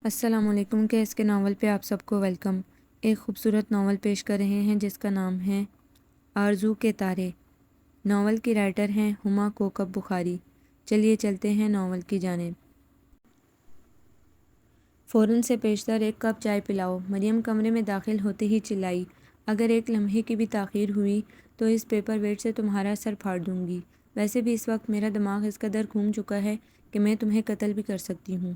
السلام علیکم کیس کے ناول پہ آپ سب کو ویلکم۔ ایک خوبصورت ناول پیش کر رہے ہیں جس کا نام ہے آرزو کے تارے۔ ناول کی رائٹر ہیں ہما کوکب بخاری۔ چلیے چلتے ہیں ناول کی جانب۔ فوراً سے پیشتر ایک کپ چائے پلاؤ۔ مریم کمرے میں داخل ہوتے ہی چلائی، اگر ایک لمحے کی بھی تاخیر ہوئی تو اس پیپر ویٹ سے تمہارا سر پھاڑ دوں گی۔ ویسے بھی اس وقت میرا دماغ اس قدر گھوم چکا ہے کہ میں تمہیں قتل بھی کر سکتی ہوں۔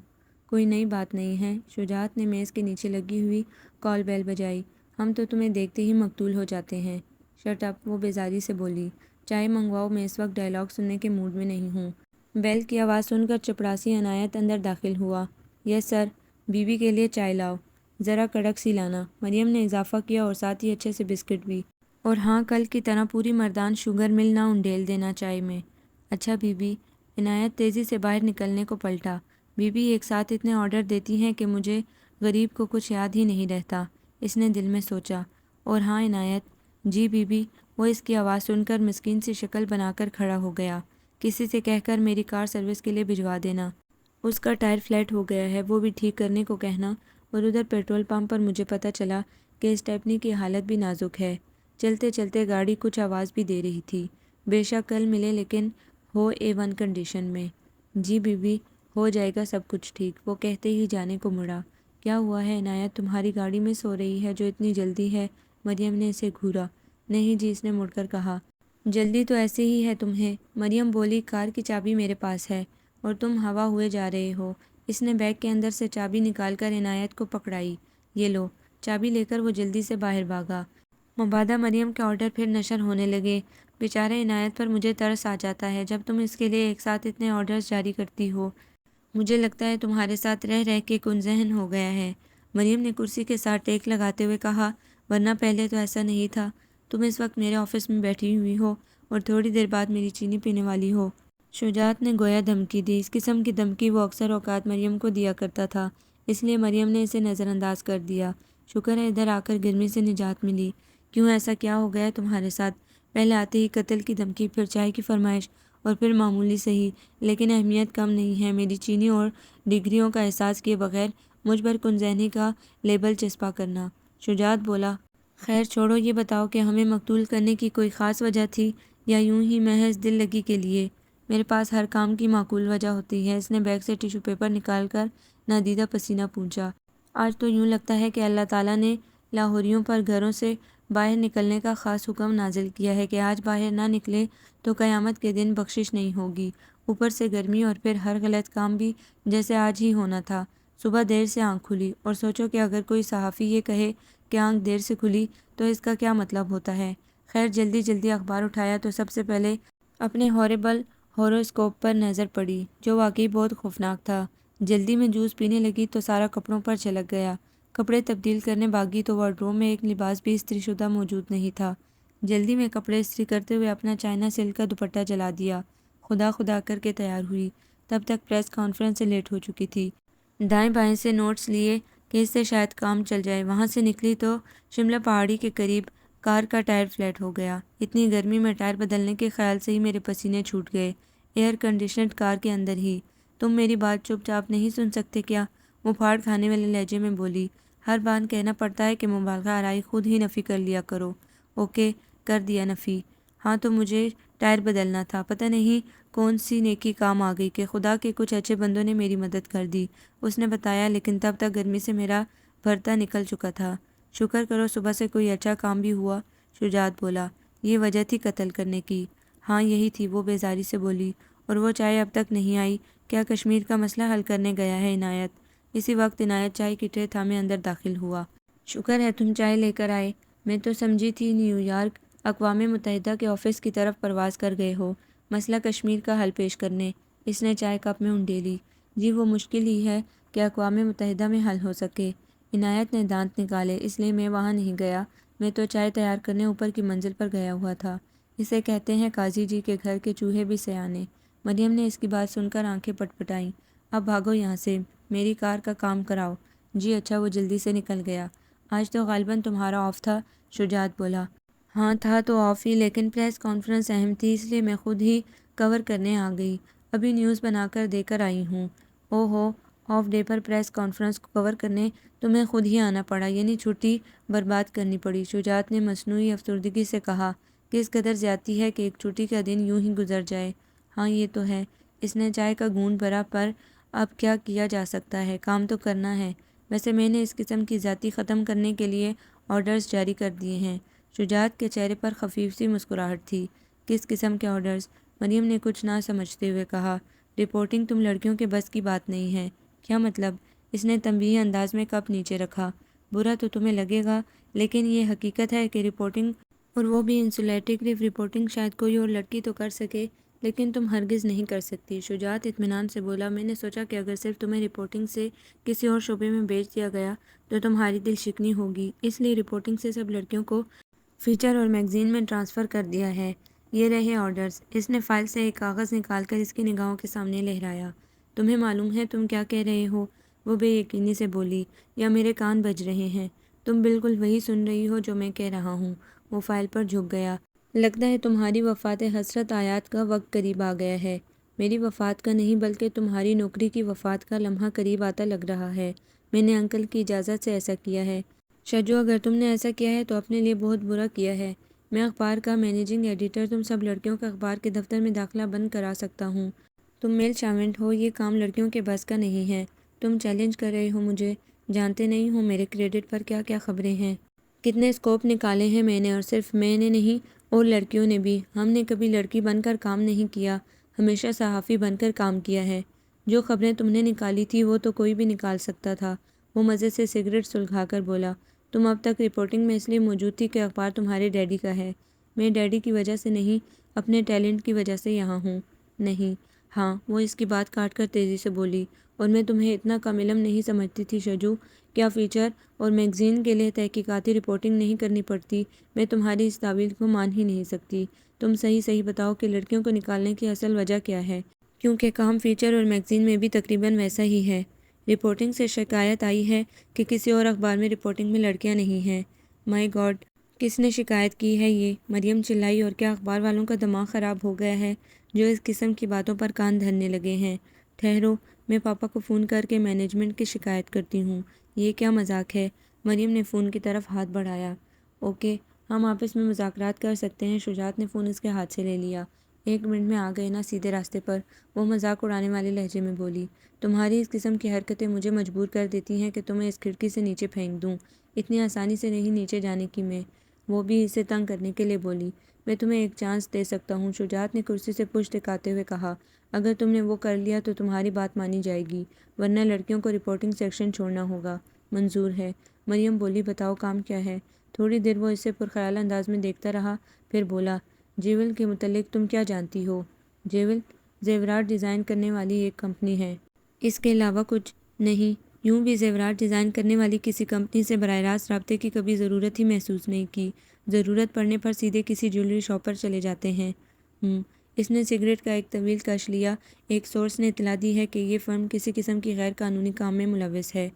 کوئی نئی بات نہیں ہے۔ شجاعت نے میز کے نیچے لگی ہوئی کال بیل بجائی۔ ہم تو تمہیں دیکھتے ہی مقتول ہو جاتے ہیں۔ شٹ اپ، وہ بیزاری سے بولی۔ چائے منگواؤ، میں اس وقت ڈائیلاگ سننے کے موڈ میں نہیں ہوں۔ بیل کی آواز سن کر چپڑاسی عنایت اندر داخل ہوا۔ یس سر، بیوی کے لیے چائے لاؤ، ذرا کڑک سی لانا، مریم نے اضافہ کیا، اور ساتھ ہی اچھے سے بسکٹ بھی۔ اور ہاں، کل کی طرح پوری مردان شوگر مل نہ انڈیل دینا چائے میں۔ اچھا بیوی۔ عنایت تیزی سے باہر نکلنے کو پلٹا۔ بیوی ایک ساتھ اتنے آرڈر دیتی ہیں کہ مجھے غریب کو کچھ یاد ہی نہیں رہتا، اس نے دل میں سوچا۔ اور ہاں عنایت۔ جی بیوی۔ وہ اس کی آواز سن کر مسکین سی شکل بنا کر کھڑا ہو گیا۔ کسی سے کہہ کر میری کار سروس کے لیے بھجوا دینا، اس کا ٹائر فلیٹ ہو گیا ہے، وہ بھی ٹھیک کرنے کو کہنا۔ اور ادھر پیٹرول پمپ پر مجھے پتہ چلا کہ اسٹیپنی کی حالت بھی نازک ہے، چلتے چلتے گاڑی کچھ آواز بھی دے رہی تھی۔ بے شک کل ملے لیکن ہو A1 کنڈیشن میں۔ جی بیوی، ہو جائے گا سب کچھ ٹھیک، وہ کہتے ہی جانے کو مڑا۔ کیا ہوا ہے عنایت، تمہاری گاڑی میں سو رہی ہے جو اتنی جلدی ہے؟ مریم نے اسے گھورا۔ نہیں جی، اس نے مڑ کر کہا۔ جلدی تو ایسے ہی ہے تمہیں، مریم بولی، کار کی چابی میرے پاس ہے اور تم ہوا ہوئے جا رہے ہو۔ اس نے بیگ کے اندر سے چابی نکال کر عنایت کو پکڑائی۔ یہ لو۔ چابی لے کر وہ جلدی سے باہر بھاگا۔ مبادہ مریم کے آرڈر پھر نشر ہونے لگے۔ بیچارہ عنایت پر مجھے ترس آ جاتا ہے جب تم اس کے لیے ایک ساتھ اتنے آرڈرز جاری کرتی ہو۔ مجھے لگتا ہے تمہارے ساتھ رہ رہ کے کن ذہن ہو گیا ہے، مریم نے کرسی کے ساتھ ٹیک لگاتے ہوئے کہا، ورنہ پہلے تو ایسا نہیں تھا۔ تم اس وقت میرے آفس میں بیٹھی ہوئی ہو اور تھوڑی دیر بعد میری چینی پینے والی ہو۔ شجاعت نے گویا دھمکی دی۔ اس قسم کی دھمکی وہ اکثر اوقات مریم کو دیا کرتا تھا، اس لیے مریم نے اسے نظر انداز کر دیا۔ شکر ہے ادھر آ کر گرمی سے نجات ملی۔ کیوں، ایسا کیا ہو گیا تمہارے ساتھ؟ پہلے آتے ہی قتل کی دھمکی، پھر چائے کی فرمائش، اور پھر معمولی صحیح لیکن اہمیت کم نہیں ہے میری چینی اور ڈگریوں کا احساس کیے بغیر مجھ پر کن ذہنی کا لیبل چسپاں کرنا۔ شجاعت بولا، خیر چھوڑو، یہ بتاؤ کہ ہمیں مقتول کرنے کی کوئی خاص وجہ تھی یا یوں ہی محض دل لگی کے لیے؟ میرے پاس ہر کام کی معقول وجہ ہوتی ہے۔ اس نے بیگ سے ٹیشو پیپر نکال کر نادیدہ پسینہ پونچھا۔ آج تو یوں لگتا ہے کہ اللہ تعالیٰ نے لاہوریوں پر گھروں سے باہر نکلنے کا خاص حکم نازل کیا ہے کہ آج باہر نہ نکلے تو قیامت کے دن بخشش نہیں ہوگی۔ اوپر سے گرمی، اور پھر ہر غلط کام بھی جیسے آج ہی ہونا تھا۔ صبح دیر سے آنکھ کھلی، اور سوچو کہ اگر کوئی صحافی یہ کہے کہ آنکھ دیر سے کھلی تو اس کا کیا مطلب ہوتا ہے۔ خیر جلدی جلدی اخبار اٹھایا تو سب سے پہلے اپنے ہاریبل ہوروسکوپ پر نظر پڑی، جو واقعی بہت خوفناک تھا۔ جلدی میں جوس پینے لگی تو سارا کپڑوں پر چھلک گیا۔ کپڑے تبدیل کرنے بھاگی تو وارڈروب میں ایک لباس بھی استری شدہ موجود نہیں تھا۔ جلدی میں کپڑے استری کرتے ہوئے اپنا چائنا سلک کا دوپٹہ جلا دیا۔ خدا خدا کر کے تیار ہوئی، تب تک پریس کانفرنس سے لیٹ ہو چکی تھی۔ دائیں بائیں سے نوٹس لیے کہ اس سے شاید کام چل جائے۔ وہاں سے نکلی تو شملہ پہاڑی کے قریب کار کا ٹائر فلیٹ ہو گیا۔ اتنی گرمی میں ٹائر بدلنے کے خیال سے ہی میرے پسینے چھوٹ گئے، ایئر کنڈیشنڈ کار کے اندر ہی۔ تم میری بات چپ چاپ نہیں سن سکتے کیا؟ وہ پھاڑ کھانے والے لہجے میں بولی۔ ہر بار کہنا پڑتا ہے کہ مبالغہ آرائی خود ہی نفی کر لیا کرو۔ اوکے، کر دیا نفی۔ ہاں تو مجھے ٹائر بدلنا تھا، پتہ نہیں کون سی نیکی کام آ گئی کہ خدا کے کچھ اچھے بندوں نے میری مدد کر دی، اس نے بتایا، لیکن تب تک گرمی سے میرا بھرتا نکل چکا تھا۔ شکر کرو صبح سے کوئی اچھا کام بھی ہوا، شجاعت بولا۔ یہ وجہ تھی قتل کرنے کی؟ ہاں یہی تھی، وہ بیزاری سے بولی۔ اور وہ چائے اب تک نہیں آئی؟ کیا کشمیر کا مسئلہ حل کرنے گیا ہے عنایت؟ اسی وقت عنایت چائے کی ٹرے تھامے اندر داخل ہوا۔ شکر ہے تم چائے لے کر آئے، میں تو سمجھی تھی نیو یارک اقوام متحدہ کے آفس کی طرف پرواز کر گئے ہو مسئلہ کشمیر کا حل پیش کرنے۔ اس نے چائے کپ میں انڈیلی۔ جی وہ مشکل ہی ہے کہ اقوام متحدہ میں حل ہو سکے، عنایت نے دانت نکالے، اس لیے میں وہاں نہیں گیا، میں تو چائے تیار کرنے اوپر کی منزل پر گیا ہوا تھا۔ اسے کہتے ہیں قاضی جی کے گھر کے چوہے بھی سیانے۔ مریم نے اس کی بات سن کر آنکھیں پٹ پٹائیں۔ اب بھاگو یہاں سے، میری کار کا کام کراؤ۔ جی اچھا، وہ جلدی سے نکل گیا۔ آج تو غالباً تمہارا آف تھا، شجاعت بولا۔ ہاں تھا تو آف ہی، لیکن پریس کانفرنس اہم تھی، اس لیے میں خود ہی کور کرنے آ گئی۔ ابھی نیوز بنا کر دے کر آئی ہوں۔ او ہو، آف ڈے پر پریس کانفرنس کو کور کرنے تمہیں خود ہی آنا پڑا، یعنی چھٹی برباد کرنی پڑی۔ شجاعت نے مصنوعی افسردگی سے کہا، کس قدر زیادتی ہے کہ ایک چھٹی کا دن یوں ہی گزر جائے۔ ہاں یہ تو ہے۔ اس نے چائے کا گھونٹ بھرا، پر اب کیا کیا جا سکتا ہے، کام تو کرنا ہے۔ ویسے میں نے اس قسم کی زیادتی ختم کرنے کے لیے آرڈرز جاری کر دیے ہیں۔ شجاعت کے چہرے پر خفیف سی مسکراہٹ تھی۔ کس قسم کے آرڈرز؟ مریم نے کچھ نہ سمجھتے ہوئے کہا۔ رپورٹنگ تم لڑکیوں کے بس کی بات نہیں ہے۔ کیا مطلب؟ اس نے تنبیہی انداز میں کپ نیچے رکھا۔ برا تو تمہیں لگے گا، لیکن یہ حقیقت ہے کہ رپورٹنگ، اور وہ بھی انسولیٹیو رپورٹنگ، شاید کوئی اور لڑکی تو کر سکے، لیکن تم ہرگز نہیں کر سکتی۔ شجاعت اطمینان سے بولا، میں نے سوچا کہ اگر صرف تمہیں رپورٹنگ سے کسی اور شعبے میں بھیج دیا گیا تو تمہاری دل شکنی ہوگی، اس لیے رپورٹنگ سے سب لڑکیوں کو فیچر اور میگزین میں ٹرانسفر کر دیا ہے۔ یہ رہے آرڈرز۔ اس نے فائل سے ایک کاغذ نکال کر اس کی نگاہوں کے سامنے لہرایا۔ تمہیں معلوم ہے تم کیا کہہ رہے ہو؟ وہ بے یقینی سے بولی۔ یا میرے کان بج رہے ہیں؟ تم بالکل وہی سن رہی ہو جو میں کہہ رہا ہوں۔ وہ فائل پر جھک گیا۔ لگتا ہے تمہاری وفات حسرت آیات کا وقت قریب آ گیا ہے۔ میری وفات کا نہیں، بلکہ تمہاری نوکری کی وفات کا لمحہ قریب آتا لگ رہا ہے۔ میں نے انکل کی اجازت سے ایسا کیا ہے۔ شجو، اگر تم نے ایسا کیا ہے تو اپنے لیے بہت برا کیا ہے۔ میں اخبار کا مینیجنگ ایڈیٹر تم سب لڑکیوں کا اخبار کے دفتر میں داخلہ بند کرا سکتا ہوں۔ تم میل شامنٹ ہو، یہ کام لڑکیوں کے بس کا نہیں ہے۔ تم چیلنج کر رہے ہو مجھے؟ جانتے نہیں ہو میرے کریڈٹ پر کیا کیا خبریں ہیں، کتنے اسکوپ نکالے ہیں میں نے، اور صرف میں نے نہیں، اور لڑکیوں نے بھی۔ ہم نے کبھی لڑکی بن کر کام نہیں کیا، ہمیشہ صحافی بن کر کام کیا ہے۔ جو خبریں تم نے نکالی تھی وہ تو کوئی بھی نکال سکتا تھا۔ وہ مزے سے سگریٹ سلگھا کر بولا۔ تم اب تک رپورٹنگ میں اس لیے موجود تھی کہ اخبار تمہارے ڈیڈی کا ہے۔ میں ڈیڈی کی وجہ سے نہیں، اپنے ٹیلنٹ کی وجہ سے یہاں ہوں۔ نہیں، ہاں، وہ اس کی بات کاٹ کر تیزی سے بولی، اور میں تمہیں اتنا کم علم نہیں سمجھتی تھی شجو۔ کیا فیچر اور میگزین کے لیے تحقیقاتی رپورٹنگ نہیں کرنی پڑتی؟ میں تمہاری اس تعویل کو مان ہی نہیں سکتی۔ تم صحیح بتاؤ کہ لڑکیوں کو نکالنے کی اصل وجہ کیا ہے؟ کیونکہ کام فیچر اور میگزین میں بھی تقریباً ویسا ہی ہے۔ رپورٹنگ سے شکایت آئی ہے کہ کسی اور اخبار میں رپورٹنگ میں لڑکیاں نہیں ہیں۔ مائی گاڈ، کس نے شکایت کی ہے یہ؟ مریم چلائی۔ اور کیا اخبار والوں کا دماغ خراب ہو گیا ہے جو اس قسم کی باتوں پر کان دھرنے لگے ہیں؟ ٹھہرو، میں پاپا کو فون کر کے مینجمنٹ کی شکایت کرتی ہوں۔ یہ کیا مذاق ہے؟ مریم نے فون کی طرف ہاتھ بڑھایا۔ اوکے، ہم آپس میں مذاکرات کر سکتے ہیں۔ شجاعت نے فون اس کے ہاتھ سے لے لیا۔ 1 منٹ میں آ گئے نا سیدھے راستے پر؟ وہ مذاق اڑانے والے لہجے میں بولی۔ تمہاری اس قسم کی حرکتیں مجھے مجبور کر دیتی ہیں کہ تمہیں اس کھڑکی سے نیچے پھینک دوں۔ اتنی آسانی سے نہیں نیچے جانے کی میں۔ وہ بھی اسے تنگ کرنے کے لیے بولی۔ میں تمہیں ایک چانس دے سکتا ہوں، شجاعت نے کرسی سے پشت ٹکاتے ہوئے کہا۔ اگر تم نے وہ کر لیا تو تمہاری بات مانی جائے گی، ورنہ لڑکیوں کو رپورٹنگ سیکشن چھوڑنا ہوگا۔ منظور ہے، مریم بولی۔ بتاؤ کام کیا ہے؟ تھوڑی دیر وہ اسے پرخیال انداز میں دیکھتا رہا، پھر بولا، جیول کے متعلق تم کیا جانتی ہو؟ جیول زیورات ڈیزائن کرنے والی ایک کمپنی ہے۔ اس کے علاوہ کچھ نہیں۔ یوں بھی زیورات ڈیزائن کرنے والی کسی کمپنی سے براہ راست رابطے کی کبھی ضرورت ہی محسوس نہیں کی۔ ضرورت پڑنے پر سیدھے کسی جیولری شاپ پر چلے جاتے ہیں۔ اس نے سگریٹ کا ایک طویل کش لیا۔ ایک سورس نے اطلاع دی ہے کہ یہ فرم کسی قسم کی غیر قانونی کام میں ملوث ہے۔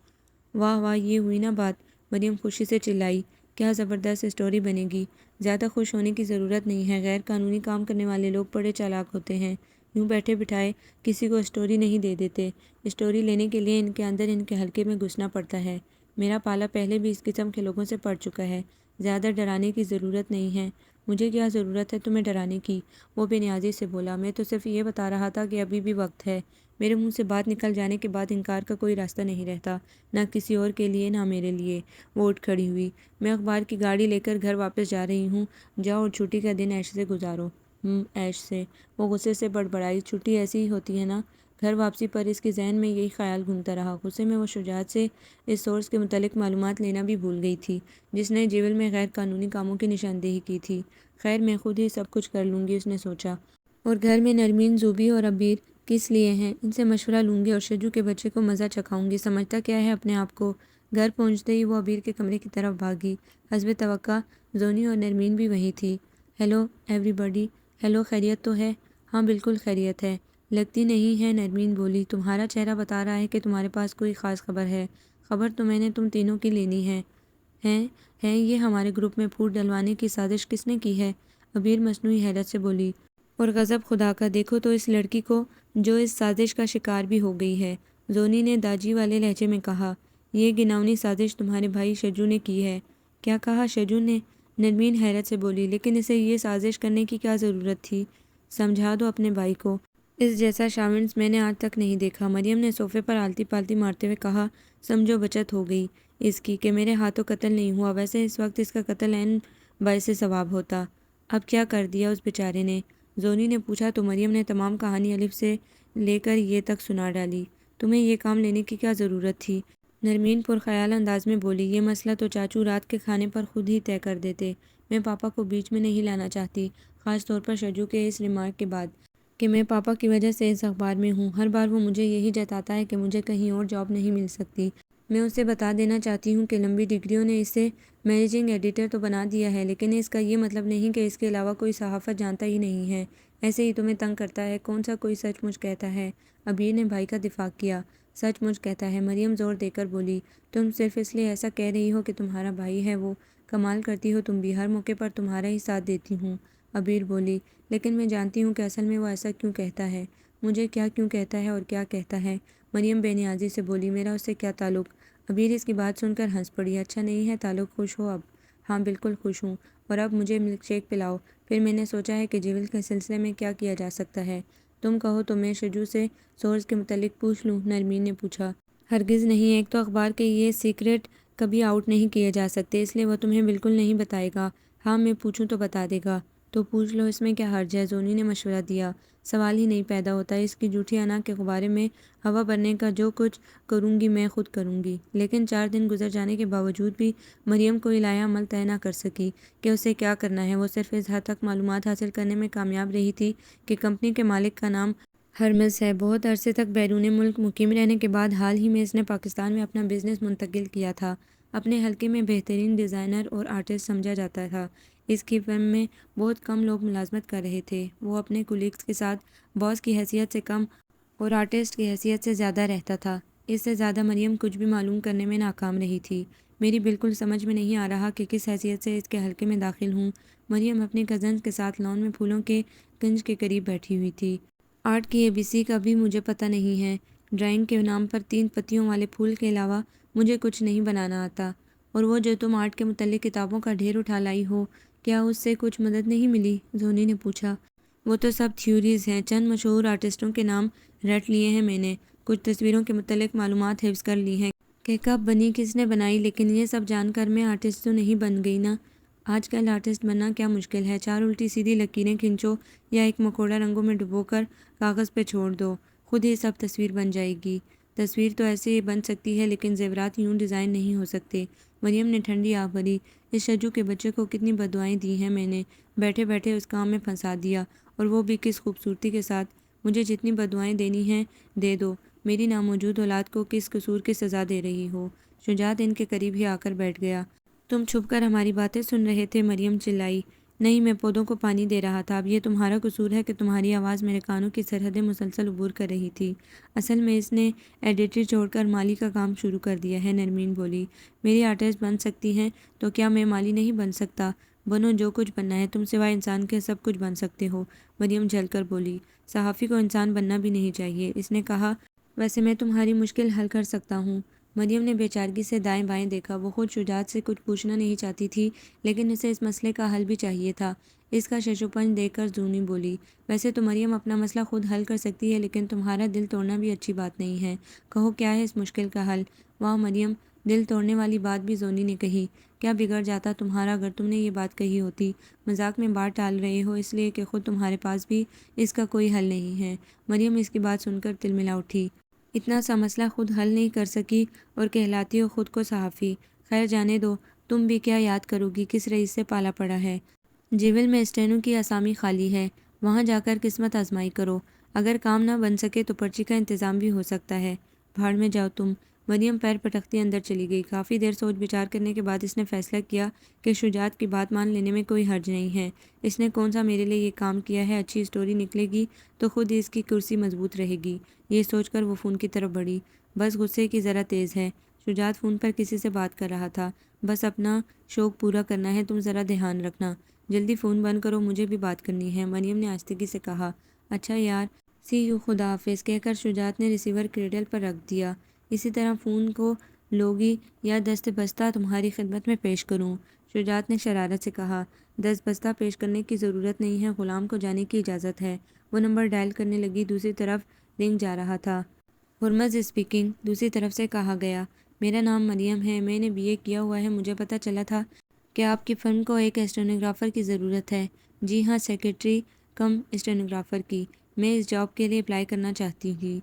واہ واہ، یہ ہوئی نا بات! مریم خوشی سے چلائی۔ کیا زبردست اسٹوری بنے گی! زیادہ خوش ہونے کی ضرورت نہیں ہے، غیر قانونی کام کرنے والے لوگ بڑے چالاک ہوتے ہیں، یوں بیٹھے بٹھائے کسی کو اسٹوری نہیں دے دیتے۔ اسٹوری لینے کے لیے ان کے اندر، ان کے حلقے میں گھسنا پڑتا ہے۔ میرا پالا پہلے بھی اس قسم کے لوگوں سے پڑ چکا ہے۔ زیادہ ڈرانے کی ضرورت نہیں ہے۔ مجھے کیا ضرورت ہے تمہیں ڈرانے کی؟ وہ بے نیازی سے بولا۔ میں تو صرف یہ بتا رہا تھا کہ ابھی بھی وقت ہے۔ میرے منہ سے بات نکل جانے کے بعد انکار کا کوئی راستہ نہیں رہتا، نہ کسی اور کے لیے، نہ میرے لیے۔ وہ اٹھ کھڑی ہوئی۔ میں اخبار کی گاڑی لے کر گھر واپس جا رہی ہوں۔ جاؤ اور چھٹی کا دن عیش سے گزارو۔ عیش سے؟ وہ غصے سے بڑبڑائی۔ چھٹی ایسی ہی ہوتی ہے نا؟ گھر واپسی پر اس کے ذہن میں یہی خیال گھومتا رہا۔ غصے میں وہ شجاعت سے اس سورس کے متعلق معلومات لینا بھی بھول گئی تھی جس نے جیول میں غیر قانونی کاموں کی نشاندہی کی تھی۔ خیر، میں خود ہی سب کچھ کر لوں گی، اس نے سوچا۔ اور گھر میں نرمین، زوبی اور عبیر کس لیے ہیں؟ ان سے مشورہ لوں گی اور شجو کے بچے کو مزہ چکھاؤں گی۔ سمجھتا کیا ہے اپنے آپ کو؟ گھر پہنچتے ہی وہ عبیر کے کمرے کی طرف بھاگی۔ حسب توقع زونی اور نرمین بھی وہیں تھی۔ ہیلو ایوری بڈی۔ ہیلو، خیریت تو ہے؟ ہاں بالکل خیریت ہے۔ لگتی نہیں ہے، نرمین بولی۔ تمہارا چہرہ بتا رہا ہے کہ تمہارے پاس کوئی خاص خبر ہے۔ خبر تو میں نے تم تینوں کی لینی ہے۔ ہیں یہ ہمارے گروپ میں پھوٹ ڈلوانے کی سازش کس نے کی ہے؟ عبیر مصنوعی حیرت سے بولی۔ اور غضب خدا کا، دیکھو تو اس لڑکی کو جو اس سازش کا شکار بھی ہو گئی ہے۔ زونی نے داجی والے لہجے میں کہا۔ یہ گناؤنی سازش تمہارے بھائی شجو نے کی ہے۔ کیا کہا شجو نے؟ نرمین حیرت سے بولی۔ لیکن اسے یہ سازش کرنے کی کیا ضرورت تھی؟ سمجھا دو اپنے بھائی کو، اس جیسا شاونس میں نے آج تک نہیں دیکھا۔ مریم نے صوفے پر آلتی پالتی مارتے ہوئے کہا۔ سمجھو بچت ہو گئی اس کی کہ میرے ہاتھوں قتل نہیں ہوا، ویسے اس وقت اس کا قتل عین باعث ثواب ہوتا۔ اب کیا کر دیا اس بیچارے نے؟ زونی نے پوچھا تو مریم نے تمام کہانی الف سے لے کر یہ تک سنا ڈالی۔ تمہیں یہ کام لینے کی کیا ضرورت تھی؟ نرمین پرخیال انداز میں بولی۔ یہ مسئلہ تو چاچو رات کے کھانے پر خود ہی طے کر دیتے۔ میں پاپا کو بیچ میں نہیں لانا چاہتی، خاص طور پر شجو کے اس ریمارک کے بعد کہ میں پاپا کی وجہ سے اس اخبار میں ہوں۔ ہر بار وہ مجھے یہی جتاتا ہے کہ مجھے کہیں اور جاب نہیں مل سکتی۔ میں اسے بتا دینا چاہتی ہوں کہ لمبی ڈگریوں نے اسے مینیجنگ ایڈیٹر تو بنا دیا ہے، لیکن اس کا یہ مطلب نہیں کہ اس کے علاوہ کوئی صحافت جانتا ہی نہیں ہے۔ ایسے ہی تمہیں تنگ کرتا ہے۔ کون سا کوئی سچ مچ کہتا ہے؟ عبیر نے بھائی کا دفاع کیا۔ سچ مچ کہتا ہے، مریم زور دے کر بولی۔ تم صرف اس لیے ایسا کہہ رہی ہو کہ تمہارا بھائی ہے وہ؟ کمال کرتی ہو تم بھی، ہر موقع پر تمہارا ہی ساتھ دیتی ہوں۔ عبیر بولی۔ لیکن میں جانتی ہوں کہ اصل میں وہ ایسا کیوں کہتا ہے۔ مجھے کیا کیوں کہتا ہے اور کیا کہتا ہے؟ مریم بے نیازی سے بولی۔ میرا اس سے کیا تعلق؟ عبیر اس کی بات سن کر ہنس پڑی۔ اچھا نہیں ہے تعلق، خوش ہو اب؟ ہاں بالکل خوش ہوں، اور اب مجھے ملک شیک پلاؤ۔ پھر میں نے سوچا ہے کہ جیول کے سلسلے میں کیا کیا جا سکتا ہے۔ تم کہو تو میں شجو سے سورس کے متعلق پوچھ لوں؟ نرمین نے پوچھا۔ ہرگز نہیں، ایک تو اخبار کے یہ سیکرٹ کبھی آؤٹ نہیں کیے جا سکتے، اس لیے وہ تمہیں بالکل نہیں بتائے گا۔ ہاں میں پوچھوں تو بتا دے گا۔ تو پوچھ لو، اس میں کیا حرج ہے؟ زونی نے مشورہ دیا۔ سوال ہی نہیں پیدا ہوتا، اس کی جھوٹی انا کے غبارے میں ہوا بھرنے کا جو کچھ کروں گی میں خود کروں گی۔ لیکن 4 دن گزر جانے کے باوجود بھی مریم کوئی لائحہ عمل طے نہ کر سکی کہ اسے کیا کرنا ہے۔ وہ صرف اس حد تک معلومات حاصل کرنے میں کامیاب رہی تھی کہ کمپنی کے مالک کا نام ہرمز ہے۔ بہت عرصے تک بیرون ملک مقیم رہنے کے بعد حال ہی میں اس نے پاکستان میں اپنا بزنس منتقل کیا تھا۔ اپنے حلقے میں بہترین ڈیزائنر اور آرٹسٹ سمجھا جاتا تھا۔ اس کی فرم میں بہت کم لوگ ملازمت کر رہے تھے۔ وہ اپنے کولیگز کے ساتھ باس کی حیثیت سے کم اور آرٹسٹ کی حیثیت سے زیادہ رہتا تھا۔ اس سے زیادہ مریم کچھ بھی معلوم کرنے میں ناکام رہی تھی۔ میری بالکل سمجھ میں نہیں آ رہا کہ کس حیثیت سے اس کے حلقے میں داخل ہوں۔ مریم اپنی کزنز کے ساتھ لان میں پھولوں کے کنج کے قریب بیٹھی ہوئی تھی۔ آرٹ کی ABC کا بھی مجھے پتہ نہیں ہے۔ ڈرائنگ کے نام پر 3 پتیوں والے پھول کے علاوہ مجھے کچھ نہیں بنانا آتا۔ اور وہ جو تم آرٹ کے متعلق کتابوں کا ڈھیر اٹھا لائی ہو، کیا اس سے کچھ مدد نہیں ملی؟ زونی نے پوچھا۔ وہ تو سب تھیوریز ہیں، چند مشہور آرٹسٹوں کے نام رٹ لیے ہیں میں نے، کچھ تصویروں کے متعلق معلومات حفظ کر لی ہیں کہ کب بنی، کس نے بنائی، لیکن یہ سب جان کر میں آرٹسٹ تو نہیں بن گئی نا۔ آج کل آرٹسٹ بننا کیا مشکل ہے، 4 الٹی سیدھی لکیریں کھینچو یا ایک مکوڑا رنگوں میں ڈبو کر کاغذ پہ چھوڑ دو، خود ہی سب تصویر بن جائے گی۔ تصویر تو ایسے ہی بن سکتی ہے، لیکن زیورات یوں ڈیزائن نہیں ہو سکتے۔ مریم نے ٹھنڈی آہ بھری۔ اس شجو کے بچے کو کتنی بددعائیں دی ہیں میں نے، بیٹھے بیٹھے اس کام میں پھنسا دیا، اور وہ بھی کس خوبصورتی کے ساتھ۔ مجھے جتنی بددعائیں دینی ہیں دے دو، میری ناموجود اولاد کو کس قصور کی سزا دے رہی ہو۔ شجاعت ان کے قریب ہی آ کر بیٹھ گیا۔ تم چھپ کر ہماری باتیں سن رہے تھے؟ مریم چلائی۔ نہیں، میں پودوں کو پانی دے رہا تھا۔ اب یہ تمہارا قصور ہے کہ تمہاری آواز میرے کانوں کی سرحدیں مسلسل عبور کر رہی تھی۔ اصل میں اس نے ایڈیٹر چھوڑ کر مالی کا کام شروع کر دیا ہے، نرمین بولی۔ میری آرٹسٹ بن سکتی ہیں تو کیا میں مالی نہیں بن سکتا؟ بنو جو کچھ بننا ہے، تم سوائے انسان کے سب کچھ بن سکتے ہو، مریم جھل کر بولی۔ صحافی کو انسان بننا بھی نہیں چاہیے، اس نے کہا۔ ویسے میں تمہاری مشکل حل کر سکتا ہوں۔ مریم نے بے چارگی سے دائیں بائیں دیکھا۔ وہ خود شجاعت سے کچھ پوچھنا نہیں چاہتی تھی، لیکن اسے اس مسئلے کا حل بھی چاہیے تھا۔ اس کا ششوپنج دیکھ کر زونی بولی۔ ویسے تو مریم اپنا مسئلہ خود حل کر سکتی ہے، لیکن تمہارا دل توڑنا بھی اچھی بات نہیں ہے۔ کہو کیا ہے اس مشکل کا حل؟ واہ مریم، دل توڑنے والی بات بھی زونی نے کہی۔ کیا بگڑ جاتا تمہارا اگر تم نے یہ بات کہی ہوتی؟ مذاق میں بات ٹال رہے ہو اس لیے کہ خود تمہارے پاس بھی اس کا کوئی حل نہیں ہے۔ مریم اس کی بات سن کر تلملا اٹھی۔ اتنا سا مسئلہ خود حل نہیں کر سکی اور کہلاتی ہو خود کو صحافی؟ خیر جانے دو، تم بھی کیا یاد کرو گی کس رئیس سے پالا پڑا ہے؟ جیول میں اسٹینو کی اسامی خالی ہے، وہاں جا کر قسمت آزمائی کرو، اگر کام نہ بن سکے تو پرچی کا انتظام بھی ہو سکتا ہے۔ بھاڑ میں جاؤ تم۔ مریم پیر پٹکتی اندر چلی گئی۔ کافی دیر سوچ بچار کرنے کے بعد اس نے فیصلہ کیا کہ شجاعت کی بات مان لینے میں کوئی حرج نہیں ہے۔ اس نے کون سا میرے لیے یہ کام کیا ہے، اچھی اسٹوری نکلے گی تو خود ہی اس کی کرسی مضبوط رہے گی۔ یہ سوچ کر وہ فون کی طرف بڑھی۔ بس غصے کی ذرا تیز ہے۔ شجاعت فون پر کسی سے بات کر رہا تھا۔ بس اپنا شوق پورا کرنا ہے، تم ذرا دھیان رکھنا۔ جلدی فون بند کرو، مجھے بھی بات کرنی ہے، مریم نے آہستگی سے کہا۔ اچھا یار، سی یو، خدا حافظ کہہ کر شجاعت نے ریسیور کریڈل پر رکھ دیا۔ اسی طرح فون کو لوگی یا دست بستہ تمہاری خدمت میں پیش کروں؟ شجاعت نے شرارت سے کہا۔ دست بستہ پیش کرنے کی ضرورت نہیں ہے، غلام کو جانے کی اجازت ہے۔ وہ نمبر ڈائل کرنے لگی۔ دوسری طرف رنگ جا رہا تھا۔ ہرمز اسپیکنگ، دوسری طرف سے کہا گیا۔ میرا نام مریم ہے، میں نے BA کیا ہوا ہے۔ مجھے پتہ چلا تھا کہ آپ کی فرم کو ایک اسٹینوگرافر کی ضرورت ہے۔ جی ہاں، سیکرٹری کم اسٹینوگرافر کی۔ میں اس جاب کے لیے اپلائی کرنا چاہتی تھی۔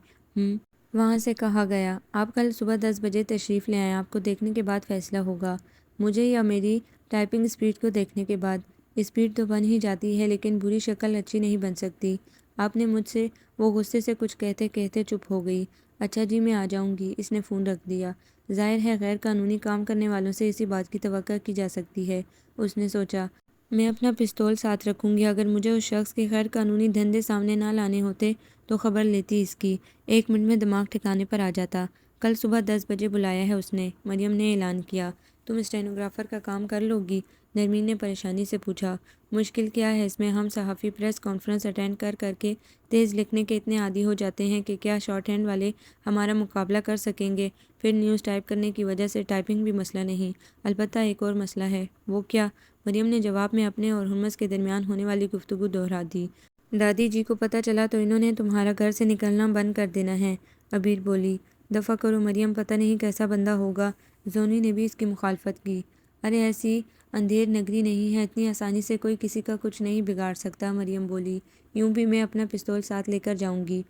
وہاں سے کہا گیا، آپ کل صبح 10 بجے تشریف لے آئیں، آپ کو دیکھنے کے بعد فیصلہ ہوگا۔ مجھے یا میری ٹائپنگ اسپیڈ کو دیکھنے کے بعد؟ اسپیڈ تو بن ہی جاتی ہے، لیکن بری شکل اچھی نہیں بن سکتی۔ آپ نے مجھ سے، وہ غصے سے کچھ کہتے کہتے چپ ہو گئی۔ اچھا جی، میں آ جاؤں گی۔ اس نے فون رکھ دیا۔ ظاہر ہے غیر قانونی کام کرنے والوں سے اسی بات کی توقع کی جا سکتی ہے، اس نے سوچا۔ میں اپنا پستول ساتھ رکھوں گی، اگر مجھے اس شخص کے غیر قانونی دھندے سامنے نہ لانے ہوتے تو خبر لیتی اس کی۔ 1 منٹ میں دماغ ٹھکانے پر آ جاتا۔ کل صبح 10 بجے بلایا ہے اس نے، مریم نے اعلان کیا۔ تم اسٹینوگرافر کا کام کر لو گی؟ نرمین نے پریشانی سے پوچھا۔ مشکل کیا ہے اس میں؟ ہم صحافی پریس کانفرنس اٹینڈ کر کے تیز لکھنے کے اتنے عادی ہو جاتے ہیں کہ کیا شارٹ ہینڈ والے ہمارا مقابلہ کر سکیں گے؟ پھر نیوز ٹائپ کرنے کی وجہ سے ٹائپنگ بھی مسئلہ نہیں، البتہ ایک اور مسئلہ ہے۔ وہ کیا؟ مریم نے جواب میں اپنے اور ہرمز کے درمیان ہونے والی گفتگو دہرا دی۔ دادی جی کو پتہ چلا تو انہوں نے تمہارا گھر سے نکلنا بند کر دینا ہے، عبیر بولی۔ دفع کرو مریم، پتہ نہیں کیسا بندہ ہوگا۔ زونی نے بھی اس کی مخالفت کی۔ ارے ایسی اندھیر نگری نہیں ہے، اتنی آسانی سے کوئی کسی کا کچھ نہیں بگاڑ سکتا، مریم بولی۔ یوں بھی میں اپنا پستول ساتھ لے کر جاؤں گی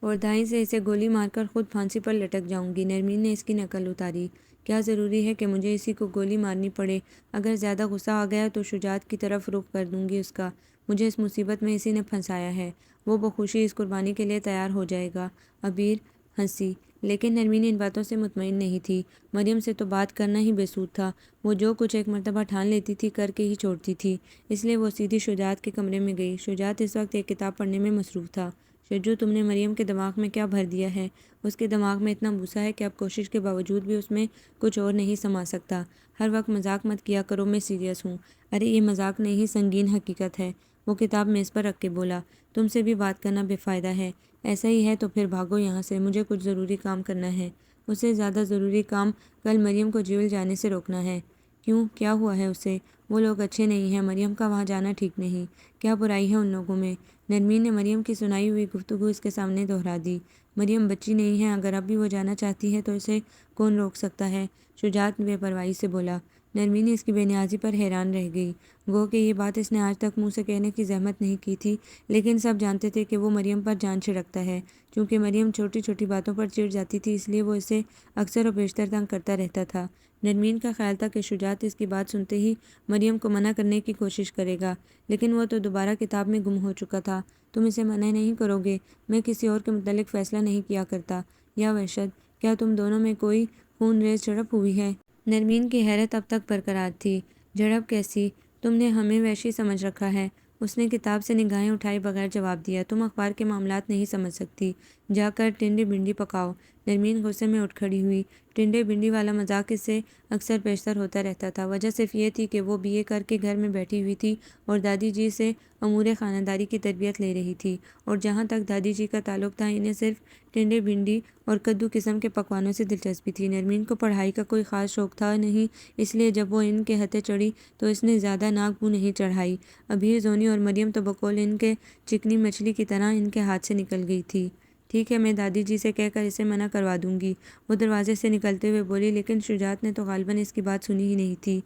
اور دائیں سے اسے گولی مار کر خود پھانسی پر لٹک جاؤں گی۔ نرمین نے اس کی نقل اتاری۔ کیا ضروری ہے کہ مجھے اسی کو گولی مارنی پڑے؟ اگر زیادہ غصہ آ گیا تو شجاعت کی طرف رخ کر دوں گی اس کا۔ مجھے اس مصیبت میں اسی نے پھنسایا ہے، وہ بخوشی اس قربانی کے لیے تیار ہو جائے گا۔ عبیر ہنسی، لیکن نرمین ان باتوں سے مطمئن نہیں تھی۔ مریم سے تو بات کرنا ہی بے سود تھا، وہ جو کچھ ایک مرتبہ ٹھان لیتی تھی کر کے ہی چھوڑتی تھی۔ اس لیے وہ سیدھی شجاعت کے کمرے میں گئی۔ شجاعت اس وقت ایک کتاب پڑھنے میں مصروف تھا۔ شجو، تم نے مریم کے دماغ میں کیا بھر دیا ہے؟ اس کے دماغ میں اتنا بھوسا ہے کہ اب کوشش کے باوجود بھی اس میں کچھ اور نہیں سما سکتا۔ ہر وقت مذاق مت کیا کرو، میں سیریس ہوں۔ ارے یہ مذاق نہیں، سنگین حقیقت ہے، وہ کتاب میز پر رکھ کے بولا۔ تم سے بھی بات کرنا بے فائدہ ہے۔ ایسا ہی ہے تو پھر بھاگو یہاں سے، مجھے کچھ ضروری کام کرنا ہے۔ اس سے زیادہ ضروری کام کل مریم کو جیول جانے سے روکنا ہے۔ کیوں، کیا ہوا ہے اسے؟ وہ لوگ اچھے نہیں ہیں، مریم کا وہاں جانا ٹھیک نہیں۔ کیا برائی ہے ان لوگوں میں؟ نرمین نے مریم کی سنائی ہوئی گفتگو اس کے سامنے دہرا دی۔ مریم بچی نہیں ہے، اگر اب بھی وہ جانا چاہتی ہے تو اسے کون روک سکتا ہے؟ شجاعت بے پرواہی سے بولا۔ نرمین اس کی بے نیازی پر حیران رہ گئی۔ گو کہ یہ بات اس نے آج تک منہ سے کہنے کی زحمت نہیں کی تھی، لیکن سب جانتے تھے کہ وہ مریم پر جان چھڑکتا ہے۔ چونکہ مریم چھوٹی چھوٹی باتوں پر چڑ جاتی تھی، اس لیے وہ اسے اکثر و بیشتر تنگ کرتا رہتا تھا۔ نرمین کا خیال تھا کہ شجاعت اس کی بات سنتے ہی مریم کو منع کرنے کی کوشش کرے گا، لیکن وہ تو دوبارہ کتاب میں گم ہو چکا تھا۔ تم اسے منع نہیں کرو گے؟ میں کسی اور کے متعلق فیصلہ نہیں کیا کرتا۔ یا وحشت، کیا تم دونوں میں کوئی خون ریز جھڑپ ہوئی ہے؟ نرمین کی حیرت اب تک برقرار تھی۔ جھڑپ کیسی؟ تم نے ہمیں وحشی سمجھ رکھا ہے، اس نے کتاب سے نگاہیں اٹھائے بغیر جواب دیا۔ تم اخبار کے معاملات نہیں سمجھ سکتی، جا کر ٹنڈے بھنڈی پکاؤ۔ نرمین غصے میں اٹھ کھڑی ہوئی۔ ٹنڈے بھنڈی والا مذاق اس سے اکثر بیشتر ہوتا رہتا تھا۔ وجہ صرف یہ تھی کہ وہ BA کر کے گھر میں بیٹھی ہوئی تھی اور دادی جی سے امور خانہ داری کی تربیت لے رہی تھی، اور جہاں تک دادی جی کا تعلق تھا انہیں صرف ٹنڈے بھنڈی اور کدو قسم کے پکوانوں سے دلچسپی تھی۔ نرمین کو پڑھائی کا کوئی خاص شوق تھا نہیں، اس لیے جب وہ ان کے ہتھے چڑھی تو اس نے زیادہ ناک منہ نہیں چڑھائی۔ عبیر، زونی اور مریم تو بقول ان کے چکنی مچھلی کی طرح ان کے ہاتھ سے نکل گئی تھی۔ ٹھیک ہے، میں دادی جی سے کہہ کر اسے منع کروا دوں گی، وہ دروازے سے نکلتے ہوئے بولی، لیکن شجاعت نے تو غالباً اس کی بات سنی ہی نہیں تھی۔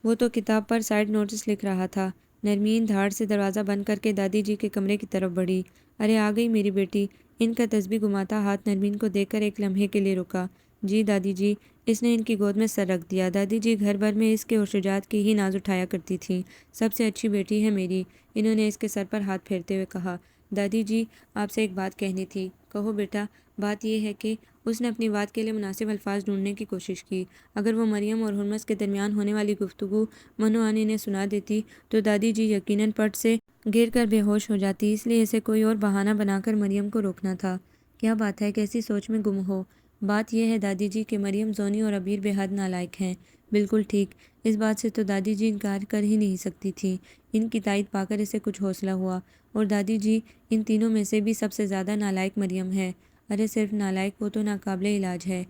وہ تو کتاب پر سائیڈ نوٹس لکھ رہا تھا۔ نرمین دھاڑ سے دروازہ بند کر کے دادی جی کے کمرے کی طرف بڑھی۔ ارے آ گئی میری بیٹی۔ ان کا تسبیح گھماتا ہاتھ نرمین کو دیکھ کر ایک لمحے کے لیے رکا۔ جی دادی جی۔ اس نے ان کی گود میں سر رکھ دیا۔ دادی جی گھر بھر میں اس کے اور شجاعت کی ہی ناز اٹھایا کرتی تھیں۔ سب سے اچھی بیٹی ہے میری، انہوں نے اس کے سر پر ہاتھ پھیرتے ہوئے کہا۔ دادی جی، آپ سے ایک بات کہنی تھی۔ کہو بیٹا۔ بات یہ ہے کہ اس نے اپنی بات کے لیے مناسب الفاظ ڈھونڈنے کی کوشش کی۔ اگر وہ مریم اور ہرمز کے درمیان ہونے والی گفتگو منوعن انہیں سنا دیتی تو دادی جی یقیناً پٹ سے گر کر بے ہوش ہو جاتی، اس لیے اسے کوئی اور بہانہ بنا کر مریم کو روکنا تھا۔ کیا بات ہے، کیسی سوچ میں گم ہو؟ بات یہ ہے دادی جی کہ مریم، زونی اور عبیر بے حد نالائق ہیں۔ بالکل ٹھیک۔ اس بات سے تو دادی جی انکار کر ہی نہیں سکتی تھی۔ ان کی تائید پا کر اسے کچھ حوصلہ ہوا۔ اور دادی جی، ان تینوں میں سے بھی سب سے زیادہ نالائق مریم ہے۔ ارے صرف نالائق، وہ تو ناقابل علاج ہے۔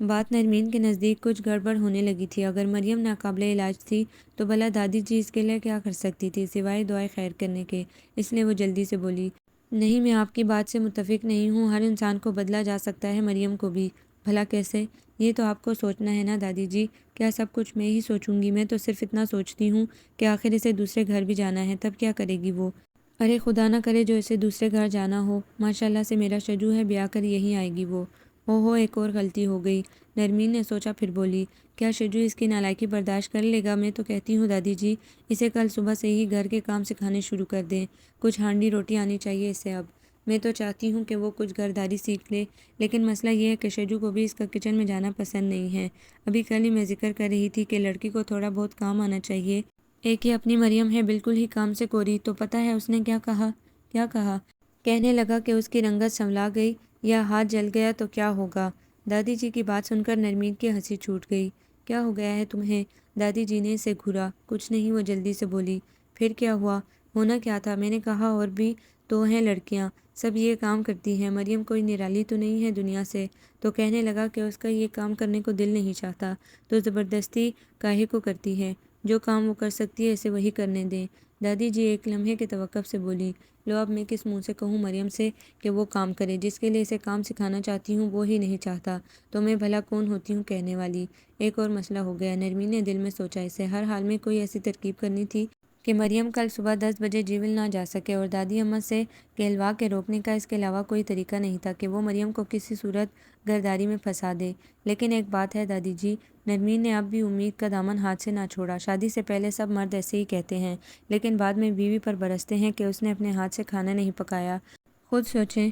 بات نرمین کے نزدیک کچھ گڑبڑ ہونے لگی تھی۔ اگر مریم ناقابل علاج تھی تو بھلا دادی جی اس کے لیے کیا کر سکتی تھی سوائے دعائے خیر کرنے کے؟ اس لیے وہ جلدی سے بولی، نہیں، میں آپ کی بات سے متفق نہیں ہوں۔ ہر انسان کو بدلا جا سکتا ہے، مریم کو بھی۔ بھلا کیسے؟ یہ تو آپ کو سوچنا ہے نا دادی جی۔ کیا سب کچھ میں ہی سوچوں گی؟ میں تو صرف اتنا سوچتی ہوں کہ آخر اسے دوسرے گھر بھی جانا ہے، تب کیا کرے گی وہ؟ ارے خدا نہ کرے جو اسے دوسرے گھر جانا ہو۔ ماشاءاللہ سے میرا شجو ہے، بیاہ کر یہیں آئے گی وہ۔ ہو ایک اور غلطی ہو گئی، نرمین نے سوچا، پھر بولی، کیا شجو اس کی نالائکی برداشت کر لے گا؟ میں تو کہتی ہوں دادی جی، اسے کل صبح سے ہی گھر کے کام سکھانے شروع کر دیں۔ کچھ ہانڈی روٹی آنی چاہیے اسے اب۔ میں تو چاہتی ہوں کہ وہ کچھ گھرداری سیکھ لے، لیکن مسئلہ یہ ہے کہ شجو کو بھی اس کا کچن میں جانا پسند نہیں ہے۔ ابھی کل ہی میں ذکر کر رہی تھی کہ لڑکی کو تھوڑا بہت کام آنا چاہیے۔ ایک یہ اپنی مریم ہے، بالکل ہی کام سے کوری۔ تو پتہ ہے اس نے کیا کہا؟ کیا کہا؟ کہنے لگا کہ اس کی رنگت سنولا گئی یا ہاتھ جل گیا تو کیا ہوگا؟ دادی جی کی بات سن کر نرمین کی ہنسی چھوٹ گئی۔ کیا ہو گیا ہے تمہیں؟ دادی جی نے اسے گھورا۔ کچھ نہیں، وہ جلدی سے بولی۔ پھر کیا ہوا؟ ہونا کیا تھا؟ میں نے کہا اور بھی تو ہیں لڑکیاں، سب یہ کام کرتی ہیں، مریم کوئی نرالی تو نہیں ہے دنیا سے؟ تو کہنے لگا کہ اس کا یہ کام کرنے کو دل نہیں چاہتا تو زبردستی کاہے کو کرتی ہے؟ جو کام وہ کر سکتی ہے اسے وہی کرنے دیں۔ دادی جی ایک لمحے کے توقف سے بولی، لو اب میں کس منہ سے کہوں مریم سے کہ وہ کام کرے؟ جس کے لیے اسے کام سکھانا چاہتی ہوں وہ ہی نہیں چاہتا تو میں بھلا کون ہوتی ہوں کہنے والی؟ ایک اور مسئلہ ہو گیا، نرمین نے دل میں سوچا۔ اسے ہر حال میں کوئی ایسی ترکیب کرنی تھی کہ مریم کل صبح 10 بجے جیول نہ جا سکے، اور دادی اماں سے کہلوا کے روکنے کا اس کے علاوہ کوئی طریقہ نہیں تھا کہ وہ مریم کو کسی صورت گھرداری میں پھنسا دے۔ لیکن ایک بات ہے دادی جی، نرمین نے اب بھی امید کا دامن ہاتھ سے نہ چھوڑا۔ شادی سے پہلے سب مرد ایسے ہی کہتے ہیں، لیکن بعد میں بیوی پر برستے ہیں کہ اس نے اپنے ہاتھ سے کھانا نہیں پکایا۔ خود سوچیں،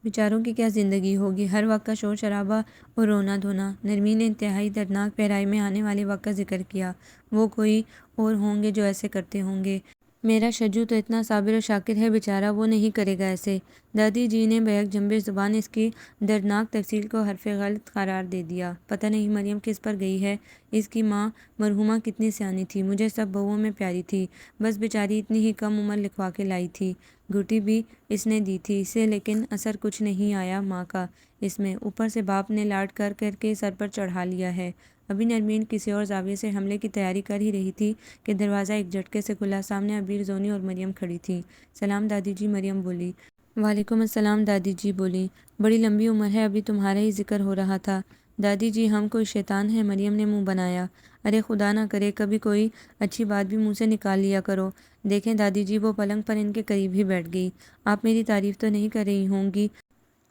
بیچاروں کی کیا زندگی ہوگی، ہر وقت کا شور شرابہ اور رونا دھونا۔ نرمین نے انتہائی دردناک گہرائی میں آنے والے وقت کا ذکر کیا۔ وہ کوئی اور ہوں گے جو ایسے کرتے ہوں گے۔ میرا شجو تو اتنا صابر و شاکر ہے بیچارہ، وہ نہیں کرے گا ایسے۔ دادی جی نے بیک جنبش زبان اس کی دردناک تفصیل کو حرف غلط قرار دے دیا۔ پتہ نہیں مریم کس پر گئی ہے؟ اس کی ماں مرحومہ کتنی سیانی تھی، مجھے سب بہوؤں میں پیاری تھی، بس بیچاری اتنی ہی کم عمر لکھوا کے لائی تھی۔ گھٹی بھی اس نے دی تھی اسے، لیکن اثر کچھ نہیں آیا ماں کا اس میں۔ اوپر سے باپ نے لاڈ کر کر کے سر پر چڑھا لیا ہے۔ ابھی نرمین کسی اور زاویے سے حملے کی تیاری کر ہی رہی تھی کہ دروازہ ایک جھٹکے سے کھلا۔ سامنے عبیر، زونی اور مریم کھڑی تھی۔ سلام دادی جی، مریم بولی۔ وعلیکم السلام دادی جی بولی۔ بڑی لمبی عمر ہے، ابھی تمہارا ہی ذکر ہو رہا تھا۔ دادی جی ہم کوئی شیطان ہیں؟ مریم نے منہ بنایا۔ ارے خدا نہ کرے، کبھی کوئی اچھی بات بھی منہ سے نکال لیا کرو۔ دیکھیں دادی جی، وہ پلنگ پر ان کے قریب ہی بیٹھ گئی۔ آپ میری تعریف تو نہیں کر رہی ہوں گی؟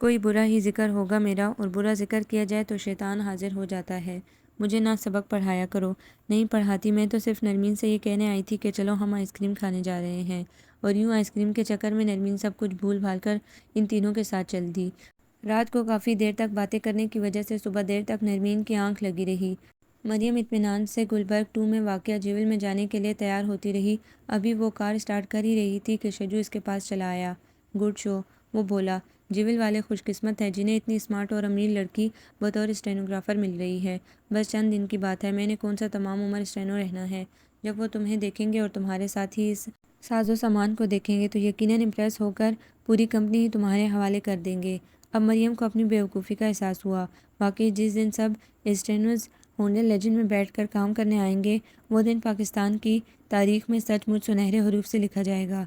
کوئی برا ہی ذکر ہوگا میرا، اور برا ذکر کیا جائے تو شیطان حاضر ہو جاتا ہے۔ مجھے نہ سبق پڑھایا کرو۔ نہیں پڑھاتی، میں تو صرف نرمین سے یہ کہنے آئی تھی کہ چلو ہم آئس کریم کھانے جا رہے ہیں۔ اور یوں آئس کریم کے چکر میں نرمین سب کچھ بھول بھال کر ان تینوں کے ساتھ چل دی۔ رات کو کافی دیر تک باتیں کرنے کی وجہ سے صبح دیر تک نرمین کی آنکھ لگی رہی۔ مریم اطمینان سے گلبرگ 2 میں واقع جیول میں جانے کے لیے تیار ہوتی رہی۔ ابھی وہ کار سٹارٹ کر ہی رہی تھی کہ شجو اس کے پاس چلا آیا۔ گڈ شو، وہ بولا۔ جیول والے خوش قسمت ہیں جنہیں اتنی اسمارٹ اور امیر لڑکی بطور اسٹینوگرافر مل رہی ہے۔ بس چند دن کی بات ہے، میں نے کون سا تمام عمر اسٹینو رہنا ہے۔ جب وہ تمہیں دیکھیں گے اور تمہارے ساتھ ہی اس ساز و سامان کو دیکھیں گے تو یقیناً امپریس ہو کر پوری کمپنی ہی تمہارے حوالے کر دیں گے۔ اب مریم کو اپنی بیوقوفی کا احساس ہوا۔ واقعی جس دن سب اسٹینوز ہونڈا لیجنڈ میں بیٹھ کر کام کرنے آئیں گے، وہ دن پاکستان کی تاریخ میں سچ مچ سنہرے حروف سے لکھا جائے گا۔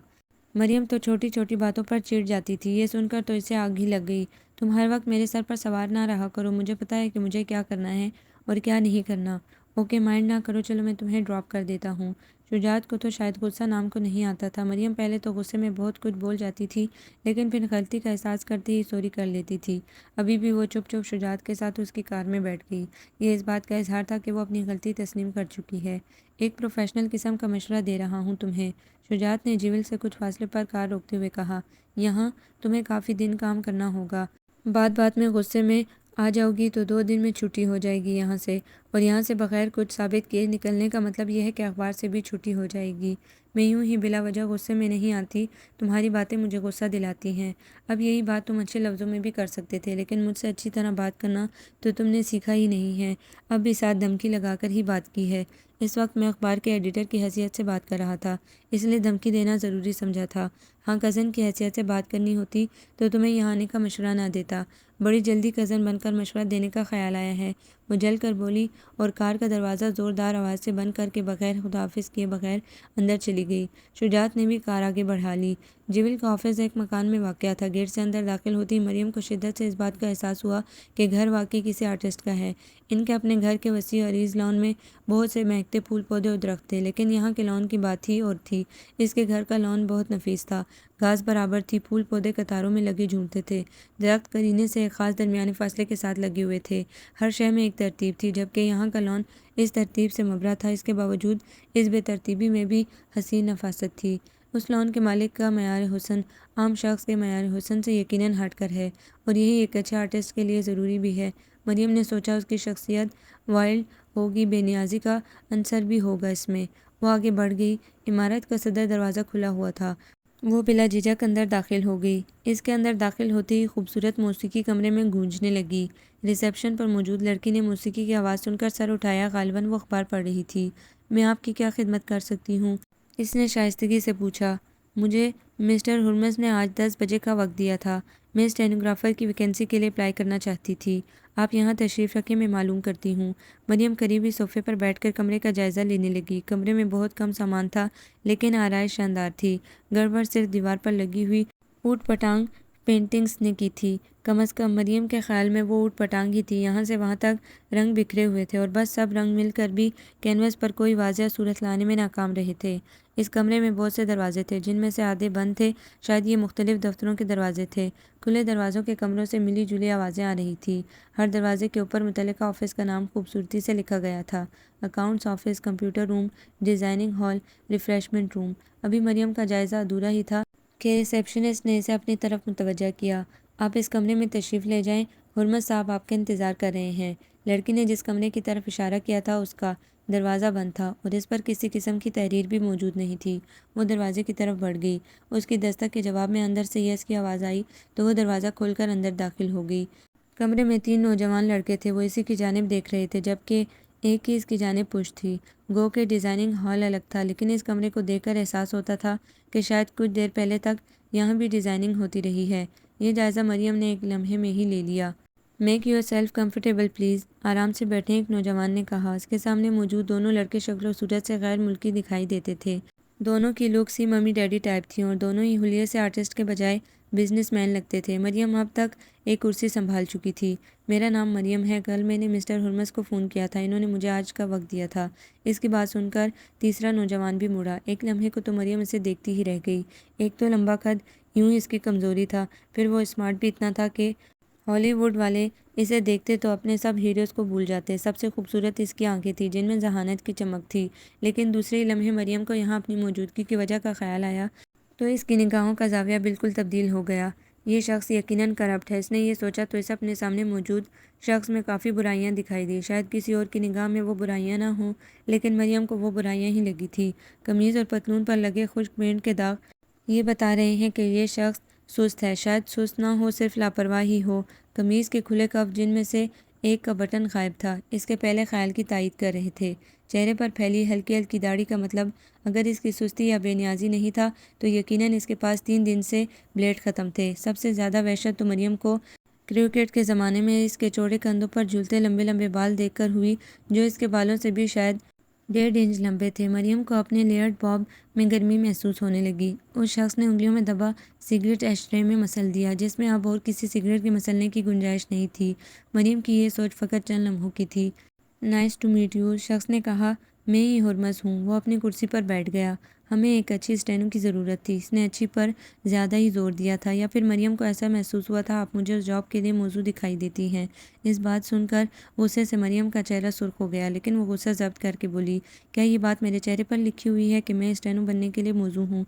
مریم تو چھوٹی چھوٹی باتوں پر چڑ جاتی تھی، یہ سن کر تو اسے آگ ہی لگ گئی۔ تم ہر وقت میرے سر پر سوار نہ رہا کرو، مجھے پتہ ہے کہ مجھے کیا کرنا ہے اور کیا نہیں کرنا۔ اوکے، مائنڈ نہ کرو، چلو میں تمہیں ڈراپ کر دیتا ہوں۔ شجاعت کو تو شاید غصہ نام کو نہیں آتا تھا۔ مریم پہلے تو غصے میں بہت کچھ بول جاتی تھی، لیکن پھر غلطی کا احساس کرتے ہی سوری کر لیتی تھی۔ ابھی بھی وہ چپ چپ شجاعت کے ساتھ اس کی کار میں بیٹھ گئی۔ یہ اس بات کا اظہار تھا کہ وہ اپنی غلطی تسلیم کر چکی ہے۔ ایک پروفیشنل قسم کا مشورہ دے رہا ہوں تمہیں، شجاعت نے جیول سے کچھ فاصلے پر کار روکتے ہوئے کہا۔ یہاں تمہیں کافی دن کام کرنا ہوگا۔ بات بات میں غصے میں آ جاؤ گی تو 2 دن میں چھٹی ہو جائے گی یہاں سے، اور یہاں سے بغیر کچھ ثابت کیے نکلنے کا مطلب یہ ہے کہ اخبار سے بھی چھٹی ہو جائے گی۔ میں یوں ہی بلا وجہ غصے میں نہیں آتی، تمہاری باتیں مجھے غصہ دلاتی ہیں۔ اب یہی بات تم اچھے لفظوں میں بھی کر سکتے تھے، لیکن مجھ سے اچھی طرح بات کرنا تو تم نے سیکھا ہی نہیں ہے، اب بھی ساتھ دھمکی لگا کر ہی بات کی ہے۔ اس وقت میں اخبار کے ایڈیٹر کی حیثیت سے بات کر رہا تھا، اس لیے دھمکی دینا ضروری سمجھا تھا۔ ہاں، کزن کی حیثیت سے بات کرنی ہوتی تو تمہیں یہاں آنے کا مشورہ نہ دیتا۔ بڑی جلدی کزن بن کر مشورہ دینے کا خیال آیا ہے، وہ جل کر بولی اور کار کا دروازہ زوردار آواز سے بند کر کے بغیر خداحافظ کیے بغیر اندر چلی گئی۔ شجاعت نے بھی کار آگے بڑھا لی۔ جیول کا آفس ایک مکان میں واقع تھا۔ گیٹ سے اندر داخل ہوتی مریم کو شدت سے اس بات کا احساس ہوا کہ گھر واقعی کسی آرٹسٹ کا ہے۔ ان کے اپنے گھر کے وسیع و عریض لان میں بہت سے مہکتے پھول پودے اور درخت تھے، لیکن یہاں کے لان کی بات ہی اور تھی۔ اس کے گھر کا لان بہت نفیس تھا، گھاس برابر تھی، پھول پودے قطاروں میں لگے جھومتے تھے، درخت قرینے سے ایک خاص درمیانے فاصلے کے ساتھ لگے ہوئے تھے۔ ہر شے میں ایک ترتیب تھی، جبکہ یہاں کا لان اس ترتیب سے مبرا تھا۔ اس کے باوجود اس بے ترتیبی میں بھی حسین نفاست تھی۔ اس لان کے مالک کا معیار حسن عام شخص کے معیار حسن سے یقیناً ہٹ کر ہے، اور یہی ایک اچھے آرٹسٹ کے لیے ضروری بھی ہے۔ مریم نے سوچا اس کی شخصیت وائلڈ ہوگی، بے نیازی کا عنصر بھی ہوگا اس میں۔ وہ آگے بڑھ گئی۔ عمارت کا صدر دروازہ کھلا ہوا تھا۔ وہ بلا جھجک اندر داخل ہو گئی۔ اس کے اندر داخل ہوتے ہی خوبصورت موسیقی کمرے میں گونجنے لگی۔ ریسیپشن پر موجود لڑکی نے موسیقی کی آواز سن کر سر اٹھایا، غالباً وہ اخبار پڑھ رہی تھی۔ میں آپ کی کیا خدمت کر سکتی ہوں؟ اس نے شائستگی سے پوچھا۔ مجھے مسٹر ہرمز نے آج 10 بجے کا وقت دیا تھا۔ میں اسٹینوگرافر کی ویکینسی کے لیے اپلائی کرنا چاہتی تھی۔ آپ یہاں تشریف رکھیں، میں معلوم کرتی ہوں۔ مریم قریبی صوفے پر بیٹھ کر کمرے کا جائزہ لینے لگی۔ کمرے میں بہت کم سامان تھا، لیکن آرائش شاندار تھی۔ گڑبڑ صرف دیوار پر لگی ہوئی اوٹ پٹانگ پینٹنگز نے کی تھی۔ کم از کم مریم کے خیال میں وہ اوٹ پٹانگ ہی تھی۔ یہاں سے وہاں تک رنگ بکھرے ہوئے تھے، اور بس سب رنگ مل کر بھی کینوس پر کوئی واضح صورت لانے میں ناکام رہے تھے۔ اس کمرے میں بہت سے دروازے تھے، جن میں سے آدھے بند تھے، شاید یہ مختلف دفتروں کے دروازے تھے۔ کھلے دروازوں کے کمروں سے ملی جلی آوازیں آ رہی تھیں۔ ہر دروازے کے اوپر متعلقہ آفس کا نام خوبصورتی سے لکھا گیا تھا: اکاؤنٹس آفس، کمپیوٹر روم، ڈیزائننگ ہال، ریفریشمنٹ روم۔ ابھی مریم کا جائزہ ادھورا ہی تھا کہ ریسیپشنسٹ نے اسے اپنی طرف متوجہ کیا۔ آپ اس کمرے میں تشریف لے جائیں، ہرمز صاحب آپ کا انتظار کر رہے ہیں۔ لڑکی نے جس کمرے کی طرف اشارہ کیا تھا اس کا دروازہ بند تھا، اور اس پر کسی قسم کی تحریر بھی موجود نہیں تھی۔ وہ دروازے کی طرف بڑھ گئی۔ اس کی دستک کے جواب میں اندر سے یس کی آواز آئی تو وہ دروازہ کھول کر اندر داخل ہو گئی۔ کمرے میں 3 نوجوان لڑکے تھے۔ وہ اسی کی جانب دیکھ رہے تھے، جبکہ ایک ہی اس کی جانب پشت تھی۔ گو کہ ڈیزائننگ ہال الگ تھا، لیکن اس کمرے کو دیکھ کر احساس ہوتا تھا کہ شاید کچھ دیر پہلے تک یہاں بھی ڈیزائننگ ہوتی رہی ہے۔ یہ جائزہ مریم نے ایک لمحے میں ہی لے لیا۔ Make your self comfortable please, آرام سے بیٹھیں، ایک نوجوان نے کہا۔ اس کے سامنے موجود دونوں لڑکے شکل و صورت سے غیر ملکی دکھائی دیتے تھے۔ دونوں کی لکس ہی ممی ڈیڈی ٹائپ تھیں، اور دونوں ہی حلیے سے آرٹسٹ کے بجائے بزنس مین لگتے تھے۔ مریم اب تک ایک کرسی سنبھال چکی تھی۔ میرا نام مریم ہے، کل میں نے مسٹر ہرمز کو فون کیا تھا، انہوں نے مجھے آج کا وقت دیا تھا۔ اس کی بات سن کر تیسرا نوجوان بھی مڑا۔ ایک لمحے کو تو مریم اسے دیکھتی ہی رہ گئی۔ ایک تو لمبا قد، یوں ہی اس کی کمزوری تھا، پھر وہ اسمارٹ بھی اتنا تھا کہ ہالی ووڈ والے اسے دیکھتے تو اپنے سب ہیروز کو بھول جاتے۔ سب سے خوبصورت اس کی آنکھیں تھیں، جن میں ذہانت کی چمک تھی۔ لیکن دوسرے ہی لمحے مریم کو یہاں اپنی موجودگی کی وجہ کا خیال آیا تو اس کی نگاہوں کا زاویہ بالکل تبدیل ہو گیا۔ یہ شخص یقیناً کرپٹ ہے، اس نے یہ سوچا تو اسے اپنے سامنے موجود شخص میں کافی برائیاں دکھائی دی۔ شاید کسی اور کی نگاہ میں وہ برائیاں نہ ہوں، لیکن مریم کو وہ برائیاں ہی لگی تھیں۔ قمیض اور پتلون پر لگے خشک پینٹ کے داغ یہ بتا رہے ہیں کہ یہ شخص سست ہے۔ شاید سست نہ ہو، صرف لاپرواہ ہی ہو۔ قمیض کے کھلے کف، جن میں سے ایک کا بٹن غائب تھا، اس کے پہلے خیال کی تائید کر رہے تھے۔ چہرے پر پھیلی ہلکی ہلکی داڑھی کا مطلب اگر اس کی سستی یا بے نیازی نہیں تھا تو یقیناً اس کے پاس 3 دن سے بلیڈ ختم تھے۔ سب سے زیادہ وحشت تو مریم کو کرکٹ کے زمانے میں اس کے چوڑے کندھوں پر جھولتے لمبے لمبے بال دیکھ کر ہوئی، جو اس کے بالوں سے بھی شاید 1.5 انچ لمبے تھے۔ مریم کو اپنے لیئرڈ باب میں گرمی محسوس ہونے لگی۔ اس شخص نے انگلیوں میں دبا سگریٹ ایش ٹرے میں مسل دیا، جس میں اب اور کسی سگریٹ کے مسلنے کی گنجائش نہیں تھی۔ مریم کی یہ سوچ فقط چند لمحوں کی تھی۔ نائس ٹو میٹ یو، شخص نے کہا۔ میں ہی ہرمز ہوں۔ وہ اپنی کرسی پر بیٹھ گیا۔ ہمیں ایک اچھی اسٹینو کی ضرورت تھی۔ اس نے اچھی پر زیادہ ہی زور دیا تھا، یا پھر مریم کو ایسا محسوس ہوا تھا آپ مجھے اس جاب کے لیے موزوں دکھائی دیتی ہیں۔ اس بات سن کر غصے سے مریم کا چہرہ سرخ ہو گیا، لیکن وہ غصہ ضبط کر کے بولی، کیا یہ بات میرے چہرے پر لکھی ہوئی ہے کہ میں اسٹینو بننے کے لیے موزوں ہوں؟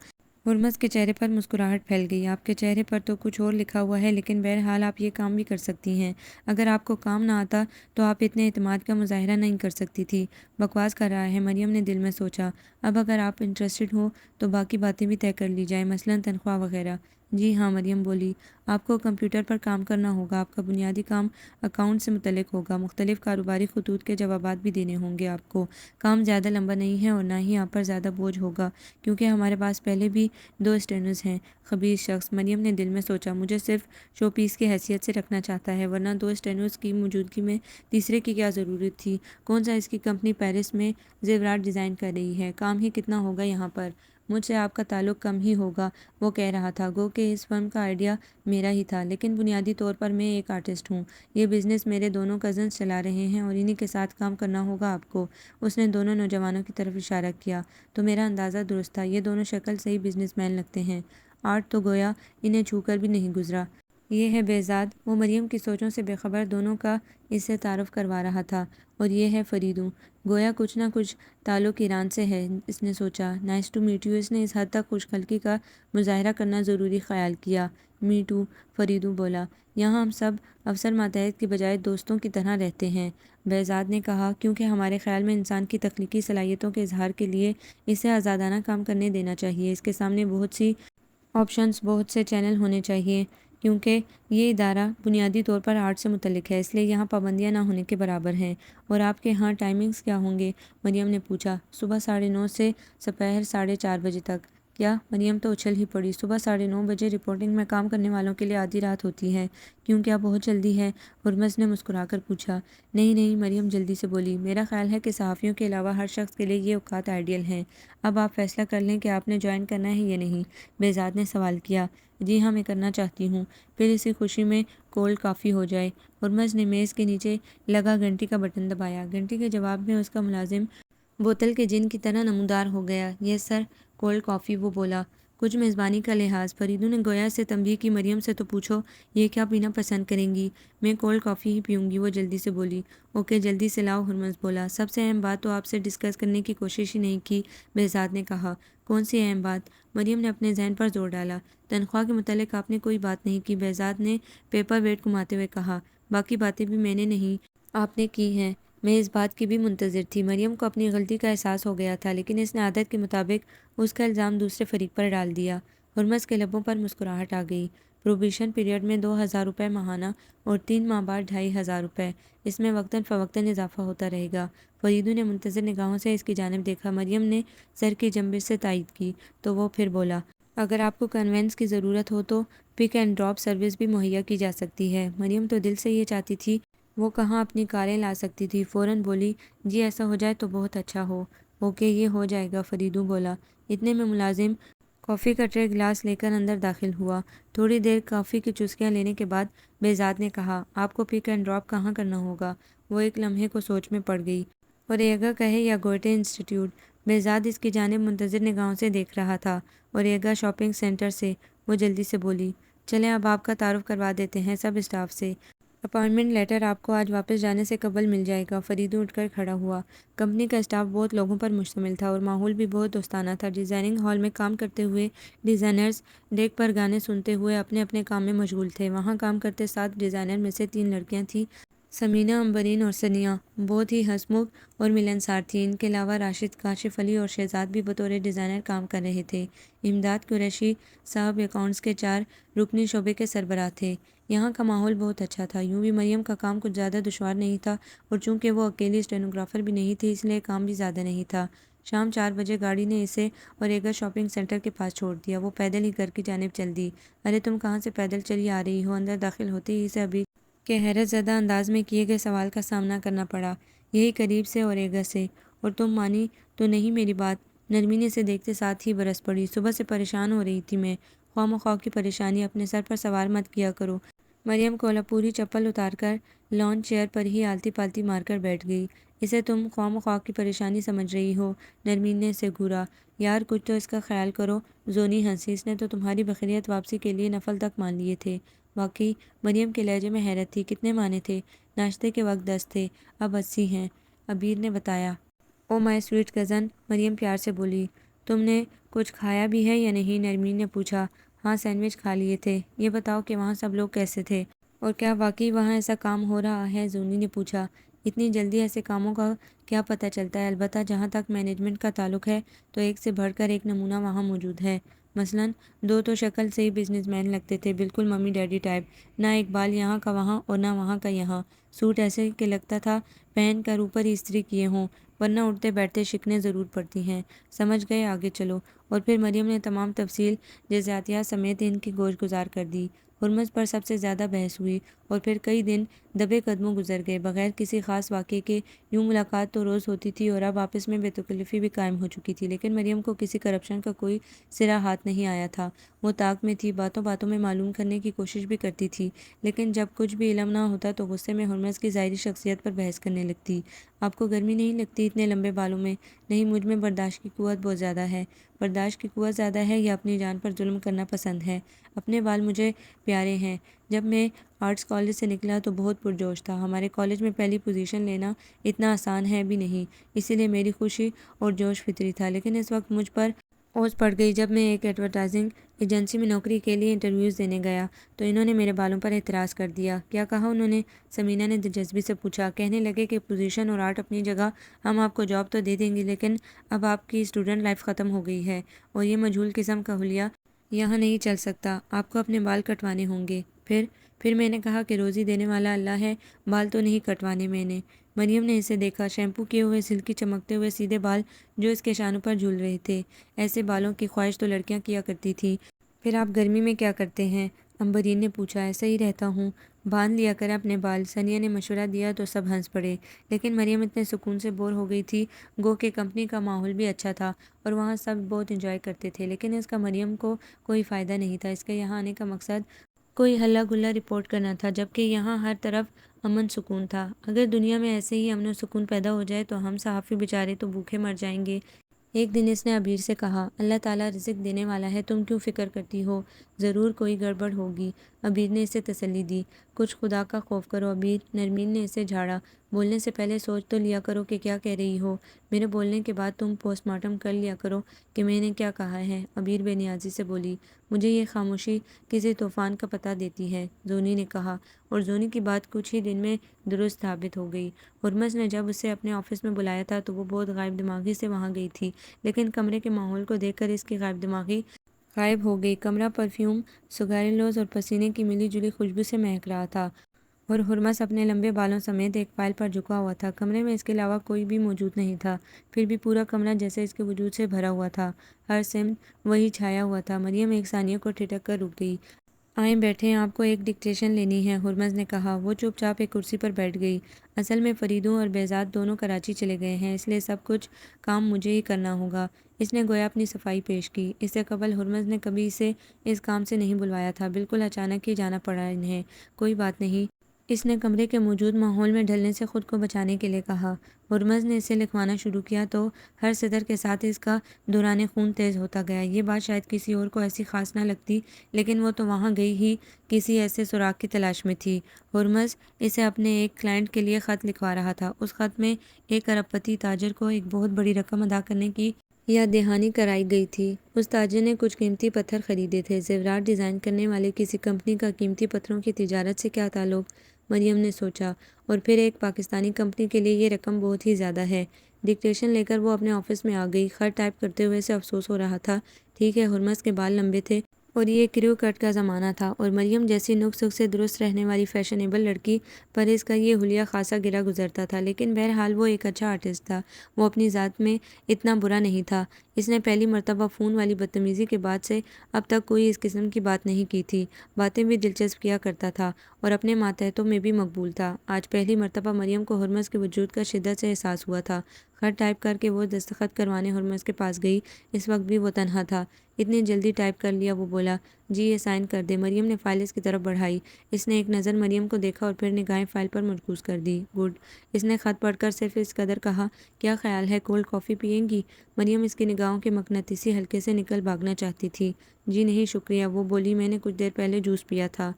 ہرمز کے چہرے پر مسکراہٹ پھیل گئی۔ آپ کے چہرے پر تو کچھ اور لکھا ہوا ہے، لیکن بہرحال آپ یہ کام بھی کر سکتی ہیں۔ اگر آپ کو کام نہ آتا تو آپ اتنے اعتماد کا مظاہرہ نہیں کر سکتی تھی۔ بکواس کر رہا ہے، مریم نے دل میں سوچا۔ اب اگر آپ انٹرسٹڈ ہو تو باقی باتیں بھی طے کر لی جائیں، مثلاً تنخواہ وغیرہ۔ جی ہاں، مریم بولی۔ آپ کو کمپیوٹر پر کام کرنا ہوگا۔ آپ کا بنیادی کام اکاؤنٹ سے متعلق ہوگا۔ مختلف کاروباری خطوط کے جوابات بھی دینے ہوں گے آپ کو۔ کام زیادہ لمبا نہیں ہے اور نہ ہی آپ پر زیادہ بوجھ ہوگا، کیونکہ ہمارے پاس پہلے بھی 2 اسٹینوز ہیں۔ خبیث شخص، مریم نے دل میں سوچا، مجھے صرف شو پیس کی حیثیت سے رکھنا چاہتا ہے، ورنہ 2 اسٹینوز کی موجودگی میں تیسرے کی کیا ضرورت تھی؟ کون سا اس کی کمپنی پیرس میں زیورات ڈیزائن کر رہی ہے؟ کام ہی کتنا ہوگا یہاں پر؟ مجھ سے آپ کا تعلق کم ہی ہوگا، وہ کہہ رہا تھا، گو کہ اس فرم کا آئیڈیا میرا ہی تھا، لیکن بنیادی طور پر میں ایک آرٹسٹ ہوں۔ یہ بزنس میرے دونوں کزنز چلا رہے ہیں اور انہی کے ساتھ کام کرنا ہوگا آپ کو۔ اس نے دونوں نوجوانوں کی طرف اشارہ کیا۔ تو میرا اندازہ درست تھا، یہ دونوں شکل سے ہی بزنس مین لگتے ہیں۔ آرٹ تو گویا انہیں چھو کر بھی نہیں گزرا۔ یہ ہے بہزاد، وہ مریم کی سوچوں سے بے خبر دونوں کا اس سے تعارف کروا رہا تھا، اور یہ ہے فریدوں، گویا کچھ نہ کچھ تعلق ایران سے ہے۔ اس نے سوچا، نائس ٹو میٹ یو۔ اس نے اس حد تک خوش خلقی کا مظاہرہ کرنا ضروری خیال کیا۔ می ٹو، فریدوں بولا۔ یہاں ہم سب افسر ماتحت کی بجائے دوستوں کی طرح رہتے ہیں، بہزاد نے کہا، کیونکہ ہمارے خیال میں انسان کی تخلیقی صلاحیتوں کے اظہار کے لیے اسے آزادانہ کام کرنے دینا چاہیے۔ اس کے سامنے بہت سی آپشنز، بہت سے چینل ہونے چاہیے، کیونکہ یہ ادارہ بنیادی طور پر آرٹ سے متعلق ہے، اس لیے یہاں پابندیاں نہ ہونے کے برابر ہیں۔ اور آپ کے ہاں ٹائمنگز کیا ہوں گے؟ مریم نے پوچھا۔ صبح 9:30 سے دوپہر 4:30 بجے تک۔ کیا؟ مریم تو اچھل ہی پڑی۔ صبح 9:30 بجے رپورٹنگ میں کام کرنے والوں کے لیے آدھی رات ہوتی ہے، کیوں کیا بہت جلدی ہے؟ ہرمز نے مسکرا کر پوچھا۔ نہیں نہیں، مریم جلدی سے بولی، میرا خیال ہے کہ صحافیوں کے علاوہ ہر شخص کے لیے یہ اوقات آئیڈیل ہیں۔ اب آپ فیصلہ کر لیں کہ آپ نے جوائن کرنا ہے یا نہیں، بہزاد نے سوال کیا۔ جی ہاں، میں کرنا چاہتی ہوں۔ پھر اسی خوشی میں کولڈ کافی ہو جائے۔ ہرمز نے میز کے نیچے لگا گھنٹی کا بٹن دبایا۔ گھنٹی کے جواب میں اس کا ملازم بوتل کے جن کی طرح نمودار ہو گیا۔ یس سر، کولڈ کافی، وہ بولا۔ کچھ میزبانی کا لحاظ، فریدوں نے گویا سے تنبیہ کی، مریم سے تو پوچھو یہ کیا پینا پسند کریں گی؟ میں کولڈ کافی ہی پیوں گی، وہ جلدی سے بولی۔ اوکے، جلدی سے لاؤ، ہرمز بولا۔ سب سے اہم بات تو آپ سے ڈسکس کرنے کی کوشش ہی نہیں کی، بہزاد نے کہا۔ کون سی اہم بات؟ مریم نے اپنے ذہن پر زور ڈالا۔ تنخواہ کے متعلق آپ نے کوئی بات نہیں کی، بہزاد نے پیپر ویٹ گھماتے ہوئے کہا۔ باقی باتیں بھی میں نے نہیں، آپ نے کی ہیں۔ میں اس بات کی بھی منتظر تھی۔ مریم کو اپنی غلطی کا احساس ہو گیا تھا، لیکن اس نے عادت کے مطابق اس کا الزام دوسرے فریق پر ڈال دیا۔ ہرمز کے لبوں پر مسکراہٹ آ گئی۔ پروبیشن پیریڈ میں 2,000 روپے ماہانہ اور 3 ماہ بعد 2,500 روپے۔ اس میں وقتاً فوقتاً اضافہ ہوتا رہے گا۔ فریدوں نے منتظر نگاہوں سے اس کی جانب دیکھا۔ مریم نے سر کی جنبش سے تائید کی، تو وہ پھر بولا، اگر آپ کو کنوینس کی ضرورت ہو تو پک اینڈ ڈراپ سروس بھی مہیا کی جا سکتی ہے۔ مریم تو دل سے یہ چاہتی تھی، وہ کہاں اپنی کاریں لا سکتی تھی، فوراً بولی، جی ایسا ہو جائے تو بہت اچھا ہو۔ اوکے، یہ ہو جائے گا، فریدوں بولا۔ اتنے میں ملازم کافی کا ٹرے گلاس لے کر اندر داخل ہوا۔ تھوڑی دیر کافی کی چسکیاں لینے کے بعد بہزاد نے کہا، آپ کو پک اینڈ ڈراپ کہاں کرنا ہوگا؟ وہ ایک لمحے کو سوچ میں پڑ گئی۔ اوریگا کہے یا گوئٹے انسٹیٹیوٹ؟ بہزاد اس کی جانب منتظر نگاہوں سے دیکھ رہا تھا۔ اوریگا شاپنگ سینٹر سے، وہ جلدی سے بولی۔ چلیں اب آپ کا تعارف کروا دیتے ہیں سب اسٹاف سے۔ اپائنٹمنٹ لیٹر آپ کو آج واپس جانے سے قبل مل جائے گا۔ فریدوں اٹھ کر کھڑا ہوا۔ کمپنی کا اسٹاف بہت لوگوں پر مشتمل تھا اور ماحول بھی بہت دوستانہ تھا۔ ڈیزائننگ ہال میں کام کرتے ہوئے ڈیزائنرز ڈیک پر گانے سنتے ہوئے اپنے اپنے کام میں مشغول تھے۔ وہاں کام کرتے 7 ڈیزائنر میں سے 3 لڑکیاں تھیں، سمینہ، امبرین اور ثنیہ، بہت ہی ہنس مکھ اور ملنسار تھیں۔ ان کے علاوہ راشد، کاشف علی اور شہزاد بھی بطور ڈیزائنر کام کر رہے تھے۔ امداد قریشی صاحب اکاؤنٹس کے 4 رکنی شعبے کے سربراہ تھے۔ یہاں کا ماحول بہت اچھا تھا۔ یوں بھی مریم کا کام کچھ زیادہ دشوار نہیں تھا، اور چونکہ وہ اکیلی اسٹینوگرافر بھی نہیں تھی، اس لیے کام بھی زیادہ نہیں تھا۔ شام 4 بجے گاڑی نے اسے اوریگا شاپنگ سینٹر کے پاس چھوڑ دیا۔ وہ پیدل ہی گھر کی جانب چل دی۔ ارے تم کہاں سے پیدل چلی آ رہی ہو؟ اندر داخل ہوتے ہی اسے ابھی کے حیرت زدہ انداز میں کیے گئے سوال کا سامنا کرنا پڑا۔ یہی قریب سے اوریگا سے؟ اور تم مانی تو نہیں میری بات؟ نرمی نے اسے دیکھتے ساتھ ہی برس پڑی۔ صبح سے پریشان ہو رہی تھی میں۔ خواہ مخواہ کی پریشانی اپنے سر پر سوار مت کیا کرو۔ مریم کولہاپوری چپل اتار کر لان چیئر پر ہی آلتی پالتی مار کر بیٹھ گئی۔ اسے تم خواہ مخواہ کی پریشانی سمجھ رہی ہو؟ نرمین نے اسے گھورا۔ یار کچھ تو اس کا خیال کرو، زونی ہنسی۔ اس نے تو تمہاری بخیریت واپسی کے لیے نفل تک مان لیے تھے۔ واقعی؟ مریم کے لہجے میں حیرت تھی۔ کتنے مانے تھے؟ ناشتے کے وقت 10 تھے، اب 80 ہیں، عبیر نے بتایا۔ او مائی سویٹ کزن، مریم پیار سے بولی۔ تم نے کچھ کھایا بھی ہے یا نہیں؟ نرمین نے پوچھا۔ ہاں، سینڈوچ کھا لیے تھے۔ یہ بتاؤ کہ وہاں سب لوگ کیسے تھے؟ اور کیا واقعی وہاں ایسا کام ہو رہا ہے؟ زونی نے پوچھا۔ اتنی جلدی ایسے کاموں کا کیا پتہ چلتا ہے؟ البتہ جہاں تک مینجمنٹ کا تعلق ہے تو ایک سے بڑھ کر ایک نمونہ وہاں موجود ہے۔ مثلاً دو تو شکل سے ہی بزنس مین لگتے تھے، بالکل ممی ڈیڈی ٹائپ، نہ ایک بال یہاں کا وہاں اور نہ وہاں کا یہاں، سوٹ ایسے کہ لگتا تھا پہن کر اوپر ہی استری کیے ہوں، ورنہ اٹھتے بیٹھتے شکنیں ضرور پڑتی ہیں۔ سمجھ گئے، آگے چلو۔ اور پھر مریم نے تمام تفصیل جزیاتیات سمیت ان کی گوش گزار کر دی۔ ہرمز پر سب سے زیادہ بحث ہوئی اور پھر کئی دن دبے قدموں گزر گئے بغیر کسی خاص واقعے کے۔ یوں ملاقات تو روز ہوتی تھی اور اب آپس میں بے تکلفی بھی قائم ہو چکی تھی، لیکن مریم کو کسی کرپشن کا کوئی سرا ہاتھ نہیں آیا تھا۔ وہ طاق میں تھی، باتوں باتوں میں معلوم کرنے کی کوشش بھی کرتی تھی، لیکن جب کچھ بھی علم نہ ہوتا تو غصے میں ہرمز کی ظاہری شخصیت پر بحث کرنے لگتی۔ آپ کو گرمی نہیں لگتی اتنے لمبے بالوں میں؟ نہیں، مجھ میں برداشت کی قوت بہت زیادہ ہے۔ برداشت کی قوت زیادہ ہے یا اپنی جان پر ظلم کرنا پسند ہے؟ اپنے بال مجھے پیارے ہیں۔ جب میں آرٹس کالج سے نکلا تو بہت پرجوش تھا۔ ہمارے کالج میں پہلی پوزیشن لینا اتنا آسان ہے بھی نہیں، اسی لیے میری خوشی اور جوش فطری تھا، لیکن اس وقت مجھ پر اوس پڑ گئی جب میں ایک ایڈورٹائزنگ ایجنسی میں نوکری کے لیے انٹرویوز دینے گیا تو انہوں نے میرے بالوں پر اعتراض کر دیا۔ کیا کہا انہوں نے؟ سمینہ نے دلچسپی سے پوچھا۔ کہنے لگے کہ پوزیشن اور آرٹ اپنی جگہ، ہم آپ کو جاب تو دے دیں گے، لیکن اب آپ کی اسٹوڈنٹ لائف ختم ہو گئی ہے اور یہ مجہول قسم کا حلیہ یہاں نہیں چل سکتا، آپ کو اپنے بال کٹوانے ہوں گے۔ پھر میں نے کہا کہ روزی دینے والا اللہ ہے، بال تو نہیں کٹوانے میں نے۔ مریم نے اسے دیکھا، شیمپو کیے ہوئے سلکی چمکتے ہوئے سیدھے بال جو اس کے شانوں پر جھول رہے تھے۔ ایسے بالوں کی خواہش تو لڑکیاں کیا کرتی تھی۔ پھر آپ گرمی میں کیا کرتے ہیں؟ امبرین نے پوچھا۔ ایسا ہی رہتا ہوں، باندھ لیا کریں اپنے بال، ثانیہ نے مشورہ دیا تو سب ہنس پڑے، لیکن مریم اتنے سکون سے بور ہو گئی تھی، گو کہ کمپنی کا ماحول بھی اچھا تھا اور وہاں سب بہت انجوائے کرتے تھے، لیکن اس کا مریم کو کوئی فائدہ نہیں تھا۔ اس کے یہاں آنے کا مقصد کوئی ہلا گلا رپورٹ کرنا تھا، جبکہ یہاں ہر طرف امن سکون تھا۔ اگر دنیا میں ایسے ہی امن و سکون پیدا ہو جائے تو ہم صحافی بیچارے تو بھوکے مر جائیں گے۔ ایک دن اس نے عبیر سے کہا، اللہ تعالیٰ رزق دینے والا ہے، تم کیوں فکر کرتی ہو؟ ضرور کوئی گڑبڑ ہوگی۔ عبیر نے اسے تسلی دی۔ کچھ خدا کا خوف کرو عبیر، نرمین نے اسے جھاڑا۔ بولنے سے پہلے سوچ تو لیا کرو کہ کیا کہہ رہی ہو، میرے بولنے کے بعد تم پوسٹ مارٹم کر لیا کرو کہ میں نے کیا کہا ہے، عبیر بے نیازی سے بولی۔ مجھے یہ خاموشی کسی طوفان کا پتہ دیتی ہے، زونی نے کہا، اور زونی کی بات کچھ ہی دن میں درست ثابت ہو گئی۔ ہرمز نے جب اسے اپنے آفس میں بلایا تھا تو وہ بہت غائب دماغی سے وہاں گئی تھی، لیکن کمرے کے ماحول کو دیکھ کر اس کی غائب دماغی غائب ہو گئی۔ کمرہ پرفیوم، سگاریلوز اور پسینے کی ملی جلی خوشبو سے مہک رہا تھا اور ہرمز اپنے لمبے بالوں سمیت ایک فائل پر جھکا ہوا تھا۔ کمرے میں اس کے علاوہ کوئی بھی موجود نہیں تھا، پھر بھی پورا کمرہ جیسے اس کے وجود سے بھرا ہوا تھا، ہر سمت وہی چھایا ہوا تھا۔ مریم ایک ثانیہ کو ٹھٹک کر رک گئی۔ آئیں بیٹھیں، آپ کو ایک ڈکٹیشن لینی ہے، ہرمز نے کہا۔ وہ چپ چاپ ایک کرسی پر بیٹھ گئی۔ اصل میں فریدوں اور بہزاد دونوں کراچی چلے گئے ہیں، اس لیے سب کچھ کام مجھے ہی کرنا ہوگا۔ اس نے گویا اپنی صفائی پیش کی۔ اس سے قبل ہرمز نے کبھی اسے اس کام سے نہیں بلوایا تھا، بالکل اچانک ہی جانا پڑا انہیں۔ کوئی بات نہیں، اس نے کمرے کے موجود ماحول میں ڈھلنے سے خود کو بچانے کے لیے کہا۔ ہرمز نے اسے لکھوانا شروع کیا تو ہر سطر کے ساتھ اس کا دوران خون تیز ہوتا گیا۔ یہ بات شاید کسی اور کو ایسی خاص نہ لگتی، لیکن وہ تو وہاں گئی ہی کسی ایسے سراغ کی تلاش میں تھی۔ ہرمز اسے اپنے ایک کلائنٹ کے لیے خط لکھوا رہا تھا۔ اس خط میں ایک ارب پتی تاجر کو ایک بہت بڑی رقم ادا کرنے کی یاد دہانی کرائی گئی تھی۔ اس تاجر نے کچھ قیمتی پتھر خریدے تھے۔ زیورات ڈیزائن کرنے والے کسی کمپنی کا قیمتی پتھروں کی تجارت سے کیا تعلق؟ مریم نے سوچا۔ اور پھر ایک پاکستانی کمپنی کے لیے یہ رقم بہت ہی زیادہ ہے۔ ڈکٹیشن لے کر وہ اپنے آفس میں آ گئی۔ خط ٹائپ کرتے ہوئے اسے افسوس ہو رہا تھا۔ ٹھیک ہے، ہرمز کے بال لمبے تھے اور یہ کریو کٹ کا زمانہ تھا، اور مریم جیسی نک سک سے درست رہنے والی فیشنیبل لڑکی پر اس کا یہ حلیہ خاصا گرا گزرتا تھا، لیکن بہرحال وہ ایک اچھا آرٹسٹ تھا، وہ اپنی ذات میں اتنا برا نہیں تھا۔ اس نے پہلی مرتبہ فون والی بدتمیزی کے بعد سے اب تک کوئی اس قسم کی بات نہیں کی تھی۔ باتیں بھی دلچسپ کیا کرتا تھا اور اپنے ماتحتوں میں بھی مقبول تھا۔ آج پہلی مرتبہ مریم کو ہرمز کے وجود کا شدت سے احساس ہوا تھا۔ خط ٹائپ کر کے وہ دستخط کروانے ہرمز کے پاس گئی۔ اس وقت بھی وہ تنہا تھا۔ اتنی جلدی ٹائپ کر لیا؟ وہ بولا۔ جی، یہ سائن کر دے۔ مریم نے فائل اس کی طرف بڑھائی۔ اس نے ایک نظر مریم کو دیکھا اور پھر نگاہیں فائل پر مرکوز کر دی۔ گڈ۔ اس نے خط پڑھ کر صرف اس قدر کہا، کیا خیال ہے، کولڈ کافی پئیں گی؟ مریم اس کی نگاہوں کے مقناطیسی حلقے سے نکل بھاگنا چاہتی تھی۔ جی نہیں شکریہ، وہ بولی، میں نے کچھ دیر پہلے جوس پیا تھا۔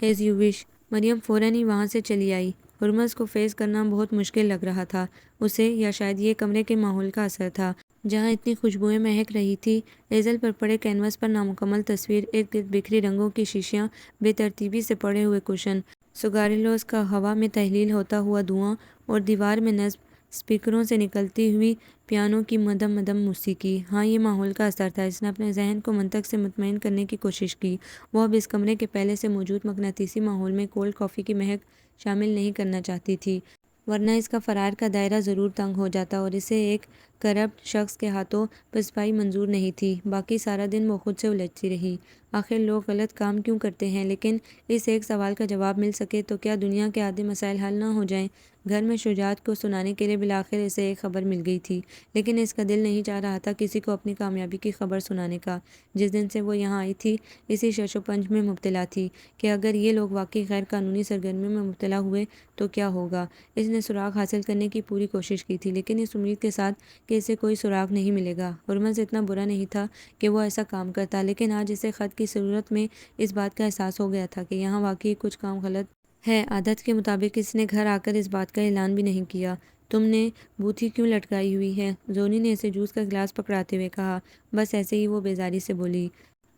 As you wish. مریم فوراً ہی وہاں سے چلی آئی۔ ہرمز کو فیس کرنا بہت مشکل لگ رہا تھا اسے، یا شاید یہ کمرے کے ماحول کا اثر تھا۔ جہاں اتنی خوشبوئیں مہک رہی تھی، ایزل پر پڑے کینوس پر نامکمل تصویر، ایک گرد بکھری رنگوں کی شیشیاں، بے ترتیبی سے پڑے ہوئے کشن، سگاریلوز کا ہوا میں تحلیل ہوتا ہوا دھواں، اور دیوار میں نصب اسپیکروں سے نکلتی ہوئی پیانو کی مدھم مدھم موسیقی۔ ہاں، یہ ماحول کا اثر تھا۔ اس نے اپنے ذہن کو منطق سے مطمئن کرنے کی کوشش کی۔ وہ اب اس کمرے کے پہلے سے موجود مقناطیسی ماحول میں کولڈ کافی کی مہک شامل نہیں کرنا چاہتی تھی، ورنہ اس کا فرار کا دائرہ ضرور تنگ ہو جاتا، اور اسے ایک کرپٹ شخص کے ہاتھوں پسپائی منظور نہیں تھی۔ باقی سارا دن وہ خود سے الجھتی رہی۔ آخر لوگ غلط کام کیوں کرتے ہیں؟ لیکن اس ایک سوال کا جواب مل سکے تو کیا دنیا کے آدھے مسائل حل نہ ہو جائیں؟ گھر میں شجاعت کو سنانے کے لیے بالآخر اسے ایک خبر مل گئی تھی، لیکن اس کا دل نہیں چاہ رہا تھا کسی کو اپنی کامیابی کی خبر سنانے کا۔ جس دن سے وہ یہاں آئی تھی، اسی شش و پنج میں مبتلا تھی کہ اگر یہ لوگ واقعی غیر قانونی سرگرمیوں میں مبتلا ہوئے تو کیا ہوگا۔ اس نے سراغ حاصل کرنے کی پوری کوشش کی تھی، لیکن اس امید کے ساتھ کہ اسے کوئی سراغ نہیں ملے گا۔ ہرمز اتنا برا نہیں تھا کہ وہ ایسا کام کرتا، لیکن آج اسے خط کی صورت میں اس بات کا احساس ہو گیا تھا کہ یہاں واقعی کچھ کام غلط ہے۔ عادت کے مطابق اس نے گھر آ کر اس بات کا اعلان بھی نہیں کیا۔ تم نے بوتھی کیوں لٹکائی ہوئی ہے؟ زونی نے اسے جوس کا گلاس پکڑاتے ہوئے کہا۔ بس ایسے ہی، وہ بیزاری سے بولی۔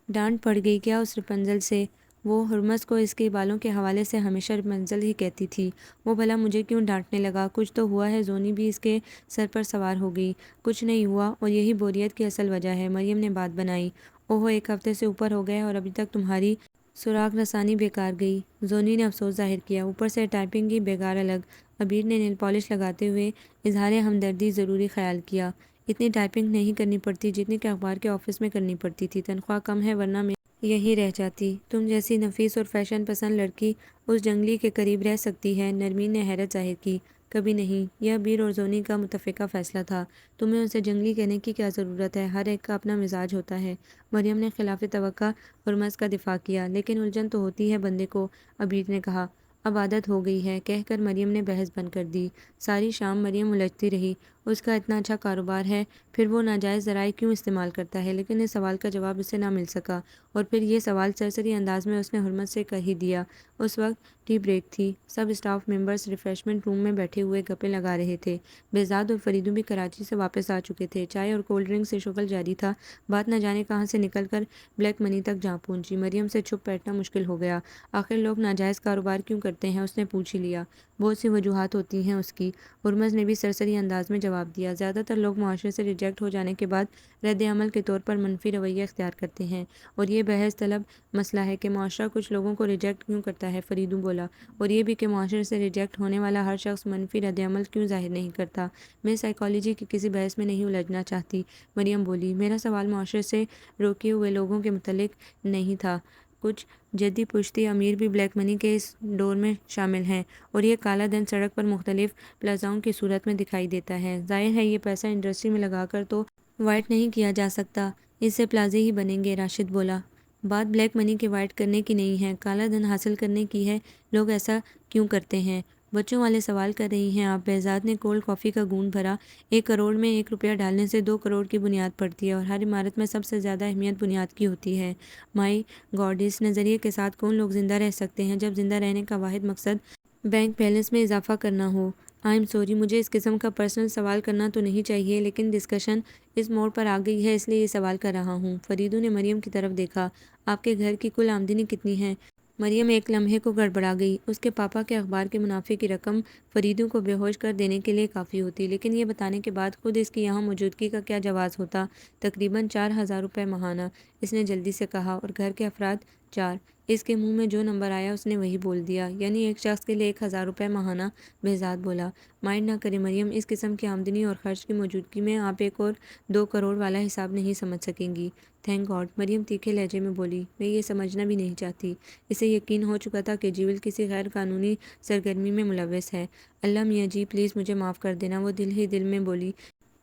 ڈانٹ پڑ گئی کیا اس رپنزل سے؟ وہ ہرمز کو اس کے بالوں کے حوالے سے ہمیشہ رپنزل ہی کہتی تھی۔ وہ بھلا مجھے کیوں ڈانٹنے لگا؟ کچھ تو ہوا ہے؟ زونی بھی اس کے سر پر سوار ہو گئی۔ کچھ نہیں ہوا، اور یہی بوریت کی اصل وجہ ہے، مریم نے بات بنائی۔ اوہو، ایک ہفتے سے اوپر ہو گئے اور ابھی تک تمہاری سراغ رسانی بیکار گئی۔ زونی نے افسوس ظاہر کیا۔ اوپر سے ٹائپنگ کی بیگار الگ۔ عبیر نے نیل پالش لگاتے ہوئے اظہار ہمدردی ضروری خیال کیا۔ اتنی ٹائپنگ نہیں کرنی پڑتی جتنی کہ اخبار کے آفس میں کرنی پڑتی تھی۔ تنخواہ کم ہے، ورنہ میں یہیں رہ جاتی۔ تم جیسی نفیس اور فیشن پسند لڑکی اس جنگلی کے قریب رہ سکتی ہے؟ نرمین نے حیرت ظاہر کی۔ کبھی نہیں۔ یہ عبیر اور زونی کا متفقہ فیصلہ تھا۔ تمہیں اسے جنگلی کہنے کی کیا ضرورت ہے؟ ہر ایک کا اپنا مزاج ہوتا ہے۔ مریم نے خلاف توقع ہرمز کا دفاع کیا۔ لیکن الجھن تو ہوتی ہے بندے کو، عبیر نے کہا۔ اب عادت ہو گئی ہے، کہہ کر مریم نے بحث بند کر دی۔ ساری شام مریم الجھتی رہی۔ اس کا اتنا اچھا کاروبار ہے، پھر وہ ناجائز ذرائع کیوں استعمال کرتا ہے؟ لیکن اس سوال کا جواب اسے نہ مل سکا، اور پھر یہ سوال سرسری انداز میں اس نے ہرمز سے کر ہی دیا۔ اس وقت ٹی بریک تھی۔ سب اسٹاف ممبرز ریفریشمنٹ روم میں بیٹھے ہوئے گپیں لگا رہے تھے۔ بہزاد اور فریدو بھی کراچی سے واپس آ چکے تھے۔ چائے اور کولڈ ڈرنک سے شغل جاری تھا۔ بات نہ جانے کہاں سے نکل کر بلیک منی تک جا پہنچی۔ مریم سے چھپ بیٹھنا مشکل ہو گیا۔ آخر لوگ ناجائز کاروبار کیوں کرتے ہیں؟ اس نے پوچھ ہی لیا۔ بہت سی وجوہات ہوتی ہیں اس کی، ہرمز نے بھی سرسری انداز میں جواب دیا۔ زیادہ تر لوگ معاشرے سے ریجیکٹ ہو جانے کے بعد رد عمل کے طور پر منفی رویہ اختیار کرتے ہیں، اور یہ بحث طلب مسئلہ ہے کہ معاشرہ کچھ لوگوں کو ریجیکٹ کیوں کرتا ہے۔ فریدو بولا۔ اور یہ بھی کہ معاشرے سے ریجیکٹ ہونے والا ہر شخص منفی رد عمل کیوں ظاہر نہیں کرتا۔ میں سائیکالوجی کی کسی بحث میں نہیں الجھنا چاہتی، مریم بولی۔ میرا سوال معاشرے سے روکے ہوئے لوگوں کے متعلق نہیں تھا۔ کچھ جدی پشتی امیر بھی بلیک منی کے اس ڈور میں شامل ہیں، اور یہ کالا دھن سڑک پر مختلف پلازاؤں کی صورت میں دکھائی دیتا ہے۔ ظاہر ہے یہ پیسہ انڈسٹری میں لگا کر تو وائٹ نہیں کیا جا سکتا، اس سے پلازے ہی بنیں گے، راشد بولا۔ بات بلیک منی کے وائٹ کرنے کی نہیں ہے، کالا دھن حاصل کرنے کی ہے۔ لوگ ایسا کیوں کرتے ہیں؟ بچوں والے سوال کر رہی ہیں آپ؟ بہزاد نے کولڈ کافی کا گھونٹ بھرا۔ 1 کروڑ میں 1 روپیہ ڈالنے سے 2 کروڑ کی بنیاد پڑتی ہے، اور ہر عمارت میں سب سے زیادہ اہمیت بنیاد کی ہوتی ہے۔ مائی گاڈ، اس نظریے کے ساتھ کون لوگ زندہ رہ سکتے ہیں جب زندہ رہنے کا واحد مقصد بینک بیلنس میں اضافہ کرنا ہو؟ آئی ایم سوری، مجھے اس قسم کا پرسنل سوال کرنا تو نہیں چاہیے، لیکن ڈسکشن اس موڑ پر آ گئی ہے، اس لیے یہ سوال کر رہا ہوں۔ فریدو نے مریم کی طرف دیکھا۔ آپ کے گھر کی کل آمدنی کتنی ہے؟ مریم ایک لمحے کو گڑبڑا گئی۔ اس کے پاپا کے اخبار کے منافع کی رقم فریدو کو بے ہوش کر دینے کے لیے کافی ہوتی، لیکن یہ بتانے کے بعد خود اس کی یہاں موجودگی کا کیا جواز ہوتا؟ تقریباً 4,000 روپے ماہانہ، اس نے جلدی سے کہا۔ اور گھر کے افراد 4۔ اس کے منہ میں جو نمبر آیا اس نے وہی بول دیا۔ یعنی ایک شخص کے لیے 1,000 روپے ماہانہ، بہزاد بولا۔ مائنڈ نہ کریں مریم، اس قسم کی آمدنی اور خرچ کی موجودگی میں آپ ایک اور 2 کروڑ والا حساب نہیں سمجھ سکیں گی۔ تھینک گاڈ، مریم تیکھے لہجے میں بولی۔ میں یہ سمجھنا بھی نہیں چاہتی۔ اسے یقین ہو چکا تھا کہ جیول کسی غیر قانونی سرگرمی میں ملوث ہے۔ اللہ میاں جی، پلیز مجھے معاف کر دینا، وہ دل ہی دل میں بولی۔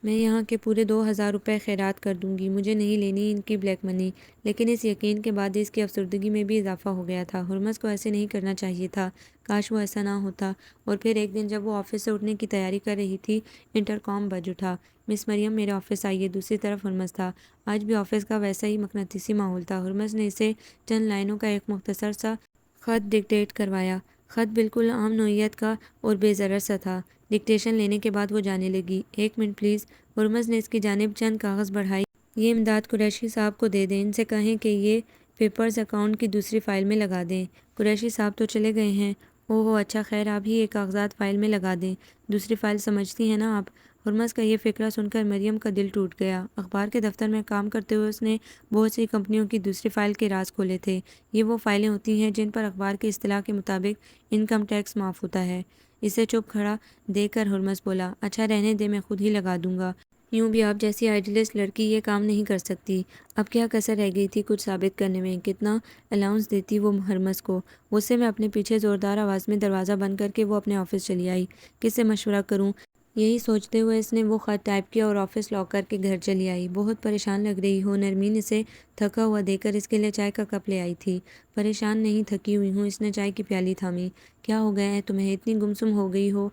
میں یہاں کے پورے 2,000 روپے خیرات کر دوں گی، مجھے نہیں لینی ان کی بلیک منی۔ لیکن اس یقین کے بعد اس کی افسردگی میں بھی اضافہ ہو گیا تھا۔ ہرمز کو ایسے نہیں کرنا چاہیے تھا، کاش وہ ایسا نہ ہوتا۔ اور پھر ایک دن جب وہ آفس سے اٹھنے کی تیاری کر رہی تھی، انٹرکام بج اٹھا۔ مس مریم، میرے آفس آئیے۔ دوسری طرف ہرمز تھا۔ آج بھی آفس کا ویسا ہی مقناطیسی ماحول تھا۔ ہرمز نے اسے چند لائنوں کا ایک مختصر سا خط ڈکٹیٹ کروایا۔ خط بالکل عام نوعیت کا اور بے ضرر سا تھا۔ ڈکٹیشن لینے کے بعد وہ جانے لگی۔ 1 منٹ پلیز۔ ہرمز نے اس کی جانب چند کاغذ بڑھائی۔ یہ امداد قریشی صاحب کو دے دیں، ان سے کہیں کہ یہ پیپرز اکاؤنٹ کی دوسری فائل میں لگا دیں۔ قریشی صاحب تو چلے گئے ہیں۔ اوہ اچھا خیر، آپ ہی یہ کاغذات فائل میں لگا دیں۔ دوسری فائل سمجھتی ہیں نا آپ؟ ہرمز کا یہ فقرہ سن کر مریم کا دل ٹوٹ گیا۔ اخبار کے دفتر میں کام کرتے ہوئے اس نے بہت سی کمپنیوں کی دوسری فائل کے راز کھولے تھے۔ یہ وہ فائلیں ہوتی ہیں جن پر اخبار کی اصطلاح کے مطابق انکم ٹیکس معاف ہوتا ہے۔ اسے چپ کھڑا دیکھ کر ہرمز بولا، اچھا رہنے دے، میں خود ہی لگا دوں گا۔ یوں بھی آپ جیسی آئیڈیلسٹ لڑکی یہ کام نہیں کر سکتی۔ اب کیا کسر رہ گئی تھی کچھ ثابت کرنے میں؟ کتنا الاؤنس دیتی وہ ہرمز کو؟ غصے میں اپنے پیچھے زوردار آواز میں دروازہ بند کر کے وہ اپنے آفس چلی آئی۔ کس سے مشورہ کروں؟ یہی سوچتے ہوئے اس نے وہ خط ٹائپ کیا اور آفس لاک کر کے گھر چلی آئی۔ بہت پریشان لگ رہی ہو؟ نرمین اسے تھکا ہوا دیکھ کر اس کے لیے چائے کا کپ لے آئی تھی۔ پریشان نہیں، تھکی ہوئی ہوں۔ اس نے چائے کی پیالی تھامی۔ کیا ہو گیا ہے تمہیں؟ اتنی گمسم ہو گئی ہو؟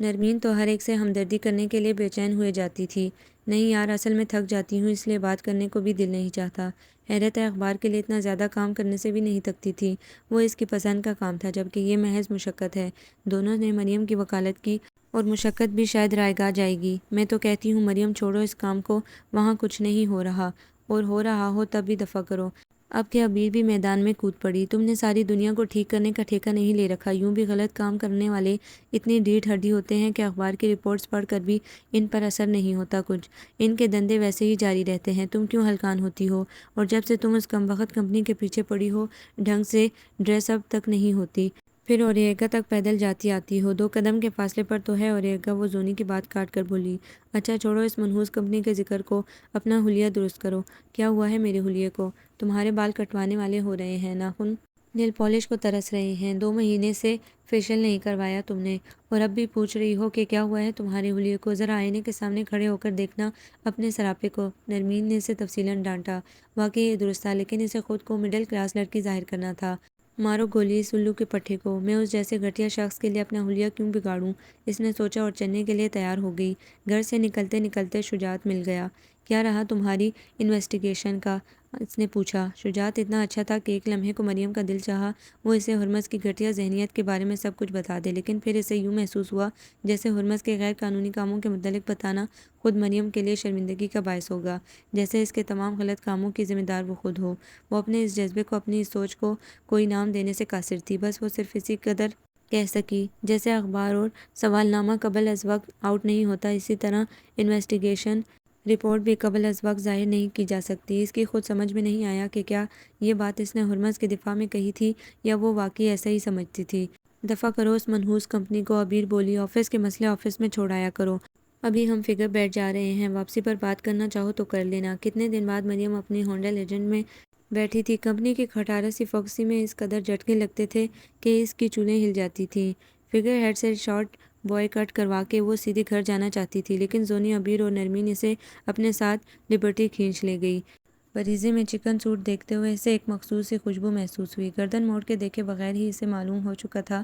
نرمین تو ہر ایک سے ہمدردی کرنے کے لیے بے چین ہوئے جاتی تھی۔ نہیں یار، اصل میں تھک جاتی ہوں، اس لیے بات کرنے کو بھی دل نہیں چاہتا۔ حیرت ہے، اخبار کے لیے اتنا زیادہ کام کرنے سے بھی نہیں تھکتی تھی۔ وہ اس کی پسند کا کام تھا، جبکہ یہ محض مشقت ہے۔ دونوں نے مریم کی وکالت کی اور مشقت بھی شاید رائگاں آ جائے گی۔ میں تو کہتی ہوں مریم چھوڑو اس کام کو، وہاں کچھ نہیں ہو رہا، اور ہو رہا ہو تب بھی دفع کرو۔ اب کہ ابیر بھی میدان میں کود پڑی۔ تم نے ساری دنیا کو ٹھیک کرنے کا ٹھیکہ نہیں لے رکھا۔ یوں بھی غلط کام کرنے والے اتنی ڈھیٹ ہڈی ہوتے ہیں کہ اخبار کی رپورٹس پڑھ کر بھی ان پر اثر نہیں ہوتا کچھ۔ ان کے دندے ویسے ہی جاری رہتے ہیں۔ تم کیوں ہلکان ہوتی ہو؟ اور جب سے تم اس کمبخت کمپنی کے پیچھے پڑی ہو، ڈھنگ سے ڈریس اپ تک نہیں ہوتی۔ پھر اوریگا تک پیدل جاتی آتی ہو۔ 2 قدم کے فاصلے پر تو ہے اوریگا۔ وہ زونی کی بات کاٹ کر بولی، اچھا چھوڑو اس منحوس کمپنی کے ذکر کو، اپنا حلیہ درست کرو۔ کیا ہوا ہے میرے حلیے کو؟ تمہارے بال کٹوانے والے ہو رہے ہیں، ناخن نیل پالش کو ترس رہے ہیں۔ 2 مہینے سے فیشل نہیں کروایا تم نے، اور اب بھی پوچھ رہی ہو کہ کیا ہوا ہے تمہارے حلیے کو؟ ذرا آئینے کے سامنے کھڑے ہو کر دیکھنا اپنے سراپے کو۔ نرمین نے اسے تفصیلاً ڈانٹا۔ واقعی یہ درست تھا، لیکن اسے خود کو مڈل کلاس لڑکی ظاہر کرنا تھا۔ مارو گولی اس الو کے پٹھے کو، میں اس جیسے گھٹیا شخص کے لیے اپنا حلیہ کیوں بگاڑوں؟ اس نے سوچا اور چلنے کے لیے تیار ہو گئی۔ گھر سے نکلتے نکلتے شجاعت مل گیا۔ کیا رہا تمہاری انویسٹیگیشن کا؟ اس نے پوچھا۔ شجاعت اتنا اچھا تھا کہ ایک لمحے کو مریم کا دل چاہا وہ اسے ہرمز کی گھٹیا ذہنیت کے بارے میں سب کچھ بتا دے، لیکن پھر اسے یوں محسوس ہوا جیسے ہرمز کے غیر قانونی کاموں کے متعلق بتانا خود مریم کے لیے شرمندگی کا باعث ہوگا، جیسے اس کے تمام غلط کاموں کی ذمہ دار وہ خود ہو۔ وہ اپنے اس جذبے کو، اپنی اس سوچ کو کوئی نام دینے سے قاصر تھی۔ بس وہ صرف اسی قدر کہہ سکی، جیسے اخبار اور سوالنامہ قبل از وقت آؤٹ نہیں ہوتا، اسی طرح انویسٹیگیشن رپورٹ بھی قبل از وقت ظاہر نہیں کی جا سکتی۔ اس کی خود سمجھ میں نہیں آیا کہ کیا یہ بات اس نے ہرمز کے دفاع میں کہی تھی یا وہ واقعی ایسا ہی سمجھتی تھی۔ دفع کرو اس منحوس کمپنی کو، عبیر بولی۔ آفس کے مسئلے آفس میں چھوڑایا کرو۔ ابھی ہم فگر بیٹھ جا رہے ہیں، واپسی پر بات کرنا چاہو تو کر لینا۔ کتنے دن بعد مریم اپنی ہونڈا لیجنڈ میں بیٹھی تھی۔ کمپنی کی کھٹارہ سی فوکسی میں اس قدر جھٹکے لگتے تھے کہ اس کی چولیں ہل جاتی تھیں۔ فگر ہیڈ سے شارٹ بوائے کٹ کروا کے وہ سیدھے گھر جانا چاہتی تھی، لیکن زونی، عبیر اور نرمین اسے اپنے ساتھ لبرٹی کھینچ لے گئی۔ پریزے میں چکن سوٹ دیکھتے ہوئے اسے ایک مخصوص سی خوشبو محسوس ہوئی۔ گردن موڑ کے دیکھے بغیر ہی اسے معلوم ہو چکا تھا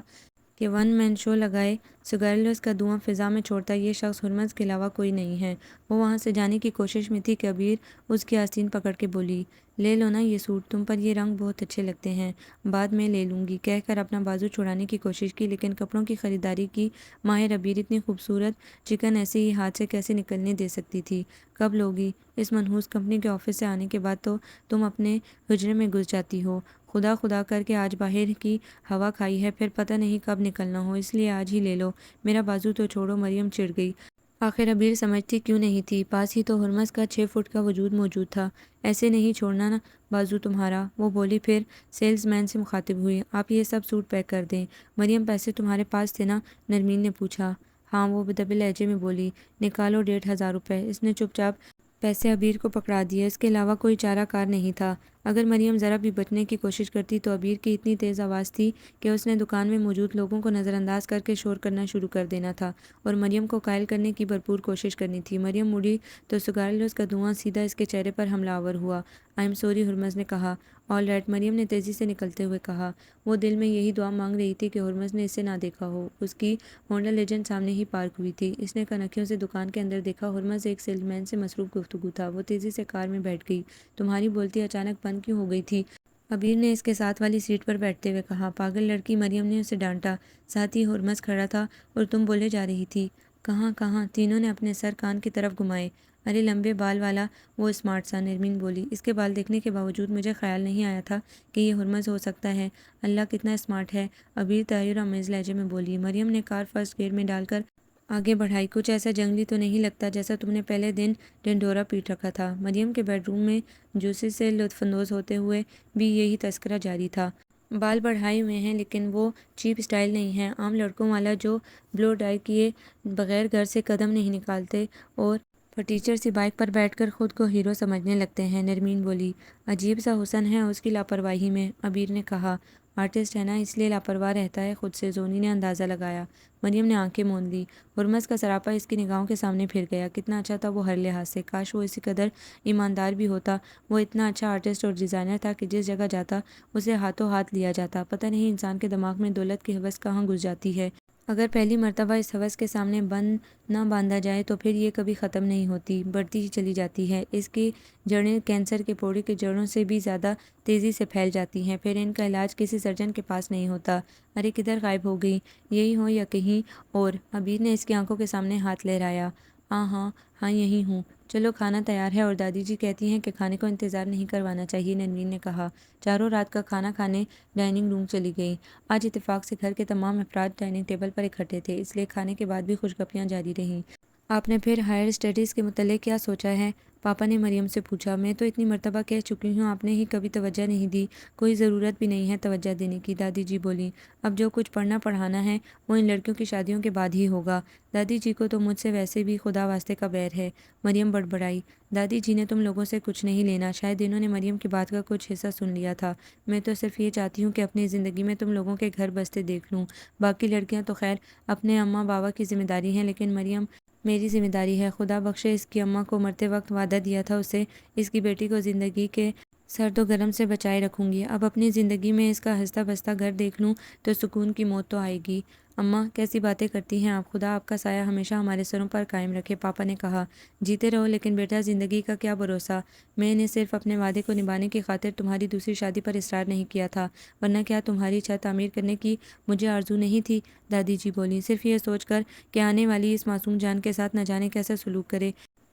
کہ 1 مین شو لگائے سگارلس کا دھواں فضا میں چھوڑتا یہ شخص ہرمز کے علاوہ کوئی نہیں ہے۔ وہ وہاں سے جانے کی کوشش میں تھی کہ عبیر اس کی آستین پکڑ کے بولی، لے لو نا یہ سوٹ، تم پر یہ رنگ بہت اچھے لگتے ہیں۔ بعد میں لے لوں گی، کہہ کر اپنا بازو چھڑانے کی کوشش کی، لیکن کپڑوں کی خریداری کی ماہر عبیر اتنی خوبصورت چکن ایسے ہی ہاتھ سے کیسے نکلنے دے سکتی تھی؟ کب لوگی؟ اس منحوس کمپنی کے آفس سے آنے کے بعد تو تم اپنے حجرے میں گھس جاتی ہو۔ خدا خدا کر کے آج باہر کی ہوا کھائی ہے، پھر پتہ نہیں کب نکلنا ہو، اس لیے آج ہی لے لو۔ میرا بازو تو چھوڑو۔ مریم چڑ گئی۔ آخر عبیر سمجھتی کیوں نہیں تھی؟ پاس ہی تو ہرمز کا 6 فٹ کا وجود موجود تھا۔ ایسے نہیں چھوڑنا نا بازو تمہارا، وہ بولی۔ پھر سیلز مین سے مخاطب ہوئی، آپ یہ سب سوٹ پیک کر دیں۔ مریم، پیسے تمہارے پاس تھے نا؟ نرمین نے پوچھا۔ ہاں، وہ دبے لہجے میں بولی۔ نکالو 1500 روپے۔ اس نے چپ چاپ پیسے عبیر کو پکڑا دیے۔ اس کے علاوہ کوئی چارہ کار نہیں تھا۔ اگر مریم ذرا بھی بچنے کی کوشش کرتی تو عبیر کی اتنی تیز آواز تھی کہ اس نے دکان میں موجود لوگوں کو نظر انداز کر کے شور کرنا شروع کر دینا تھا اور مریم کو قائل کرنے کی بھرپور کوشش کرنی تھی۔ مریم مڑی تو سگارلس کا دھواں سیدھا اس کے چہرے پر حملہ آور ہوا۔ آئی ایم سوری، ہرمز نے کہا۔ آل رائٹ، مریم نے تیزی سے نکلتے ہوئے کہا۔ وہ دل میں یہی دعا مانگ رہی تھی کہ ہرمز نے اسے نہ دیکھا ہو۔ اس کی ہونڈا لیجنڈ سامنے ہی پارک ہوئی تھی۔ اس نے کنکھیوں سے دکان کے اندر دیکھا۔ ہرمز ایک سیلز مین سے مصروف گفتگو تھا۔ وہ تیزی سے کار میں بیٹھ گئی۔ تمہاری بولتی اچانک بند کیوں ہو گئی تھی؟ ابیر نے اس کے ساتھ والی سیٹ پر بیٹھتے ہوئے کہا۔ پاگل لڑکی، مریم نے اسے ڈانٹا۔ ساتھ ہی ہرمز کھڑا تھا اور تم بولے جا رہی تھی۔ کہاں کہاں؟ تینوں نے اپنے سر کان کی طرف گھمائے۔ ارے لمبے بال والا وہ اسمارٹ سا، نرمین بولی۔ اس کے بال دیکھنے کے باوجود مجھے خیال نہیں آیا تھا کہ یہ ہرمز ہو سکتا ہے۔ اللہ کتنا اسمارٹ ہے، ابیر تحیر آمیز لہجے میں بولی۔ مریم نے کار فرسٹ گیئر میں ڈال کر آگے بڑھائی۔ کچھ ایسا جنگلی تو نہیں لگتا جیسا تم نے پہلے دن ڈنڈورا پیٹ رکھا تھا۔ مریم کے بیڈ روم میں جوسی سے لطف اندوز ہوتے ہوئے بھی یہی تذکرہ جاری تھا۔ بال بڑھائے ہوئے ہیں لیکن وہ چیپ اسٹائل نہیں ہے، عام لڑکوں والا جو بلو ڈائی کیے بغیر گھر سے قدم نہیں نکالتے اور فرٹیچر سی بائک پر بیٹھ کر خود کو ہیرو سمجھنے لگتے ہیں، نرمین بولی۔ عجیب سا حسن ہے اس کی لاپرواہی میں، ابیر نے کہا۔ آرٹسٹ ہے نا، اس لیے لاپرواہ رہتا ہے خود سے، زونی نے اندازہ لگایا۔ مریم نے آنکھیں موند لی۔ ہرمز کا سراپا اس کی نگاہوں کے سامنے پھر گیا۔ کتنا اچھا تھا وہ ہر لحاظ سے، کاش وہ اسی قدر ایماندار بھی ہوتا۔ وہ اتنا اچھا آرٹسٹ اور ڈیزائنر تھا کہ جس جگہ جاتا اسے ہاتھوں ہاتھ لیا جاتا۔ پتہ نہیں انسان کے دماغ میں دولت کی ہوس کہاں گھس جاتی ہے۔ اگر پہلی مرتبہ اس ہوس کے سامنے بند نہ باندھا جائے تو پھر یہ کبھی ختم نہیں ہوتی، بڑھتی ہی چلی جاتی ہے۔ اس کی جڑیں کینسر کے پوڑے کی جڑوں سے بھی زیادہ تیزی سے پھیل جاتی ہیں، پھر ان کا علاج کسی سرجن کے پاس نہیں ہوتا۔ ارے کدھر غائب ہو گئی؟ یہی ہو یا کہیں اور؟ ابیر نے اس کی آنکھوں کے سامنے ہاتھ لہرایا۔ ہاں ہاں یہی ہوں۔ چلو کھانا تیار ہے اور دادی جی کہتی ہیں کہ کھانے کو انتظار نہیں کروانا چاہیے، نرمین نے کہا۔ چاروں رات کا کھانا کھانے ڈائننگ روم چلی گئیں۔ آج اتفاق سے گھر کے تمام افراد ڈائننگ ٹیبل پر اکٹھے تھے، اس لیے کھانے کے بعد بھی خوش گپیاں جاری رہیں۔ آپ نے پھر ہائر اسٹڈیز کے متعلق کیا سوچا ہے؟ پاپا نے مریم سے پوچھا۔ میں تو اتنی مرتبہ کہہ چکی ہوں، آپ نے ہی کبھی توجہ نہیں دی۔ کوئی ضرورت بھی نہیں ہے توجہ دینے کی، دادی جی بولیں۔ اب جو کچھ پڑھنا پڑھانا ہے وہ ان لڑکیوں کی شادیوں کے بعد ہی ہوگا۔ دادی جی کو تو مجھ سے ویسے بھی خدا واسطے کا بیر ہے، مریم بڑبڑائی۔ دادی جی نے تم لوگوں سے کچھ نہیں لینا، شاید انہوں نے مریم کی بات کا کچھ حصہ سن لیا تھا۔ میں تو صرف یہ چاہتی ہوں کہ اپنی زندگی میں تم لوگوں کے گھر بستے دیکھ لوں۔ باقی لڑکیاں تو خیر اپنے اماں بابا کی ذمہ داری ہیں، لیکن مریم میری ذمہ داری ہے۔ خدا بخشے اس کی اماں کو مرتے وقت وعدہ دیا تھا اسے اس کی بیٹی کو زندگی کے سرد و گرم سے بچائے رکھوں گی۔ اب اپنی زندگی میں اس کا ہنستا بستا گھر دیکھ لوں تو سکون کی موت تو آئے گی۔ اماں کیسی باتیں کرتی ہیں آپ، خدا آپ کا سایہ ہمیشہ ہمارے سروں پر قائم رکھے، پاپا نے کہا۔ جیتے رہو، لیکن بیٹا زندگی کا کیا بھروسہ؟ میں نے صرف اپنے وعدے کو نبھانے کی خاطر تمہاری دوسری شادی پر اصرار نہیں کیا تھا، ورنہ کیا تمہاری چھت تعمیر کرنے کی مجھے آرزو نہیں تھی؟ دادی جی بولیں۔ صرف یہ سوچ کر کہ آنے والی اس معصوم جان کے ساتھ نہ جانے کیسا سلوک کرے،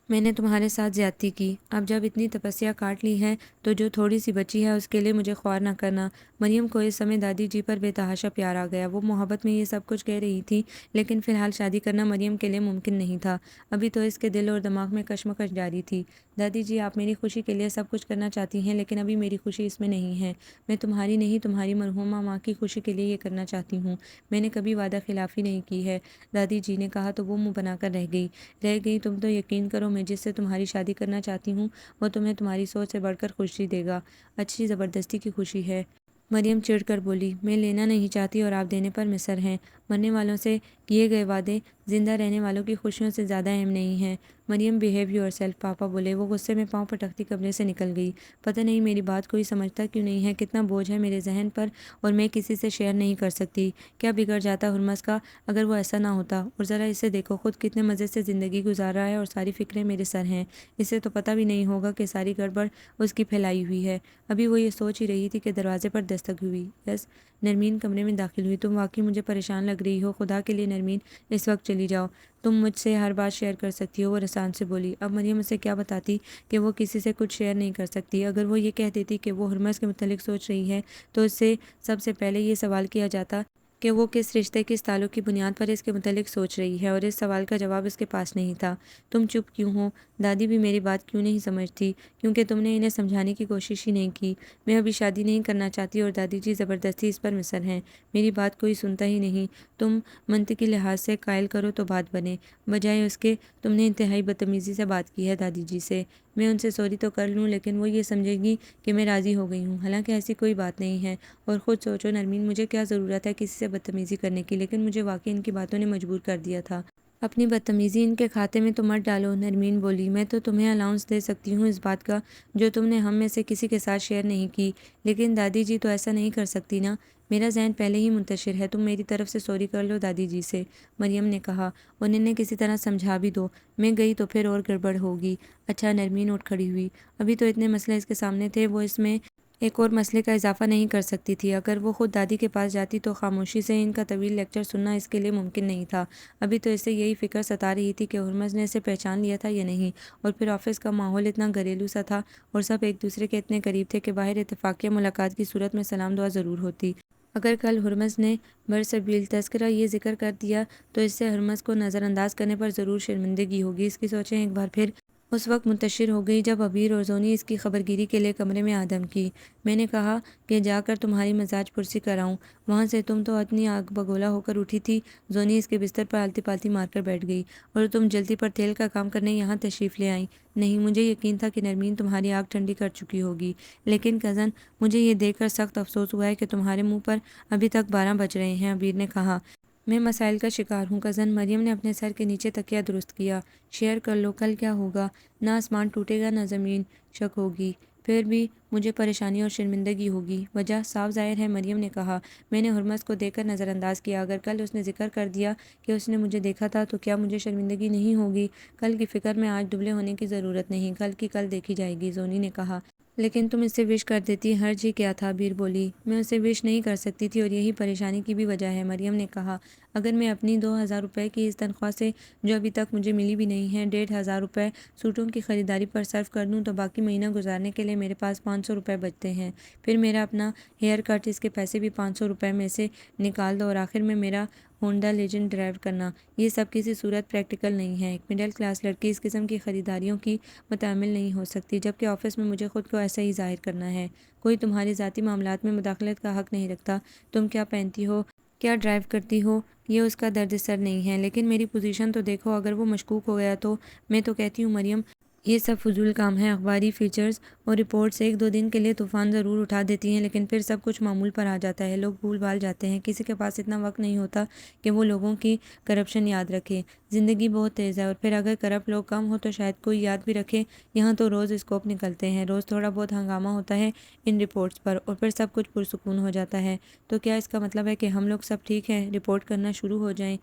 میں نے تمہارے ساتھ زیادتی کی۔ اب جب اتنی تپسیا کاٹ لی ہے تو جو تھوڑی سی بچی ہے اس کے لیے مجھے خوار نہ کرنا۔ مریم کو اس سمے دادی جی پر بے تحاشا پیار آ گیا۔ وہ محبت میں یہ سب کچھ کہہ رہی تھی، لیکن فی الحال شادی کرنا مریم کے لیے ممکن نہیں تھا۔ ابھی تو اس کے دل اور دماغ میں کشمکش جاری تھی۔ دادی جی آپ میری خوشی کے لیے سب کچھ کرنا چاہتی ہیں، لیکن ابھی میری خوشی اس میں نہیں ہے۔ میں تمہاری نہیں، تمہاری مرحومہ ماں کی خوشی کے لیے یہ کرنا چاہتی ہوں۔ میں نے کبھی وعدہ خلافی نہیں کی ہے، دادی جی نے کہا تو وہ منہ بنا کر رہ گئی۔ تم تو یقین کرو، میں جس سے تمہاری شادی کرنا چاہتی ہوں وہ تمہیں تمہاری سوچ سے بڑھ کر خوشی دے گا، اچھی زبردستی کی خوشی ہے۔ مریم چڑھ کر بولی۔ میں لینا نہیں چاہتی اور آپ دینے پر مصر ہیں۔ مرنے والوں سے کیے گئے وعدے زندہ رہنے والوں کی خوشیوں سے زیادہ اہم نہیں ہیں۔ مریم بیہیو یور سیلف، پاپا بولے۔ وہ غصے میں پاؤں پٹکتی کمرے سے نکل گئی۔ پتہ نہیں میری بات کوئی سمجھتا کیوں نہیں ہے، کتنا بوجھ ہے میرے ذہن پر اور میں کسی سے شیئر نہیں کر سکتی۔ کیا بگڑ جاتا ہرمز کا اگر وہ ایسا نہ ہوتا؟ اور ذرا اسے دیکھو، خود کتنے مزے سے زندگی گزار رہا ہے اور ساری فکریں میرے سر ہیں۔ اسے تو پتہ بھی نہیں ہوگا کہ ساری گڑبڑ اس کی پھیلائی ہوئی ہے۔ ابھی وہ یہ سوچ ہی رہی تھی کہ دروازے پر دستک ہوئی۔ یس، نرمین کمرے میں داخل ہوئی۔ تم واقعی مجھے پریشان لگ رہی ہو، خدا کے لیے نرمین اس وقت چلی جاؤ، تم مجھ سے ہر بات شیئر کر سکتی ہو، وہ رسان سے بولی۔ اب مریم اسے کیا بتاتی کہ وہ کسی سے کچھ شیئر نہیں کر سکتی۔ اگر وہ یہ کہہ دیتی کہ وہ ہرمز کے متعلق سوچ رہی ہے تو اس سے سب سے پہلے یہ سوال کیا جاتا کہ وہ کس رشتے، کس تعلق کی بنیاد پر اس کے متعلق سوچ رہی ہے، اور اس سوال کا جواب اس کے پاس نہیں تھا۔ تم چپ کیوں ہو؟ دادی بھی میری بات کیوں نہیں سمجھتی؟ کیونکہ تم نے انہیں سمجھانے کی کوشش ہی نہیں کی۔ میں ابھی شادی نہیں کرنا چاہتی اور دادی جی زبردستی اس پر مصر ہیں۔ میری بات کوئی سنتا ہی نہیں۔ تم منطقی لحاظ سے قائل کرو تو بات بنے، بجائے اس کے تم نے انتہائی بدتمیزی سے بات کی ہے دادی جی سے۔ میں ان سے سوری تو کر لوں لیکن وہ یہ سمجھے گی کہ میں راضی ہو گئی ہوں، حالانکہ ایسی کوئی بات نہیں ہے۔ اور خود سوچو نرمین، مجھے کیا ضرورت ہے کسی سے بدتمیزی کرنے کی، لیکن مجھے واقعی ان کی باتوں نے مجبور کر دیا تھا۔ اپنی بدتمیزی ان کے کھاتے میں تو مت ڈالو، نرمین بولی۔ میں تو تمہیں الاؤنس دے سکتی ہوں اس بات کا جو تم نے ہم میں سے کسی کے ساتھ شیئر نہیں کی، لیکن دادی جی تو ایسا نہیں کر سکتی نا۔ میرا ذہن پہلے ہی منتشر ہے، تم میری طرف سے سوری کر لو دادی جی سے، مریم نے کہا۔ انہیں کسی طرح سمجھا بھی دو، میں گئی تو پھر اور گڑبڑ ہوگی۔ اچھا، نرمین اٹھ کھڑی ہوئی۔ ابھی تو اتنے مسئلے اس کے سامنے تھے، وہ اس میں ایک اور مسئلے کا اضافہ نہیں کر سکتی تھی۔ اگر وہ خود دادی کے پاس جاتی تو خاموشی سے ان کا طویل لیکچر سننا اس کے لیے ممکن نہیں تھا۔ ابھی تو اسے یہی فکر ستا رہی تھی کہ ہرمز نے اسے پہچان لیا تھا یا نہیں، اور پھر آفس کا ماحول اتنا گھریلو سا تھا اور سب ایک دوسرے کے اتنے قریب تھے کہ باہر اتفاقیہ ملاقات کی صورت میں سلام دعا ضرور ہوتی۔ اگر کل ہرمز نے برسبیل تذکرہ یہ ذکر کر دیا تو اس سے ہرمز کو نظر انداز کرنے پر ضرور شرمندگی ہوگی۔ اس کی سوچیں ایک بار پھر اس وقت منتشر ہو گئی جب عبیر اور زونی اس کی خبرگیری کے لیے کمرے میں آدم کی۔ میں نے کہا کہ جا کر تمہاری مزاج پرسی کراؤں، وہاں سے تم تو اتنی آگ بگولا ہو کر اٹھی تھی۔ زونی اس کے بستر پر آلتی پالتی مار کر بیٹھ گئی۔ اور تم جلدی پر تیل کا کام کرنے یہاں تشریف لے آئیں۔ نہیں، مجھے یقین تھا کہ نرمین تمہاری آگ ٹھنڈی کر چکی ہوگی، لیکن کزن، مجھے یہ دیکھ کر سخت افسوس ہوا ہے کہ تمہارے منہ پر ابھی تک 12 بج رہے ہیں، عبیر نے کہا۔ میں مسائل کا شکار ہوں کزن، مریم نے اپنے سر کے نیچے تکیہ درست کیا۔ شیئر کر لو، کل کیا ہوگا؟ نہ آسمان ٹوٹے گا نہ زمین شک ہوگی، پھر بھی مجھے پریشانی اور شرمندگی ہوگی۔ وجہ صاف ظاہر ہے، مریم نے کہا۔ میں نے ہرمز کو دیکھ کر نظر انداز کیا۔ اگر کل اس نے ذکر کر دیا کہ اس نے مجھے دیکھا تھا تو کیا مجھے شرمندگی نہیں ہوگی؟ کل کی فکر میں آج دبلے ہونے کی ضرورت نہیں، کل کی کل دیکھی جائے گی، زونی نے کہا۔ لیکن تم اسے وش کر دیتی، حرج ہی کیا تھا؟ عبیر بولی۔ میں اسے وش نہیں کر سکتی تھی اور یہی پریشانی کی بھی وجہ ہے، مریم نے کہا۔ اگر میں اپنی 2000 روپے کی اس تنخواہ سے، جو ابھی تک مجھے ملی بھی نہیں ہے، 1500 روپے سوٹوں کی خریداری پر صرف کر دوں تو باقی مہینہ گزارنے کے لیے میرے پاس 500 روپے بچتے ہیں۔ پھر میرا اپنا ہیئر کٹ، اس کے پیسے بھی 500 روپے میں سے نکال دو، اور آخر میں میرا ہونڈا لیجنڈ ڈرائیو کرنا۔ یہ سب کسی صورت پریکٹیکل نہیں ہے۔ ایک مڈل کلاس لڑکی اس قسم کی خریداریوں کی متحمل نہیں ہو سکتی، جبکہ آفس میں مجھے خود کو ایسا ہی ظاہر کرنا ہے۔ کوئی تمہاری ذاتی معاملات میں مداخلت کا حق نہیں رکھتا۔ تم کیا پہنتی ہو، کیا ڈرائیو کرتی ہو، یہ اس کا درد سر نہیں ہے، لیکن میری پوزیشن تو دیکھو۔ اگر وہ مشکوک ہو گیا تو میں تو کہتی ہوں مریم، یہ سب فضول کام ہے۔ اخباری فیچرز اور رپورٹس ایک دو دن کے لیے طوفان ضرور اٹھا دیتی ہیں، لیکن پھر سب کچھ معمول پر آ جاتا ہے، لوگ بھول بھال جاتے ہیں، کسی کے پاس اتنا وقت نہیں ہوتا کہ وہ لوگوں کی کرپشن یاد رکھے۔ زندگی بہت تیز ہے، اور پھر اگر کرپٹ لوگ کم ہو تو شاید کوئی یاد بھی رکھے۔ یہاں تو روز اسکوپ نکلتے ہیں، روز تھوڑا بہت ہنگامہ ہوتا ہے ان رپورٹس پر، اور پھر سب کچھ پرسکون ہو جاتا ہے۔ تو کیا اس کا مطلب ہے کہ ہم لوگ سب ٹھیک ہیں، رپورٹ کرنا شروع ہو جائیں؟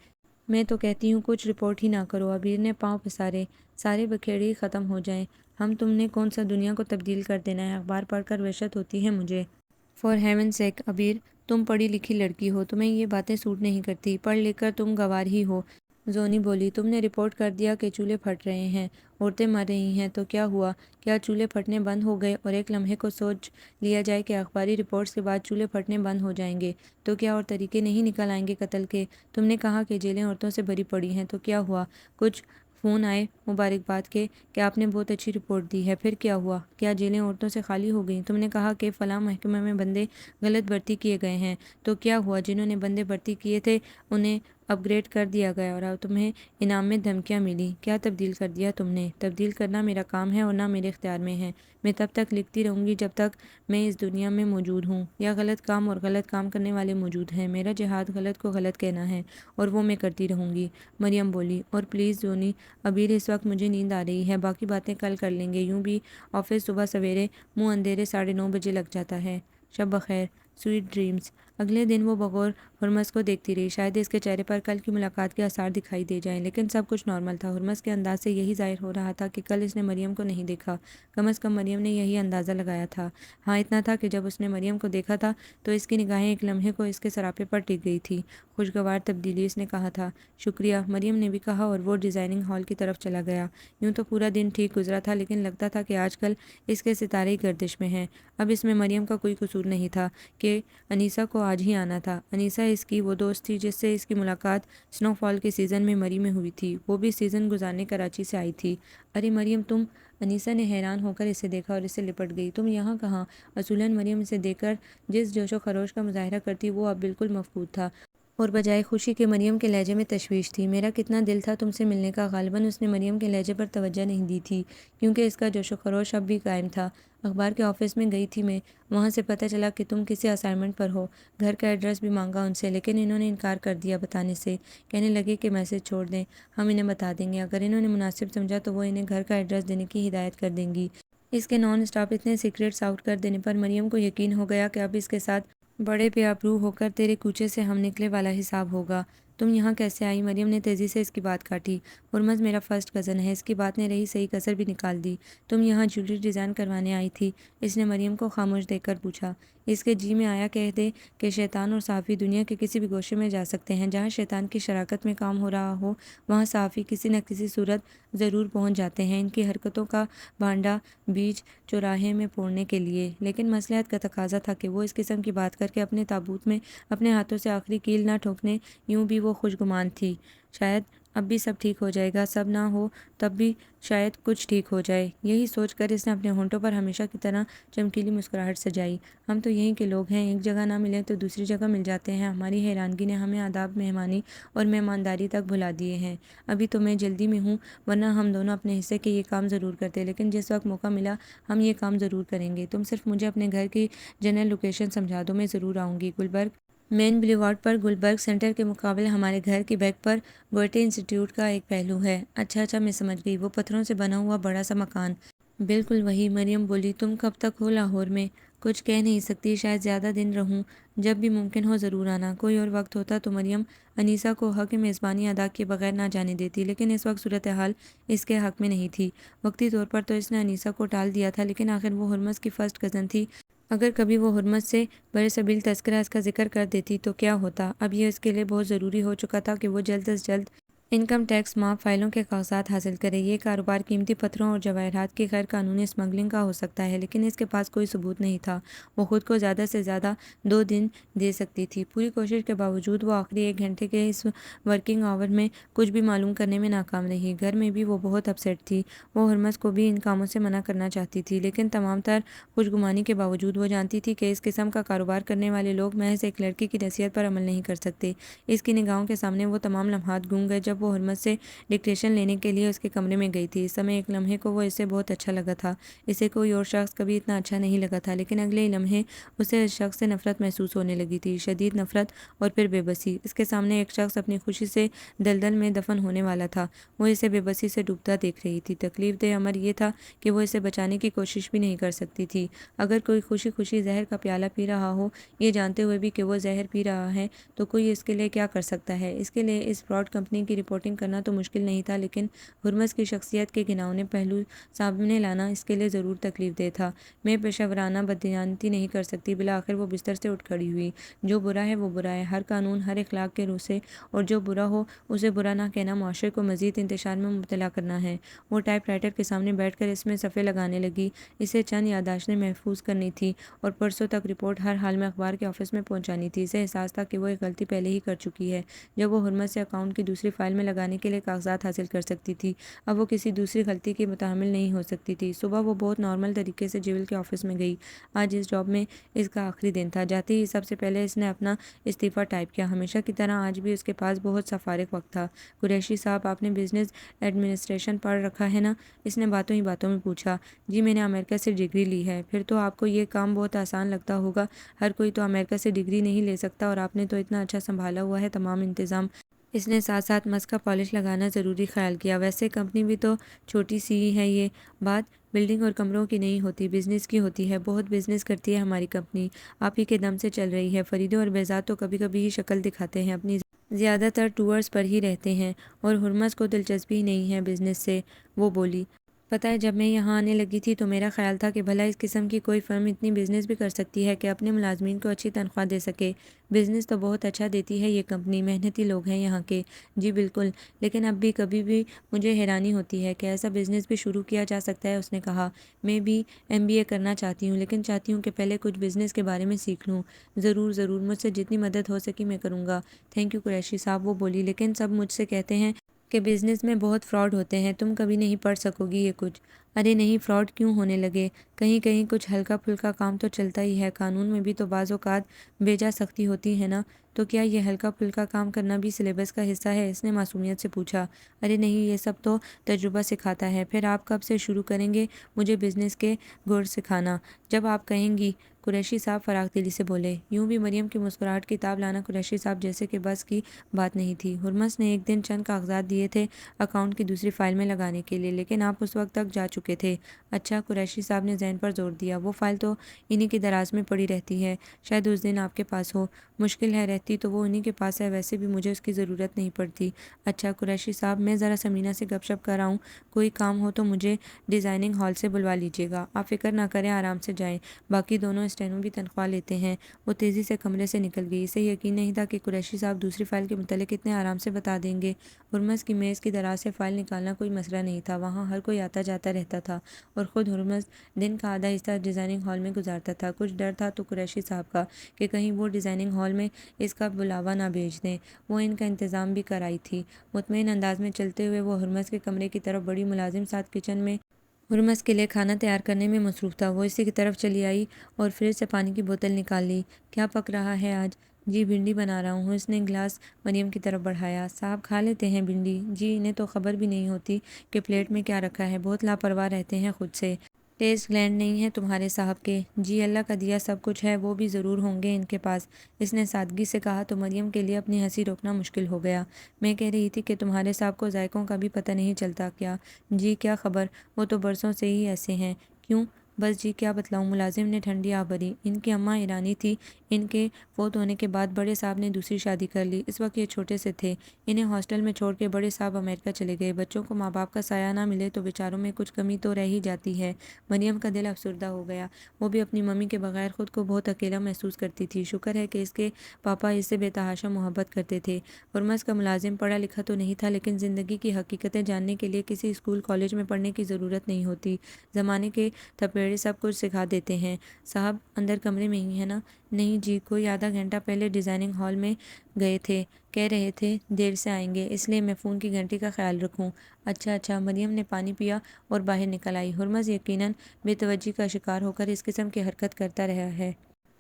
میں تو کہتی ہوں کچھ رپورٹ ہی نہ کرو، عبیر نے پاؤں پسارے۔ سارے بکھیڑی ختم ہو جائیں۔ تم نے کون سا دنیا کو تبدیل کر دینا ہے؟ اخبار پڑھ کر وحشت ہوتی ہے مجھے۔ فار ہیون سیک عبیر، تم پڑھی لکھی لڑکی ہو، تمہیں یہ باتیں سوٹ نہیں کرتی، پڑھ لکھ کر تم گوار ہی ہو۔ زونی بولی۔ تم نے رپورٹ کر دیا کہ چولہے پھٹ رہے ہیں، عورتیں مر رہی ہیں، تو کیا ہوا؟ کیا چولہے پھٹنے بند ہو گئے؟ اور ایک لمحے کو سوچ لیا جائے کہ اخباری رپورٹس کے بعد چولہے پھٹنے بند ہو جائیں گے، تو کیا اور طریقے نہیں نکل آئیں گے قتل کے؟ تم نے کہا کہ جیلیں عورتوں سے بھری پڑی ہیں، تو کیا ہوا؟ کچھ فون آئے مبارکباد کے کہ آپ نے بہت اچھی رپورٹ دی ہے، پھر کیا ہوا؟ کیا جیلیں عورتوں سے خالی ہو گئیں؟ تم نے کہا کہ فلاں محکمہ میں بندے غلط بھرتی کیے گئے ہیں، تو کیا ہوا؟ جنہوں نے بندے بھرتی کیے تھے انہیں اپ گریڈ کر دیا گیا اور تمہیں انعام میں دھمکیاں ملی۔ کیا تبدیل کر دیا تم نے؟ تبدیل کرنا میرا کام ہے اور نہ میرے اختیار میں ہے۔ میں تب تک لکھتی رہوں گی جب تک میں اس دنیا میں موجود ہوں، یا غلط کام اور غلط کام کرنے والے موجود ہیں۔ میرا جہاد غلط کو غلط کہنا ہے، اور وہ میں کرتی رہوں گی، مریم بولی۔ اور پلیز زونی، عبیر، اس وقت مجھے نیند آ رہی ہے، باقی باتیں کل کر لیں گے، یوں بھی آفس صبح سویرے منہ اندھیرے 9:30 بجے لگ جاتا ہے۔ شب بخیر، سویٹ ڈریمز۔ اگلے دن وہ بغور ہرمز کو دیکھتی رہی، شاید اس کے چہرے پر کل کی ملاقات کے آثار دکھائی دے جائیں، لیکن سب کچھ نارمل تھا۔ ہرمز کے انداز سے یہی ظاہر ہو رہا تھا کہ کل اس نے مریم کو نہیں دیکھا، کم از کم مریم نے یہی اندازہ لگایا تھا۔ ہاں، اتنا تھا کہ جب اس نے مریم کو دیکھا تھا تو اس کی نگاہیں ایک لمحے کو اس کے سراپے پر ٹک گئی تھی۔ خوشگوار تبدیلی، اس نے کہا تھا۔ شکریہ، مریم نے بھی کہا، اور وہ ڈیزائننگ ہال کی طرف چلا گیا۔ یوں تو پورا دن ٹھیک گزرا تھا، لیکن لگتا تھا کہ آج کل اس کے ستارے ہی گردش میں ہیں۔ اب اس میں مریم کا کوئی قصور نہیں تھا کہ انیسہ کو آج ہی آنا تھا۔ انیسہ اس کی وہ دوست تھی جس سے اس کی ملاقات سنو فال کے سیزن میں مری میں ہوئی تھی، وہ بھی سیزن گزارنے کراچی سے آئی تھی۔ ارے مریم، تم؟ انیسہ نے حیران ہو کر اسے دیکھا اور اس سے لپٹ گئی۔ تم یہاں کہاں؟ اصولاً مریم اسے دیکھ کر جس جوش و خروش کا مظاہرہ کرتی وہ اب بالکل مفقود تھا، اور بجائے خوشی کے مریم کے لہجے میں تشویش تھی۔ میرا کتنا دل تھا تم سے ملنے کا۔ غالباً اس نے مریم کے لہجے پر توجہ نہیں دی تھی، کیونکہ اس کا جوش و خروش اب بھی قائم تھا۔ اخبار کے آفس میں گئی تھی میں، وہاں سے پتہ چلا کہ تم کسی اسائنمنٹ پر ہو۔ گھر کا ایڈریس بھی مانگا ان سے، لیکن انہوں نے انکار کر دیا بتانے سے، کہنے لگے کہ میسج چھوڑ دیں، ہم انہیں بتا دیں گے۔ اگر انہوں نے مناسب سمجھا تو وہ انہیں گھر کا ایڈریس دینے کی ہدایت کر دیں گی۔ اس کے نان اسٹاپ اتنے سیکریٹس آؤٹ کر دینے پر مریم کو یقین ہو گیا کہ اب اس کے ساتھ بڑے پے آبرو ہو کر تیرے کوچے سے ہم نکلے والا حساب ہوگا۔ تم یہاں کیسے آئی؟ مریم نے تیزی سے اس کی بات کاٹی۔ ہرمز میرا فرسٹ کزن ہے۔ اس کی بات نے رہی صحیح کسر بھی نکال دی۔ تم یہاں جیولری ڈیزائن کروانے آئی تھی؟ اس نے مریم کو خاموش دیکھ کر پوچھا۔ اس کے جی میں آیا کہہ دے کہ شیطان اور صحافی دنیا کے کسی بھی گوشے میں جا سکتے ہیں۔ جہاں شیطان کی شراکت میں کام ہو رہا ہو وہاں صحافی کسی نہ کسی صورت ضرور پہنچ جاتے ہیں ان کی حرکتوں کا بھانڈا بیچ چوراہے میں پھوڑنے کے لیے۔ لیکن مصلحت کا تقاضا تھا کہ وہ اس قسم کی بات کر کے اپنے تابوت میں اپنے ہاتھوں سے آخری کیل نہ ٹھوکنے۔ یوں بھی وہ خوشگمان تھی۔ شاید اب بھی سب ٹھیک ہو جائے گا، سب نہ ہو تب بھی شاید کچھ ٹھیک ہو جائے۔ یہی سوچ کر اس نے اپنے ہونٹوں پر ہمیشہ کی طرح چمکیلی مسکراہٹ سجائی۔ ہم تو یہیں کے لوگ ہیں، ایک جگہ نہ ملیں تو دوسری جگہ مل جاتے ہیں۔ ہماری حیرانگی نے ہمیں آداب مہمانی اور مہمانداری تک بھلا دیے ہیں۔ ابھی تو میں جلدی میں ہوں ورنہ ہم دونوں اپنے حصے کے یہ کام ضرور کرتے، لیکن جس وقت موقع ملا ہم یہ کام ضرور کریں گے۔ تم صرف مجھے اپنے گھر کی جنرل لوکیشن سمجھا دو، میں ضرور آؤں گی۔ گلبرگ مین بلیوارڈ پر گلبرگ سینٹر کے مقابل ہمارے گھر کی بیک پر گوئٹے انسٹی ٹیوٹ کا ایک پہلو ہے۔ اچھا میں سمجھ گئی، وہ پتھروں سے بنا ہوا بڑا سا مکان۔ بالکل وہی، مریم بولی۔ تم کب تک ہو لاہور میں؟ کچھ کہہ نہیں سکتی، شاید زیادہ دن رہوں۔ جب بھی ممکن ہو ضرور آنا۔ کوئی اور وقت ہوتا تو مریم انیسہ کو حق میزبانی ادا کیے بغیر نہ جانے دیتی، لیکن اس وقت صورتحال اس کے حق میں نہیں تھی۔ وقتی طور پر تو اس نے انیسہ کو ٹال دیا تھا، لیکن آخر وہ ہرمز کی فرسٹ کزن تھی۔ اگر کبھی وہ ہرمز سے برسبیل تذکرہ اس کا ذکر کر دیتی تو کیا ہوتا؟ اب یہ اس کے لیے بہت ضروری ہو چکا تھا کہ وہ جلد از جلد انکم ٹیکس معاف فائلوں کے کاغذات حاصل کرے۔ یہ کاروبار قیمتی پتھروں اور جواہرات کی غیر قانونی اسمگلنگ کا ہو سکتا ہے، لیکن اس کے پاس کوئی ثبوت نہیں تھا۔ وہ خود کو زیادہ سے زیادہ 2 دن دے سکتی تھی۔ پوری کوشش کے باوجود وہ آخری 1 گھنٹے کے اس ورکنگ آور میں کچھ بھی معلوم کرنے میں ناکام رہی۔ گھر میں بھی وہ بہت اپسیٹ تھی۔ وہ ہرمز کو بھی ان کاموں سے منع کرنا چاہتی تھی، لیکن تمام تر خوشگمانی کے باوجود وہ جانتی تھی کہ اس قسم کا کاروبار کرنے والے لوگ محض ایک لڑکی کی نصیحت پر عمل نہیں کر سکتے۔ اس کی نگاہوں کے سامنے وہ تمام لمحات گم گئے جب وہ ہرمز سے ڈکٹیشن لینے کے لیے اس کے کمرے میں گئی تھی۔ اس سمے ایک لمحے کو وہ اسے بہت اچھا لگا تھا۔ اسے کوئی اور شخص کبھی اتنا اچھا نہیں لگا تھا، لیکن اگلے ہی لمحے اسے اس شخص سے نفرت محسوس ہونے لگی تھی، شدید نفرت اور پھر بے بسی۔ اس کے سامنے ایک شخص اپنی خوشی سے دلدل میں دفن ہونے والا تھا۔ وہ اسے بے بسی سے ڈوبتا دیکھ رہی تھی۔ تکلیف دہ امر یہ تھا کہ وہ اسے بچانے کی کوشش بھی نہیں کر سکتی تھی۔ اگر کوئی خوشی خوشی زہر کا پیالہ پی رہا ہو، یہ جانتے ہوئے بھی کہ وہ زہر پی رہا ہے، تو کوئی اس کے لیے کیا کر سکتا ہے؟ اس کے لیے اس فراڈ کمپنی کی رپورٹنگ کرنا تو مشکل نہیں تھا، لیکن ہرمز کی شخصیت کے گھناؤنے پہلو سامنے لانا اس کے لیے ضرور تکلیف دہ تھا۔ میں پیشہ ورانہ بددیانتی نہیں کر سکتی۔ بالآخر وہ بستر سے اٹھ کھڑی ہوئی۔ جو برا ہے وہ برا ہے، ہر قانون ہر اخلاق کے روح سے، اور جو برا ہو اسے برا نہ کہنا معاشرے کو مزید انتشار میں مبتلا کرنا ہے۔ وہ ٹائپ رائٹر کے سامنے بیٹھ کر اس میں صفحے لگانے لگی۔ اسے چند یادداشتیں محفوظ کرنی تھی اور پرسوں تک رپورٹ ہر حال میں اخبار کے آفس میں پہنچانی تھی۔ اسے احساس تھا کہ وہ ایک غلطی پہلے ہی کر چکی ہے۔ جب وہ ہرمز سے اکاؤنٹ کی دوسری فائل میں لگانے کے لیے کاغذات حاصل کر سکتی تھی، اب وہ کسی دوسری غلطی کی متحمل نہیں ہو سکتی تھی۔ صبح وہ بہت نارمل طریقے سے جیول کے آفس میں گئی۔ آج اس جاب میں اس کا آخری دن تھا۔ جاتے ہی سب سے پہلے اس نے اپنا استعفیٰ ٹائپ کیا۔ ہمیشہ کی طرح آج بھی اس کے پاس بہت سا فارغ وقت تھا۔ قریشی صاحب، آپ نے بزنس ایڈمنسٹریشن پڑھ رکھا ہے نا؟ اس نے باتوں ہی باتوں میں پوچھا۔ جی میں نے امریکہ سے ڈگری لی ہے۔ پھر تو آپ کو یہ کام بہت آسان لگتا ہوگا۔ ہر کوئی تو امریکہ سے ڈگری نہیں لے سکتا، اور آپ نے تو اتنا اچھا سنبھالا ہوا ہے تمام انتظام۔ اس نے ساتھ ساتھ مس کا پالش لگانا ضروری خیال کیا۔ ویسے کمپنی بھی تو چھوٹی سی ہی ہے۔ یہ بات بلڈنگ اور کمروں کی نہیں ہوتی، بزنس کی ہوتی ہے۔ بہت بزنس کرتی ہے ہماری کمپنی، آپ ہی کے دم سے چل رہی ہے۔ فریدے اور بہزاد تو کبھی کبھی ہی شکل دکھاتے ہیں، اپنی زیادہ تر ٹورز پر ہی رہتے ہیں، اور ہرمز کو دلچسپی ہی نہیں ہے بزنس سے، وہ بولی۔ پتہ ہے جب میں یہاں آنے لگی تھی تو میرا خیال تھا کہ بھلا اس قسم کی کوئی فرم اتنی بزنس بھی کر سکتی ہے کہ اپنے ملازمین کو اچھی تنخواہ دے سکے۔ بزنس تو بہت اچھا دیتی ہے یہ کمپنی، محنتی لوگ ہیں یہاں کے۔ جی بالکل، لیکن اب بھی کبھی بھی مجھے حیرانی ہوتی ہے کہ ایسا بزنس بھی شروع کیا جا سکتا ہے۔ اس نے کہا، میں بھی MBA کرنا چاہتی ہوں، لیکن چاہتی ہوں کہ پہلے کچھ بزنس کے بارے میں سیکھ لوں۔ ضرور ضرور، مجھ سے جتنی مدد ہو سکی میں کروں گا۔ تھینک یو قریشی صاحب، وہ بولی، لیکن سب مجھ سے کہتے ہیں کہ بزنس میں بہت فراڈ ہوتے ہیں، تم کبھی نہیں پڑھ سکو گی یہ کچھ۔ ارے نہیں، فراڈ کیوں ہونے لگے؟ کہیں کہیں کچھ ہلکا پھلکا کام تو چلتا ہی ہے۔ قانون میں بھی تو بعض اوقات بیجا سختی ہوتی ہے نا، تو کیا یہ ہلکا پھلکا کام کرنا بھی سلیبس کا حصہ ہے؟ اس نے معصومیت سے پوچھا۔ ارے نہیں، یہ سب تو تجربہ سکھاتا ہے۔ پھر آپ کب سے شروع کریں گے مجھے بزنس کے گڑ سکھانا؟ جب آپ کہیں گی۔ قریشی صاحب فراغ دلی سے بولے۔ یوں بھی مریم کی مسکراہٹ کی تاب لانا قریشی صاحب جیسے کہ بس کی بات نہیں تھی۔ ہرمس نے ایک دن چند کاغذات دیے تھے اکاؤنٹ کی دوسری فائل میں لگانے کے لیے، لیکن آپ اس وقت تک جا چکے تھے۔ اچھا، قریشی صاحب نے ذہن پر زور دیا، وہ فائل تو انہی کی دراز میں پڑی رہتی ہے، شاید اس دن آپ کے پاس ہو۔ مشکل ہے، رہتی تو وہ انہی کے پاس ہے، ویسے بھی مجھے اس کی ضرورت نہیں پڑتی۔ اچھا قریشی صاحب، میں ذرا سمینہ سے گپ شپ کر آؤں، کوئی کام ہو تو مجھے ڈیزائننگ ہال سے بلوا لیجیے گا۔ آپ فکر نہ کریں، آرام سے جائیں، باقی دونوں اسٹینو بھی تنخواہ لیتے ہیں۔ وہ تیزی سے کمرے سے نکل گئی۔ اسے یقین نہیں تھا کہ قریشی صاحب دوسری فائل کے متعلق اتنے آرام سے بتا دیں گے۔ ہرمس کی میز کی دراز سے فائل نکالنا کوئی مسئلہ نہیں تھا، وہاں ہر کوئی آتا جاتا رہتا تھا، اور خود ہرمس دن کا آدھا حصہ ڈیزائننگ ہال میں گزارتا تھا۔ کچھ ڈر تھا تو قریشی صاحب کا کہ کہیں وہ ڈیزائننگ ہال میں اس کا بلاوا نہ بھیج دیں۔ وہ ان کا انتظام بھی کرائی تھی۔ مطمئن انداز میں چلتے ہوئے وہ ہرمس کے کمرے کی طرف بڑی، ملازم ساتھ کچن میں ہرمس کے لیے کھانا تیار کرنے میں مصروف تھا۔ وہ اسی کی طرف چلی آئی اور فریج سے پانی کی بوتل نکال لی۔ کیا پک رہا ہے آج؟ جی بھنڈی بنا رہا ہوں۔ اس نے گلاس مریم کی طرف بڑھایا۔ صاحب کھا لیتے ہیں بھنڈی؟ جی، انہیں تو خبر بھی نہیں ہوتی کہ پلیٹ میں کیا رکھا ہے، بہت لاپرواہ رہتے ہیں خود سے۔ ٹیسٹ گلینڈ نہیں ہے تمہارے صاحب کے؟ جی، اللہ کا دیا سب کچھ ہے، وہ بھی ضرور ہوں گے ان کے پاس۔ اس نے سادگی سے کہا تو مریم کے لیے اپنی ہنسی روکنا مشکل ہو گیا۔ میں کہہ رہی تھی کہ تمہارے صاحب کو ذائقوں کا بھی پتہ نہیں چلتا کیا؟ جی کیا خبر، وہ تو برسوں سے ہی ایسے ہیں۔ کیوں؟ بس جی، کیا بتلاؤں؟ ملازم نے ٹھنڈی آہ بھری۔ ان کی اماں ایرانی تھی، ان کے فوت ہونے کے بعد بڑے صاحب نے دوسری شادی کر لی۔ اس وقت یہ چھوٹے سے تھے، انہیں ہاسٹل میں چھوڑ کے بڑے صاحب امریکہ چلے گئے۔ بچوں کو ماں باپ کا سایہ نہ ملے تو بیچاروں میں کچھ کمی تو رہ ہی جاتی ہے۔ مریم کا دل افسردہ ہو گیا، وہ بھی اپنی ممی کے بغیر خود کو بہت اکیلا محسوس کرتی تھی۔ شکر ہے کہ اس کے پاپا اس سے بے تحاشا محبت کرتے تھے۔ ہرمس کا ملازم پڑھا لکھا تو نہیں تھا، لیکن زندگی کی حقیقتیں جاننے کے لیے کسی اسکول کالج میں پڑھنے کی ضرورت نہیں ہوتی۔ زمانے کے تھپیڑے سب کچھ سکھا دیتے ہیں۔ صاحب اندر کمرے میں ہی ہے نا؟ نہیں جی، کوئی آدھا گھنٹہ پہلے ڈیزائننگ ہال میں گئے تھے، کہہ رہے تھے دیر سے آئیں گے، اس لیے میں فون کی گھنٹی کا خیال رکھوں۔ اچھا اچھا۔ مریم نے پانی پیا اور باہر نکل آئی۔ ہرمس یقیناً بے توجہی کا شکار ہو کر اس قسم کی حرکت کرتا رہا ہے۔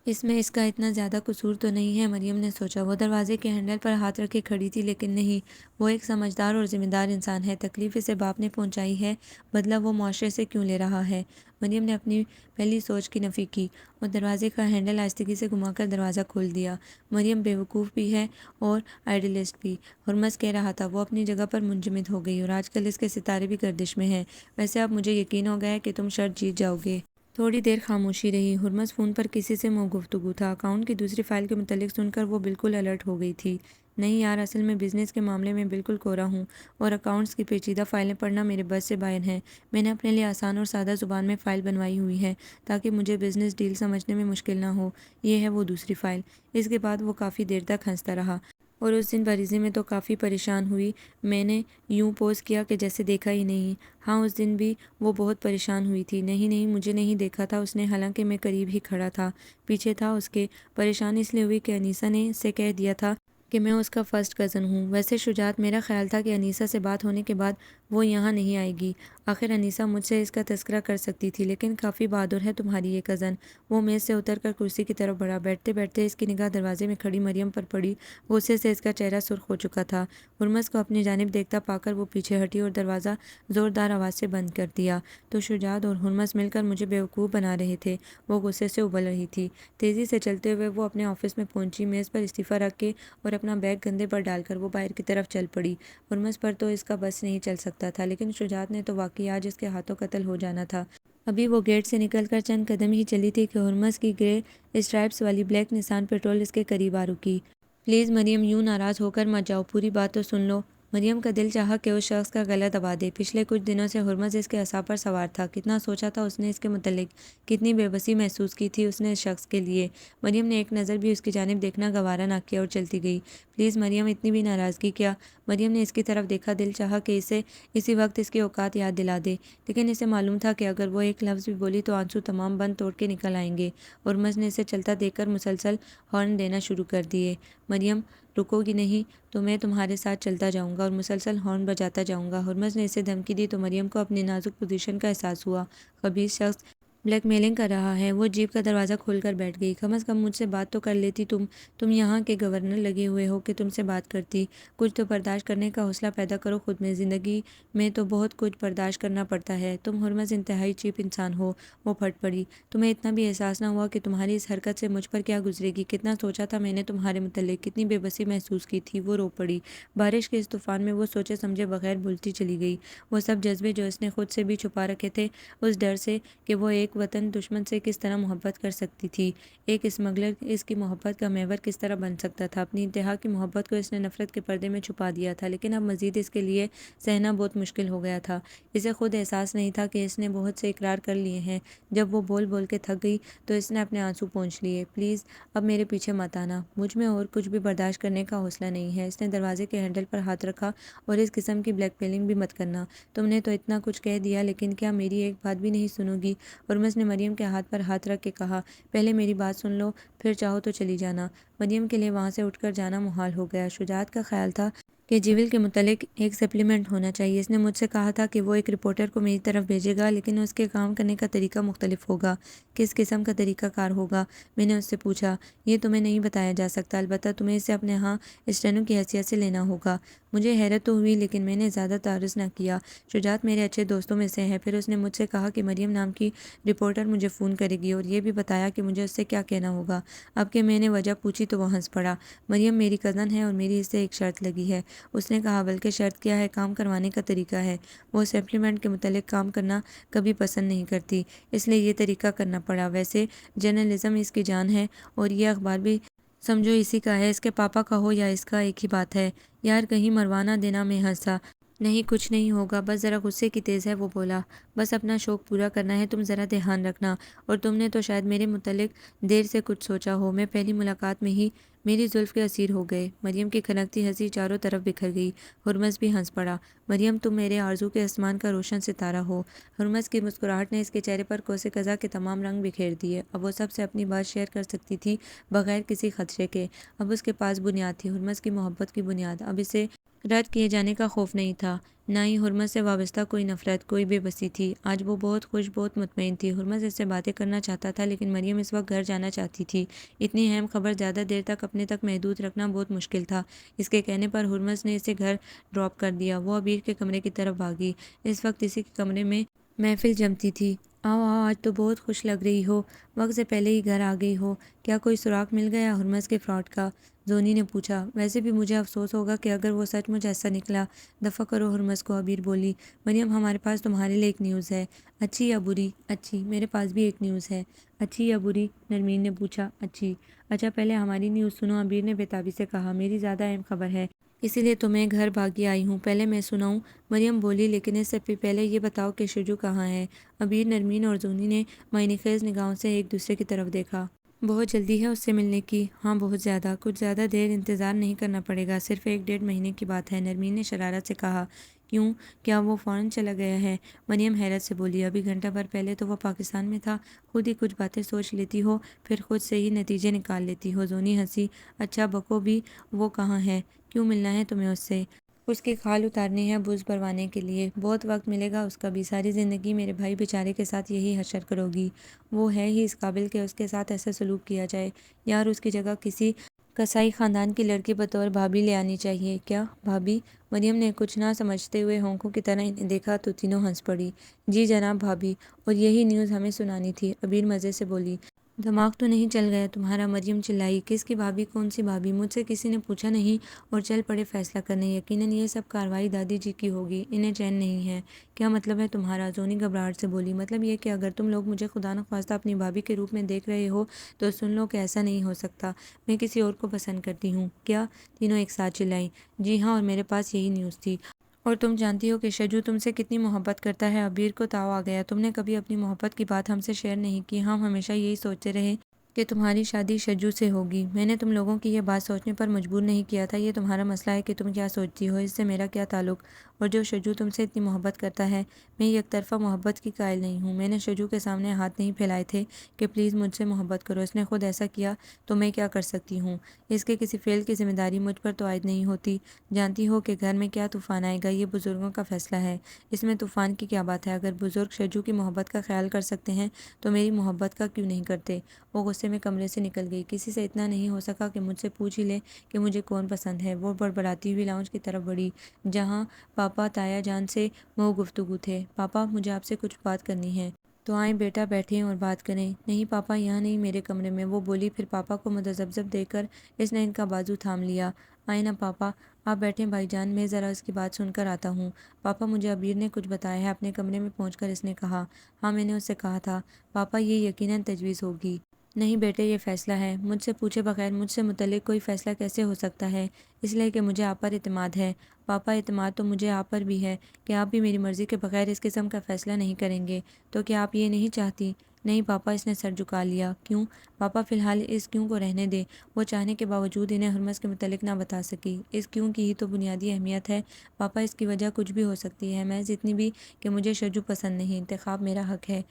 اس میں اس کا اتنا زیادہ قصور تو نہیں ہے، مریم نے سوچا۔ وہ دروازے کے ہینڈل پر ہاتھ رکھے کھڑی تھی، لیکن نہیں، وہ ایک سمجھدار اور ذمہ دار انسان ہے۔ تکلیف اسے باپ نے پہنچائی ہے، بدلہ وہ معاشرے سے کیوں لے رہا ہے؟ مریم نے اپنی پہلی سوچ کی نفی کی اور دروازے کا ہینڈل آہستگی سے گھما کر دروازہ کھول دیا۔ مریم بیوقوف بھی ہے اور آئیڈیلسٹ بھی، ہرمس کہہ رہا تھا۔ وہ اپنی جگہ پر منجمد ہو گئی، اور آج کل اس کے ستارے بھی گردش میں ہیں۔ ویسے اب مجھے یقین ہو گیا ہے کہ تم شرط جیت جاؤ گے۔ تھوڑی دیر خاموشی رہی۔ ہرمس فون پر کسی سے منہ گفتگو تھا۔ اکاؤنٹ کی دوسری فائل کے متعلق سن کر وہ بالکل الرٹ ہو گئی تھی۔ نہیں یار، اصل میں بزنس کے معاملے میں بالکل کورا ہوں، اور اکاؤنٹس کی پیچیدہ فائلیں پڑھنا میرے بس سے باہر ہیں۔ میں نے اپنے لیے آسان اور سادہ زبان میں فائل بنوائی ہوئی ہے تاکہ مجھے بزنس ڈیل سمجھنے میں مشکل نہ ہو۔ یہ ہے وہ دوسری فائل۔ اس کے بعد وہ کافی دیر تک ہنستا رہا، اور اس دن بریزے میں تو کافی پریشان ہوئی۔ میں نے یوں پوز کیا کہ جیسے دیکھا ہی نہیں۔ ہاں، اس دن بھی وہ بہت پریشان ہوئی تھی۔ نہیں نہیں، مجھے نہیں دیکھا تھا اس نے، حالانکہ میں قریب ہی کھڑا تھا، پیچھے تھا اس کے۔ پریشان اس لیے ہوئی کہ انیسہ نے اسے کہہ دیا تھا کہ میں اس کا فرسٹ کزن ہوں۔ ویسے شجاعت، میرا خیال تھا کہ انیسہ سے بات ہونے کے بعد وہ یہاں نہیں آئے گی۔ آخر انیسہ مجھ سے اس کا تذکرہ کر سکتی تھی، لیکن کافی بہادر ہے تمہاری یہ کزن۔ وہ میز سے اتر کر کرسی کی طرف بڑھا۔ بیٹھتے بیٹھتے اس کی نگاہ دروازے میں کھڑی مریم پر پڑی۔ غصے سے اس کا چہرہ سرخ ہو چکا تھا۔ ہرمس کو اپنی جانب دیکھتا پا کر وہ پیچھے ہٹی اور دروازہ زوردار آواز سے بند کر دیا۔ تو شجاعت اور ہرمس مل کر مجھے بیوقوف بنا رہے تھے، وہ غصے سے ابل رہی تھی۔ تیزی سے چلتے ہوئے وہ اپنے آفس میں پہنچی، میز پر استعفیٰ رکھ کے اور اپنا بیگ کندھے پر ڈال کر وہ باہر کی طرف چل پڑی۔ ہرمس پر تو اس کا بس نہیں چل سکتا تھا، لیکن شجاعت نے تو واقعی آج اس کے ہاتھوں قتل ہو جانا تھا۔ ابھی وہ گیٹ سے نکل کر چند قدم ہی چلی تھی کہ ہرمس کی گرے اسٹرائپس والی بلیک نسان پیٹرول اس کے قریب آ رکی۔ پلیز مریم، یوں ناراض ہو کر مت جاؤ، پوری بات تو سن لو۔ مریم کا دل چاہا کہ اس شخص کا گلا دبا دے۔ پچھلے کچھ دنوں سے ہرمس اس کے اعصاب پر سوار تھا۔ کتنا سوچا تھا اس نے اس کے متعلق، کتنی بے بسی محسوس کی تھی اس نے اس شخص کے لیے۔ مریم نے ایک نظر بھی اس کی جانب دیکھنا گوارا نہ کیا اور چلتی گئی۔ پلیز مریم، اتنی بھی ناراضگی کیا؟ مریم نے اس کی طرف دیکھا۔ دل چاہا کہ اسے اسی وقت اس کی اوقات یاد دلا دے، لیکن اسے معلوم تھا کہ اگر وہ ایک لفظ بھی بولی تو آنسو تمام بند توڑ کے نکل آئیں گے۔ ہرمس نے اسے چلتا دیکھ کر مسلسل ہارن دینا شروع کر دیے۔ مریم، رکو گی نہیں تو میں تمہارے ساتھ چلتا جاؤں گا اور مسلسل ہارن بجاتا جاؤں گا۔ ہرمس نے اسے دھمکی دی تو مریم کو اپنی نازک پوزیشن کا احساس ہوا۔ خبیث شخص، بلیک میلنگ کر رہا ہے۔ وہ جیپ کا دروازہ کھول کر بیٹھ گئی۔ کم از کم مجھ سے بات تو کر لیتی تم یہاں کے گورنر لگے ہوئے ہو کہ تم سے بات کرتی۔ کچھ تو برداشت کرنے کا حوصلہ پیدا کرو خود میں، زندگی میں تو بہت کچھ برداشت کرنا پڑتا ہے۔ تم ہرمز انتہائی چیپ انسان ہو۔ وہ پھٹ پڑی۔ تمہیں اتنا بھی احساس نہ ہوا کہ تمہاری اس حرکت سے مجھ پر کیا گزرے گی؟ کتنا سوچا تھا میں نے تمہارے متعلق، کتنی بے بسی محسوس کی تھی۔ وہ رو پڑی۔ بارش کے اس طوفان میں وہ سوچے سمجھے بغیر بولتی چلی گئی۔ وہ سب جذبے جو اس نے خود سے بھی چھپا رکھے تھے، اس ڈر سے کہ وہ ایک وطن دشمن سے کس طرح محبت کر سکتی تھی، ایک اسمگلر اس کی محبت کا محور کس طرح بن سکتا تھا۔ اپنی انتہا کی محبت کو اس نے نفرت کے پردے میں چھپا دیا تھا، لیکن اب مزید اس کے لیے سہنا بہت مشکل ہو گیا تھا۔ اسے خود احساس نہیں تھا کہ اس نے بہت سے اقرار کر لیے ہیں۔ جب وہ بول بول کے تھک گئی تو اس نے اپنے آنسو پونچھ لیے۔ پلیز اب میرے پیچھے مت آنا، مجھ میں اور کچھ بھی برداشت کرنے کا حوصلہ نہیں ہے۔ اس نے دروازے کے ہینڈل پر ہاتھ رکھا۔ اور اس قسم کی بلیک میلنگ بھی مت کرنا۔ تم نے تو اتنا کچھ کہہ دیا، لیکن کیا میری ایک بات بھی نہیں سنو گی؟ ہرمز نے مریم کے ہاتھ پر ہاتھ رکھ کے کہا، پہلے میری بات سن لو، پھر چاہو تو چلی جانا۔ مریم کے لیے وہاں سے اٹھ کر جانا محال ہو گیا۔ شجاعت کا خیال تھا کہ جیول کے متعلق ایک سپلیمنٹ ہونا چاہیے۔ اس نے مجھ سے کہا تھا کہ وہ ایک رپورٹر کو میری طرف بھیجے گا، لیکن اس کے کام کرنے کا طریقہ مختلف ہوگا۔ کس قسم کا طریقہ کار ہوگا؟ میں نے اس سے پوچھا۔ یہ تمہیں نہیں بتایا جا سکتا، البتہ تمہیں اسے اپنے ہاں اسٹینو کی حیثیت سے لینا ہوگا۔ مجھے حیرت تو ہوئی، لیکن میں نے زیادہ تعارض نہ کیا۔ شجاعت میرے اچھے دوستوں میں سے ہے۔ پھر اس نے مجھ سے کہا کہ مریم نام کی رپورٹر مجھے فون کرے گی، اور یہ بھی بتایا کہ مجھے اس سے کیا کہنا ہوگا۔ اب کہ میں نے وجہ پوچھی تو وہ ہنس پڑا۔ مریم میری کزن ہے اور میری اس سے ایک شرط لگی ہے۔ اس نے کہا، بلکہ شرط کیا ہے، کام کروانے کا طریقہ ہے۔ وہ سپلیمنٹ کے متعلق کام کرنا کبھی پسند نہیں کرتی، اس لیے یہ طریقہ کرنا پڑا۔ ویسے جرنلزم اس کی جان ہے، اور یہ اخبار بھی سمجھو اسی کا ہے۔ اس کے پاپا کا ہو یا اس کا، ایک ہی بات ہے۔ یار کہیں مروا نہ دینا۔ میں ہنسا۔ نہیں کچھ نہیں ہوگا، بس ذرا غصے کی تیز ہے۔ وہ بولا، بس اپنا شوق پورا کرنا ہے، تم ذرا دھیان رکھنا۔ اور تم نے تو شاید میرے متعلق دیر سے کچھ سوچا ہو۔ میں پہلی ملاقات میں ہی میری زلف کے اسیر ہو گئے۔ مریم کی کھنکتی ہنسی چاروں طرف بکھر گئی۔ ہرمز بھی ہنس پڑا۔ مریم تم میرے آرزو کے آسمان کا روشن ستارہ ہو۔ ہرمز کی مسکراہٹ نے اس کے چہرے پر کوسے قزح کے تمام رنگ بکھیر دیے۔ اب وہ سب سے اپنی بات شیئر کر سکتی تھی بغیر کسی خدشے کے۔ اب اس کے پاس بنیاد تھی، ہرمز کی محبت کی بنیاد۔ اب اسے رد کیے جانے کا خوف نہیں تھا، نہ ہی ہرمز سے وابستہ کوئی نفرت، کوئی بے بسی تھی۔ آج وہ بہت خوش، بہت مطمئن تھی۔ ہرمز اس سے باتیں کرنا چاہتا تھا، لیکن مریم اس وقت گھر جانا چاہتی تھی۔ اتنی اہم خبر زیادہ دیر تک اپنے تک محدود رکھنا بہت مشکل تھا۔ اس کے کہنے پر ہرمز نے اسے گھر ڈراپ کر دیا۔ وہ ابیر کے کمرے کی طرف بھاگی۔ اس وقت اسی کے کمرے میں محفل جمتی تھی۔ آؤ آؤ، آج تو بہت خوش لگ رہی ہو، وقت سے پہلے ہی گھر آ گئی ہو۔ کیا کوئی سراغ مل گیا ہرمز کے فراڈ کا؟ زونی نے پوچھا۔ ویسے بھی مجھے افسوس ہوگا کہ اگر وہ سچ مجھ ایسا نکلا۔ دفع کرو ہرمز کو، ابیر بولی۔ مریم ہمارے پاس تمہارے لیے ایک نیوز ہے۔ اچھی یا بری؟ اچھی۔ میرے پاس بھی ایک نیوز ہے۔ اچھی یا بری؟ نرمین نے پوچھا۔ اچھی۔ اچھا پہلے ہماری نیوز سنو، ابیر نے بےتابی سے کہا۔ میری زیادہ اہم خبر ہے، اسی لیے تو میں گھر بھاگی آئی ہوں۔ پہلے میں سناؤں؟ مریم بولی، لیکن اس سے پہلے یہ بتاؤ کہ شجو کہاں ہے؟ ابیر، نرمین اور زونی نے معنی خیز نگاہوں سے ایک دوسرے کی طرف دیکھا۔ بہت جلدی ہے اس سے ملنے کی؟ ہاں بہت زیادہ۔ کچھ زیادہ دیر انتظار نہیں کرنا پڑے گا، صرف 1-1.5 مہینے کی بات ہے، نرمین نے شرارت سے کہا۔ کیوں؟ کیا وہ فوراً چلا گیا ہے؟ مریم حیرت سے بولی۔ ابھی گھنٹہ بھر پہلے تو وہ پاکستان میں تھا۔ خود ہی کچھ باتیں سوچ لیتی ہو، پھر خود سے ہی نتیجے نکال لیتی ہو۔ زونی ہنسی۔ اچھا بکو بھی، وہ کہاں ہے؟ کیوں ملنا ہے تمہیں اس سے؟ اس کی کھال اتارنی ہے بز بھروانے کے لیے۔ بہت وقت ملے گا اس کا بھی، ساری زندگی میرے بھائی بیچارے کے ساتھ یہی حشر کرو گی۔ وہ ہے ہی اس قابل کہ اس کے ساتھ ایسا سلوک کیا جائے؟ یار اس کی جگہ کسی قصائی خاندان کی لڑکی بطور بھابھی لے آنی چاہیے۔ کیا بھابھی؟ مریم نے کچھ نہ سمجھتے ہوئے ہونکوں کی طرح انہیں دیکھا تو تینوں ہنس پڑی۔ جی جناب بھابھی، اور یہی نیوز ہمیں سنانی تھی، ابیر مزے سے بولی۔ دماغ تو نہیں چل گیا تمہارا؟ مریم چلائی۔ کس کی بھابھی؟ کون سی بھابھی؟ مجھ سے کسی نے پوچھا نہیں، اور چل پڑے فیصلہ کرنے۔ یقیناً یہ سب کارروائی دادی جی کی ہوگی، انہیں چین نہیں ہے۔ کیا مطلب ہے تمہارا؟ زونی گھبراہٹ سے بولی۔ مطلب یہ کہ اگر تم لوگ مجھے خدا نخواستہ اپنی بھابھی کے روپ میں دیکھ رہے ہو تو سن لو کہ ایسا نہیں ہو سکتا، میں کسی اور کو پسند کرتی ہوں۔ کیا؟ تینوں ایک ساتھ چلائیں۔ جی ہاں، اور میرے پاس یہی نیوز تھی۔ اور تم جانتی ہو کہ شجو تم سے کتنی محبت کرتا ہے؟ ابیر کو تاؤ آ گیا۔ تم نے کبھی اپنی محبت کی بات ہم سے شیئر نہیں کی۔ ہم ہمیشہ یہی سوچتے رہے کہ تمہاری شادی شجو سے ہوگی۔ میں نے تم لوگوں کی یہ بات سوچنے پر مجبور نہیں کیا تھا۔ یہ تمہارا مسئلہ ہے کہ تم کیا سوچتی ہو، اس سے میرا کیا تعلق؟ اور جو شجو تم سے اتنی محبت کرتا ہے، میں یک طرفہ محبت کی قائل نہیں ہوں۔ میں نے شجو کے سامنے ہاتھ نہیں پھیلائے تھے کہ پلیز مجھ سے محبت کرو، اس نے خود ایسا کیا تو میں کیا کر سکتی ہوں؟ اس کے کسی فعل کی ذمہ داری مجھ پر تو عائد نہیں ہوتی۔ جانتی ہو کہ گھر میں کیا طوفان آئے گا، یہ بزرگوں کا فیصلہ ہے، اس میں طوفان کی کیا بات ہے؟ اگر بزرگ شجو کی محبت کا خیال کر سکتے ہیں تو میری محبت کا کیوں نہیں کرتے؟ وہ غصے میں کمرے سے نکل گئی۔ کسی سے اتنا نہیں ہو سکا کہ مجھ سے پوچھ ہی لے کہ مجھے کون پسند ہے۔ وہ بڑبڑاتی ہوئی لاؤنج کی طرف بڑھی جہاں پاپا تایا جان سے وہ گفتگو تھے۔ پاپا مجھے آپ سے کچھ بات کرنی ہے۔ تو آئیں بیٹا بیٹھیں اور بات کریں۔ نہیں پاپا یہاں نہیں، میرے کمرے میں، وہ بولی۔ پھر پاپا کو متذبذب دیکھ کر اس نے ان کا بازو تھام لیا۔ آئیں نا پاپا، آپ بیٹھیں بھائی جان، میں ذرا اس کی بات سن کر آتا ہوں۔ پاپا مجھے عبیر نے کچھ بتایا ہے، اپنے کمرے میں پہنچ کر اس نے کہا۔ ہاں میں نے اس سے کہا تھا پاپا، یہ یقیناً تجویز ہوگی۔ نہیں بیٹے یہ فیصلہ ہے، مجھ سے پوچھے بغیر مجھ سے متعلق کوئی فیصلہ کیسے ہو سکتا ہے؟ اس لیے کہ مجھے آپ پر اعتماد ہے۔ پاپا اعتماد تو مجھے آپ پر بھی ہے کہ آپ بھی میری مرضی کے بغیر اس قسم کا فیصلہ نہیں کریں گے، تو کیا آپ یہ نہیں چاہتی؟ نہیں پاپا، اس نے سر جھکا لیا۔ کیوں؟ پاپا فی الحال اس کیوں کو رہنے دے۔ وہ چاہنے کے باوجود انہیں ہرمز کے متعلق نہ بتا سکی۔ اس کیوں کی ہی تو بنیادی اہمیت ہے پاپا، اس کی وجہ کچھ بھی ہو سکتی ہے، محض اتنی بھی کہ مجھے شجو پسند نہیں۔ انتخاب میرا حق ہے۔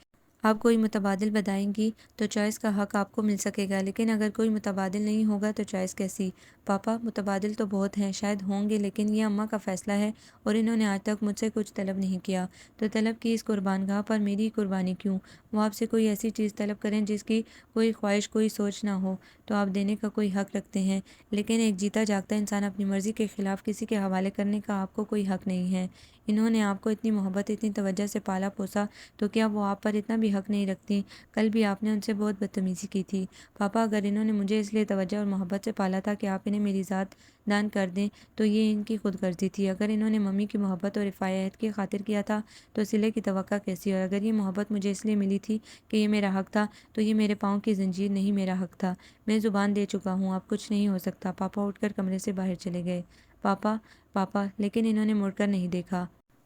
آپ کوئی متبادل بتائیں گی تو چوائس کا حق آپ کو مل سکے گا، لیکن اگر کوئی متبادل نہیں ہوگا تو چوائس کیسی؟ پاپا متبادل تو بہت ہیں، شاید ہوں گے، لیکن یہ اماں کا فیصلہ ہے اور انہوں نے آج تک مجھ سے کچھ طلب نہیں کیا، تو طلب کی اس قربان گاہ پر میری قربانی کیوں؟ وہ آپ سے کوئی ایسی چیز طلب کریں جس کی کوئی خواہش کوئی سوچ نہ ہو تو آپ دینے کا کوئی حق رکھتے ہیں، لیکن ایک جیتا جاگتا انسان اپنی مرضی کے خلاف کسی کے حوالے کرنے کا آپ کو کوئی حق نہیں ہے۔ انہوں نے آپ کو اتنی محبت اتنی توجہ سے پالا پوسا تو کیا وہ آپ پر اتنا بھی حق نہیں رکھتی؟ کل بھی آپ نے ان سے بہت بدتمیزی کی تھی۔ پاپا اگر انہوں نے مجھے اس لیے توجہ اور محبت سے پالا تھا کہ آپ انہیں میری ذات دان کر دیں تو یہ ان کی خود غرضی تھی۔ اگر انہوں نے ممی کی محبت اور رفاعیت کی خاطر کیا تھا تو صلے کی توقع کیسی؟ اور اگر یہ محبت مجھے اس لیے ملی تھی کہ یہ میرا حق تھا تو یہ میرے پاؤں کی زنجیر نہیں میرا حق تھا۔ میں زبان دے چکا ہوں، اب کچھ نہیں ہو سکتا۔ پاپا اٹھ کر کمرے سے باہر چلے گئے۔ پاپا پاپا، لیکن انہوں نے مڑ کر نہیں دیکھا۔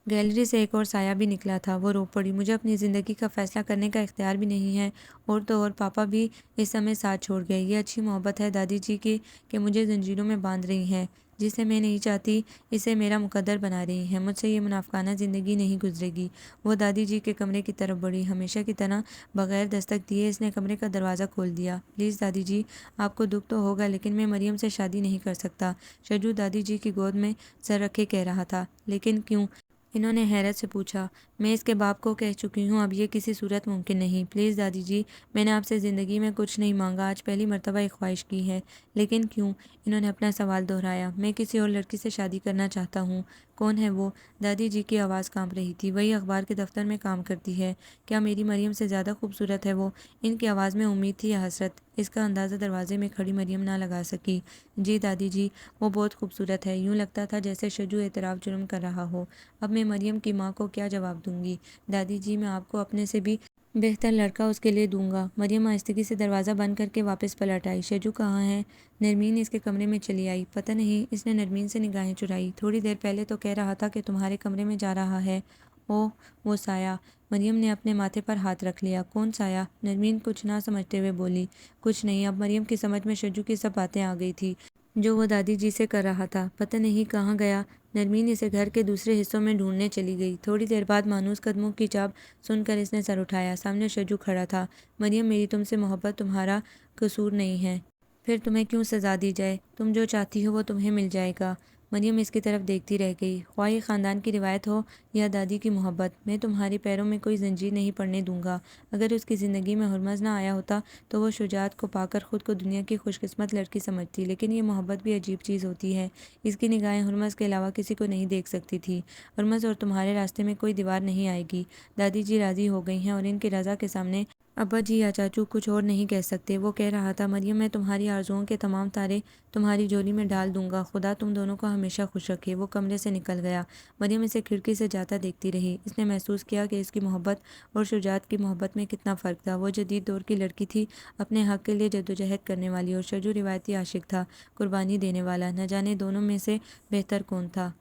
گیلری سے ایک اور سایہ بھی نکلا تھا۔ وہ رو پڑی۔ مجھے اپنی زندگی کا فیصلہ کرنے کا اختیار بھی نہیں ہے، اور تو اور پاپا بھی اس سمے ساتھ چھوڑ گئے۔ یہ اچھی محبت ہے دادی جی کی کہ مجھے زنجیروں میں باندھ رہی ہیں، جسے میں نہیں چاہتی اسے میرا مقدر بنا رہی ہیں۔ مجھ سے یہ منافقانہ زندگی نہیں گزرے گی۔ وہ دادی جی کے کمرے کی طرف بڑھی۔ ہمیشہ کی طرح بغیر دستک دیے اس نے کمرے کا دروازہ کھول دیا۔ پلیز دادی جی، آپ کو دکھ تو ہوگا لیکن میں مریم سے شادی نہیں کر سکتا، شجو دادی جی کی گود میں سر رکھے کہہ رہا تھا۔ لیکن کیوں؟ انہوں نے حیرت سے پوچھا۔ میں اس کے باپ کو کہہ چکی ہوں، اب یہ کسی صورت ممکن نہیں۔ پلیز دادی جی، میں نے آپ سے زندگی میں کچھ نہیں مانگا، آج پہلی مرتبہ ایک خواہش کی ہے۔ لیکن کیوں؟ انہوں نے اپنا سوال دہرایا۔ میں کسی اور لڑکی سے شادی کرنا چاہتا ہوں۔ کون ہے وہ؟ دادی جی کی آواز کانپ رہی تھی۔ وہی اخبار کے دفتر میں کام کرتی ہے۔ کیا میری مریم سے زیادہ خوبصورت ہے وہ؟ ان کی آواز میں امید تھی یا حسرت؟ اس کا اندازہ دروازے میں کھڑی مریم نہ لگا سکی۔ جی دادی جی، وہ بہت خوبصورت ہے۔ یوں لگتا تھا جیسے شجو اعتراف جرم کر رہا ہو۔ اب میں مریم کی ماں کو کیا جواب دوں گی؟ دادی جی، میں آپ کو اپنے سے بھی بہتر لڑکا اس کے لیے دوں گا۔ مریم آہستگی سے دروازہ بند کر کے واپس پلٹ آئی۔ شجو کہاں ہے؟ نرمین اس کے کمرے میں چلی آئی۔ پتہ نہیں، اس نے نرمین سے نگاہیں چرائی۔ تھوڑی دیر پہلے تو کہہ رہا تھا کہ تمہارے کمرے میں جا رہا ہے۔ اوہ، وہ سایہ۔ مریم نے اپنے ماتھے پر ہاتھ رکھ لیا۔ کون سایہ؟ نرمین کچھ نہ سمجھتے ہوئے بولی۔ کچھ نہیں۔ اب مریم کی سمجھ میں شجو کی سب باتیں آ گئی تھی جو وہ دادی جی سے کر رہا تھا۔ پتہ نہیں کہاں گیا۔ نرمین اسے گھر کے دوسرے حصوں میں ڈھونڈنے چلی گئی۔ تھوڑی دیر بعد مانوس قدموں کی چاپ سن کر اس نے سر اٹھایا۔ سامنے شجو کھڑا تھا۔ مریم، میری تم سے محبت تمہارا قصور نہیں ہے، پھر تمہیں کیوں سزا دی جائے؟ تم جو چاہتی ہو وہ تمہیں مل جائے گا۔ مریم اس کی طرف دیکھتی رہ گئی۔ خواہ یہ خاندان کی روایت ہو یا دادی کی محبت، میں تمہارے پیروں میں کوئی زنجیر نہیں پڑنے دوں گا۔ اگر اس کی زندگی میں ہرمز نہ آیا ہوتا تو وہ شجاعت کو پا کر خود کو دنیا کی خوش قسمت لڑکی سمجھتی، لیکن یہ محبت بھی عجیب چیز ہوتی ہے۔ اس کی نگاہیں ہرمز کے علاوہ کسی کو نہیں دیکھ سکتی تھی۔ ہرمز اور تمہارے راستے میں کوئی دیوار نہیں آئے گی۔ دادی جی راضی ہو گئی ہیں اور ان کی رضا کے سامنے ابا جی یا چاچو کچھ اور نہیں کہہ سکتے۔ وہ کہہ رہا تھا، مریم میں تمہاری آرزوؤں کے تمام تارے تمہاری جولی میں ڈال دوں گا، خدا تم دونوں کو ہمیشہ خوش رکھے۔ وہ کمرے سے نکل گیا۔ مریم اسے کھڑکی سے جاتا دیکھتی رہی۔ اس نے محسوس کیا کہ اس کی محبت اور شجاعت کی محبت میں کتنا فرق تھا۔ وہ جدید دور کی لڑکی تھی، اپنے حق کے لیے جدوجہد کرنے والی، اور شجو روایتی عاشق تھا، قربانی دینے والا۔ نہ جانے دونوں میں سے بہتر کون تھا۔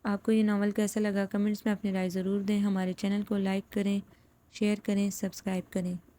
آپ کو یہ ناول کیسا لگا؟ کمنٹس میں اپنی رائے ضرور دیں۔ ہمارے چینل کو لائک کریں، شیئر کریں، سبسکرائب کریں۔